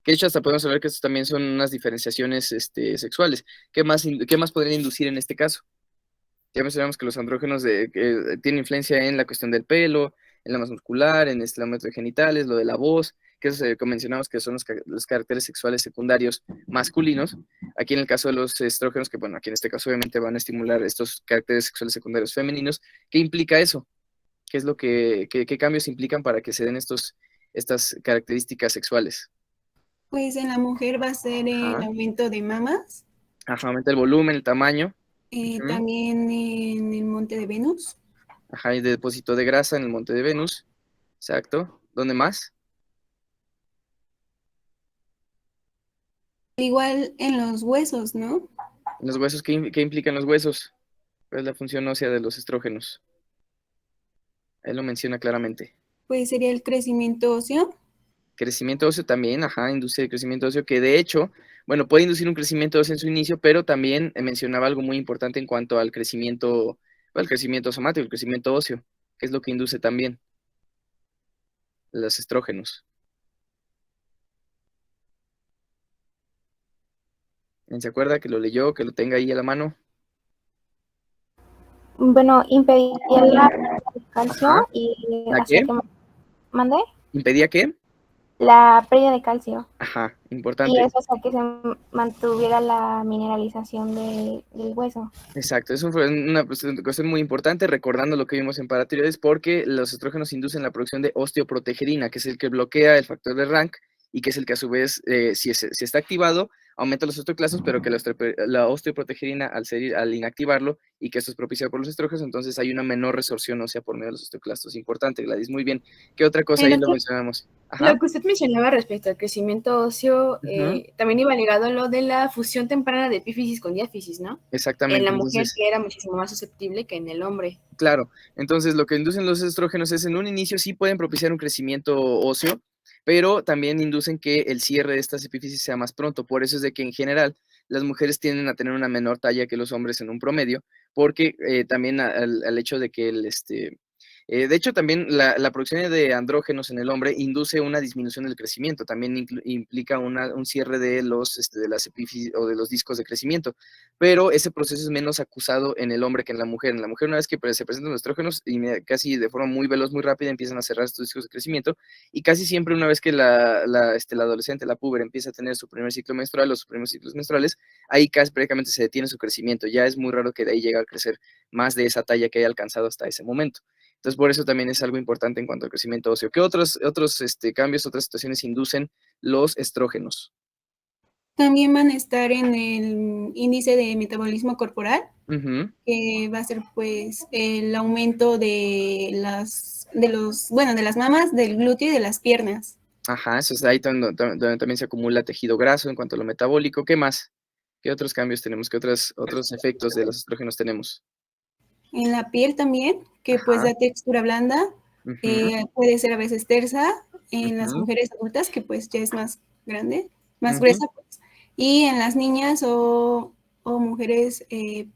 Que de hecho hasta podemos saber que estos también son unas diferenciaciones sexuales. ¿Qué más podrían inducir en este caso? Ya mencionamos que los andrógenos tienen influencia en la cuestión del pelo, en la masa muscular, en el aumento de genitales, lo de la voz, que eso mencionamos que son los caracteres sexuales secundarios masculinos. Aquí en el caso de los estrógenos, que bueno, aquí en este caso obviamente van a estimular estos caracteres sexuales secundarios femeninos. ¿Qué implica eso? ¿Qué es qué cambios implican para que se den estas características sexuales? Pues en la mujer va a ser el aumento de mamas. Ajá, aumenta el volumen, el tamaño. También en el monte de Venus. Ajá, hay depósito de grasa en el monte de Venus. Exacto. ¿Dónde más? Igual en los huesos, ¿no? ¿En los huesos? ¿Qué implican los huesos? ¿Cuál es la función ósea de los estrógenos? Él lo menciona claramente. Pues sería el crecimiento óseo. Crecimiento óseo también, induce el crecimiento óseo, que de hecho, bueno, puede inducir un crecimiento óseo en su inicio, pero también mencionaba algo muy importante en cuanto al crecimiento somático, el crecimiento óseo, que es lo que induce también los estrógenos. ¿Se acuerda que lo leyó, que lo tenga ahí a la mano? Bueno, impedía la calcio y ¿La qué? ¿Mande? ¿Impedía qué? La pérdida de calcio. Ajá, importante. Y eso hace que se mantuviera la mineralización del hueso. Exacto, eso fue una cuestión muy importante, recordando lo que vimos en paratiroides, porque los estrógenos inducen la producción de osteoprotegerina, que es el que bloquea el factor de Rank y que es el que a su vez, si está activado, aumenta los osteoclastos, pero que la osteoprotegerina al inactivarlo y que esto es propiciado por los estrógenos, entonces hay una menor resorción ósea por medio de los osteoclastos. Importante, Gladys, muy bien. ¿Qué otra cosa ahí lo mencionamos? Ajá. Lo que usted mencionaba respecto al crecimiento óseo, también iba ligado a lo de la fusión temprana de epífisis con diáfisis, ¿no? Exactamente. En la mujer que era muchísimo más susceptible que en el hombre. Claro, entonces lo que inducen los estrógenos es en un inicio sí pueden propiciar un crecimiento óseo, pero también inducen que el cierre de estas epífisis sea más pronto. Por eso es de que en general las mujeres tienden a tener una menor talla que los hombres en un promedio, porque también al hecho de que de hecho, también la producción de andrógenos en el hombre induce una disminución del crecimiento, también implica un cierre de de las epífisis o de los discos de crecimiento, pero ese proceso es menos acusado en el hombre que en la mujer. En la mujer, una vez que se presentan los estrógenos, casi de forma muy veloz, muy rápida, empiezan a cerrar estos discos de crecimiento, y casi siempre una vez que la adolescente, la puber, empieza a tener su primer ciclo menstrual o sus primeros ciclos menstruales, ahí casi prácticamente se detiene su crecimiento. Ya es muy raro que de ahí llegue a crecer más de esa talla que haya alcanzado hasta ese momento. Entonces, por eso también es algo importante en cuanto al crecimiento óseo. ¿Qué otros cambios, otras situaciones inducen los estrógenos? También van a estar en el índice de metabolismo corporal, que va a ser pues el aumento de las mamas, del glúteo y de las piernas. Ajá, eso es ahí donde también se acumula tejido graso en cuanto a lo metabólico. ¿Qué más? ¿Qué otros cambios tenemos? ¿Qué otros efectos de los estrógenos tenemos? En la piel también, que pues da textura blanda, puede ser a veces tersa, en las mujeres adultas, que pues ya es más grande, más gruesa, pues. Y en las niñas o mujeres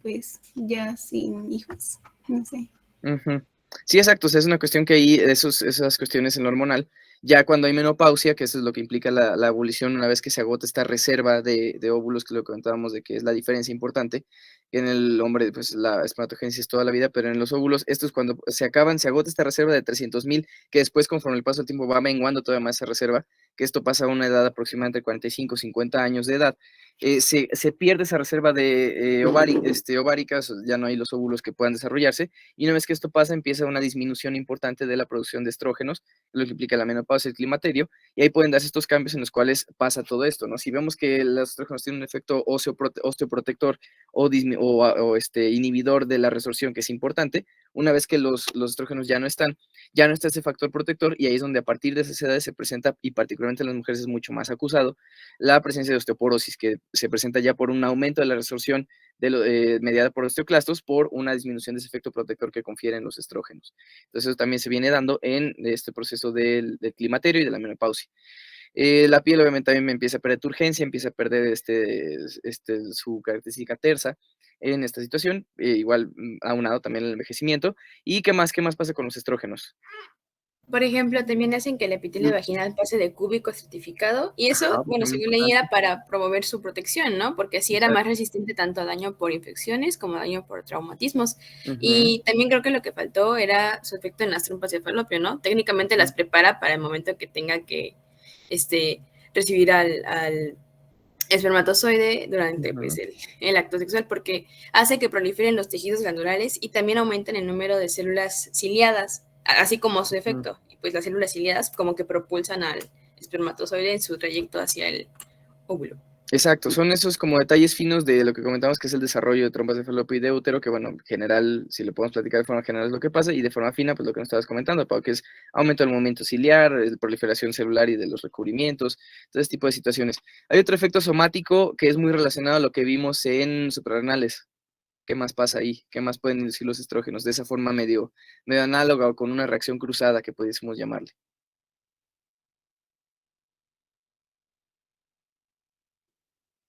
pues ya sin hijos, no sé. Sí, exacto, o sea, es una cuestión que ahí, esas cuestiones en lo hormonal, ya cuando hay menopausia, que eso es lo que implica la abolición, una vez que se agota esta reserva de óvulos, que lo comentábamos de que es la diferencia importante, que en el hombre, pues la espermatogénesis toda la vida, pero en los óvulos, esto es cuando se agota esta reserva de 300,000, que después, conforme el paso del tiempo, va menguando todavía más esa reserva, que esto pasa a una edad aproximadamente de 45, 50 años de edad. Se pierde esa reserva de ováricas, ya no hay los óvulos que puedan desarrollarse, y una vez que esto pasa, empieza una disminución importante de la producción de estrógenos, lo que implica la menopausia y el climaterio, y ahí pueden darse estos cambios en los cuales pasa todo esto, ¿no? Si vemos que los estrógenos tienen un efecto osteoprotector o inhibidor de la resorción, que es importante, una vez que los estrógenos ya no está ese factor protector, y ahí es donde a partir de esas edades se presenta, y particularmente en las mujeres es mucho más acusado, la presencia de osteoporosis, que se presenta ya por un aumento de la resorción mediada por osteoclastos, por una disminución de ese efecto protector que confieren los estrógenos. Entonces eso también se viene dando en este proceso del climaterio y de la menopausia. La piel obviamente también empieza a perder turgencia, empieza a perder su característica tersa en esta situación, igual aunado también al envejecimiento. ¿Y qué más pasa con los estrógenos? Por ejemplo, también hacen que el epitelio vaginal pase de cúbico a estratificado, y eso, según leí, era para promover su protección, ¿no? Porque así era más resistente tanto a daño por infecciones como a daño por traumatismos. Y también creo que lo que faltó era su efecto en las trompas de falopio, ¿no? Técnicamente las prepara para el momento que tenga que recibir al espermatozoide durante pues, el acto sexual, porque hace que proliferen los tejidos glandulares y también aumentan el número de células ciliadas, así como su efecto. Y pues las células ciliadas como que propulsan al espermatozoide en su trayecto hacia el óvulo. Exacto, son esos como detalles finos de lo que comentamos, que es el desarrollo de trompas de falopio y de útero, que bueno, en general, si lo podemos platicar de forma general es lo que pasa, y de forma fina, pues lo que nos estabas comentando, Pau, que es aumento del movimiento ciliar, proliferación celular y de los recubrimientos, todo ese tipo de situaciones. Hay otro efecto somático que es muy relacionado a lo que vimos en suprarrenales. ¿Qué más pasa ahí? ¿Qué más pueden inducir los estrógenos? De esa forma medio análoga o con una reacción cruzada que pudiésemos llamarle.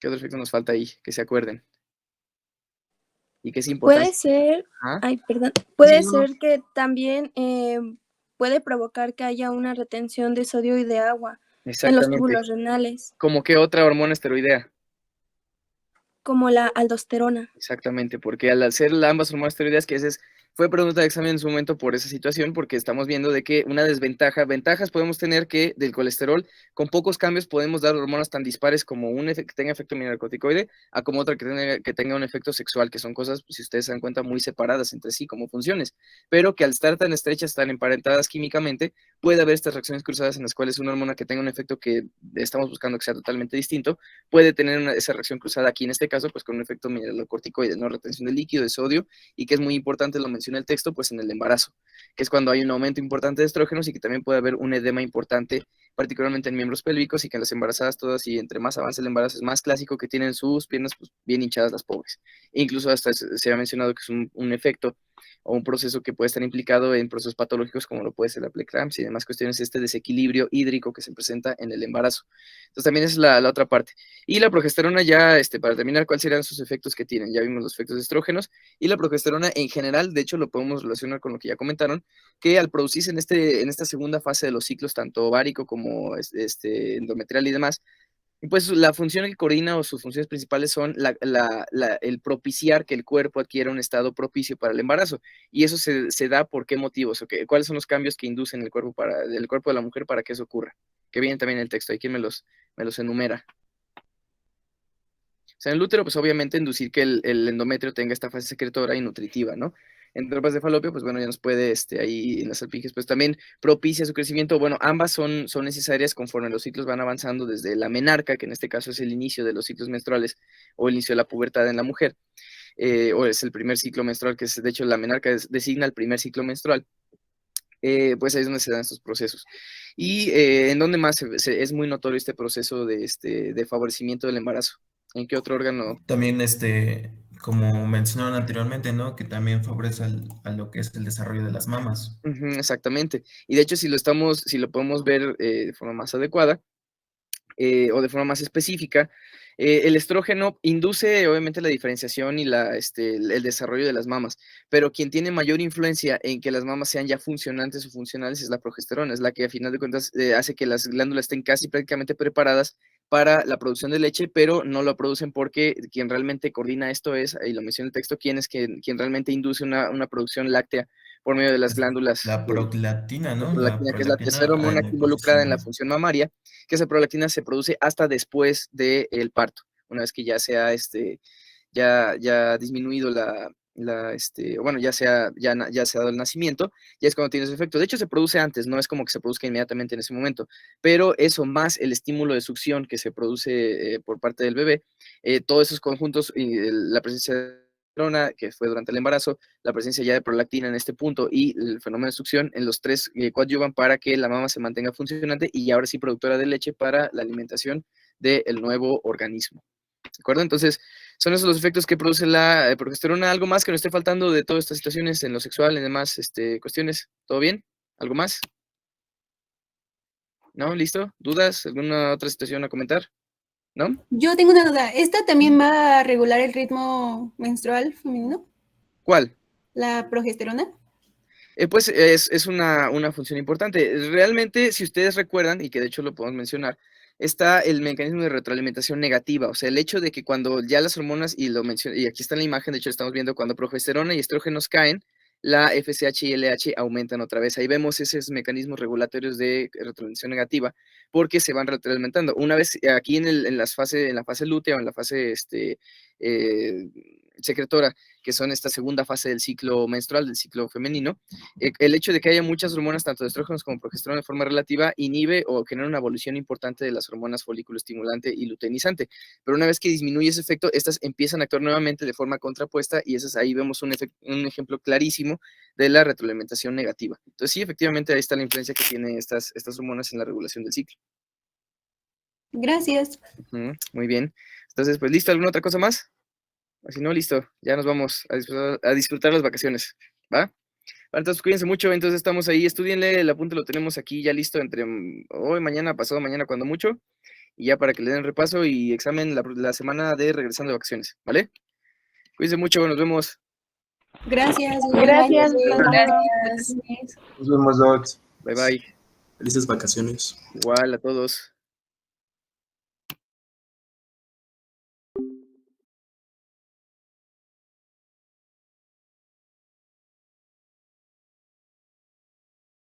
¿Qué otro efecto nos falta ahí? Que se acuerden. Y que es importante. Puede ser, puede ser que también puede provocar que haya una retención de sodio y de agua en los túbulos renales. ¿Como qué otra hormona esteroidea? Como la aldosterona. Exactamente, porque al hacer ambas hormonas esteroideas, que fue pregunta de examen en su momento por esa situación, porque estamos viendo de que una ventajas podemos tener que del colesterol, con pocos cambios podemos dar hormonas tan dispares como una que tenga efecto mineralocorticoide, a como otra que tenga un efecto sexual, que son cosas, pues, si ustedes se dan cuenta, muy separadas entre sí como funciones, pero que al estar tan estrechas, tan emparentadas químicamente, puede haber estas reacciones cruzadas en las cuales una hormona que tenga un efecto que estamos buscando que sea totalmente distinto, puede tener esa reacción cruzada aquí en este caso, pues con un efecto mineralocorticoide, no retención de líquido, de sodio, y que es muy importante, lo menciona el texto, pues en el embarazo, que es cuando hay un aumento importante de estrógenos y que también puede haber un edema importante, particularmente en miembros pélvicos, y que en las embarazadas todas, y entre más avanza el embarazo, es más clásico que tienen sus piernas pues, bien hinchadas las pobres. E incluso hasta se ha mencionado que es un efecto o un proceso que puede estar implicado en procesos patológicos como lo puede ser la preeclampsia y demás cuestiones, este desequilibrio hídrico que se presenta en el embarazo. Entonces también es la otra parte. Y la progesterona ya, para terminar, ¿cuáles serían sus efectos que tienen? Ya vimos los efectos de estrógenos, y la progesterona en general, de hecho lo podemos relacionar con lo que ya comentaron, que al producirse en esta segunda fase de los ciclos, tanto ovárico como endometrial y demás, pues la función que coordina o sus funciones principales son el propiciar que el cuerpo adquiera un estado propicio para el embarazo. Y eso se da por qué motivos, cuáles son los cambios que inducen el cuerpo de la mujer para que eso ocurra. Que viene también en el texto, aquí me los enumera. O sea, en el útero, pues obviamente inducir que el endometrio tenga esta fase secretora y nutritiva, ¿no? En trompas de falopio, pues bueno, ya nos puede, ahí en las alpinges, pues también propicia su crecimiento. Bueno, ambas son necesarias conforme los ciclos van avanzando desde la menarca, que en este caso es el inicio de los ciclos menstruales, o el inicio de la pubertad en la mujer, o es el primer ciclo menstrual, que es, de hecho, la menarca designa el primer ciclo menstrual. Pues ahí es donde se dan estos procesos. Y en donde más es muy notorio este proceso de favorecimiento del embarazo. ¿En qué otro órgano? También, como mencionaron anteriormente, ¿no? Que también favorece a lo que es el desarrollo de las mamas. Exactamente. Y de hecho, si lo podemos ver de forma más adecuada o de forma más específica, el estrógeno induce obviamente la diferenciación y el desarrollo de las mamas, pero quien tiene mayor influencia en que las mamas sean ya funcionantes o funcionales es la progesterona, es la que a final de cuentas hace que las glándulas estén casi prácticamente preparadas para la producción de leche, pero no lo producen porque quien realmente coordina esto es, y lo menciona el texto, quien realmente induce una producción láctea por medio de las glándulas. La prolactina, ¿no? La prolactina, que es la tercera hormona involucrada en la función mamaria, que esa prolactina se produce hasta después del parto, una vez que ya sea ya disminuido bueno, ya se ha dado el nacimiento, ya es cuando tiene su efecto. De hecho, se produce antes, no es como que se produzca inmediatamente en ese momento, pero eso más el estímulo de succión que se produce por parte del bebé, todos esos conjuntos, la presencia de que fue durante el embarazo, la presencia ya de prolactina en este punto y el fenómeno de succión, en los tres coadyuvan para que la mama se mantenga funcionante y ahora sí productora de leche para la alimentación del nuevo organismo. ¿De acuerdo? Entonces, son esos los efectos que produce la progesterona. ¿Algo más que nos esté faltando de todas estas situaciones en lo sexual, en demás cuestiones? ¿Todo bien? ¿Algo más? ¿No? ¿Listo? ¿Dudas? ¿Alguna otra situación a comentar? ¿No? Yo tengo una duda. ¿Esta también va a regular el ritmo menstrual femenino? ¿Cuál? ¿La progesterona? Pues es una función importante. Realmente, si ustedes recuerdan, y que de hecho lo podemos mencionar, está el mecanismo de retroalimentación negativa, o sea, el hecho de que cuando ya las hormonas, y aquí está en la imagen, de hecho estamos viendo cuando progesterona y estrógenos caen, la FSH y LH aumentan otra vez. Ahí vemos esos mecanismos regulatorios de retroalimentación negativa porque se van retroalimentando. Una vez aquí en la fase lútea o en la fase secretora, que son esta segunda fase del ciclo menstrual, del ciclo femenino, el hecho de que haya muchas hormonas, tanto de estrógenos como progesterona de forma relativa, inhibe o genera una evolución importante de las hormonas folículo estimulante y luteinizante. Pero una vez que disminuye ese efecto, estas empiezan a actuar nuevamente de forma contrapuesta y ahí vemos un ejemplo clarísimo de la retroalimentación negativa. Entonces sí, efectivamente ahí está la influencia que tienen estas hormonas en la regulación del ciclo. Gracias. Muy bien. Entonces, pues listo, ¿alguna otra cosa más? Si no, listo, ya nos vamos a disfrutar las vacaciones, ¿va? Entonces, cuídense mucho, entonces estamos ahí, estudienle, el apunte lo tenemos aquí ya listo entre hoy, mañana, pasado mañana, cuando mucho, y ya para que le den repaso y examen la semana de regresando de vacaciones, ¿vale? Cuídense mucho, nos vemos. Gracias. Gracias. Gracias. Nos vemos, Docs. Bye, bye. Felices vacaciones. Igual a todos.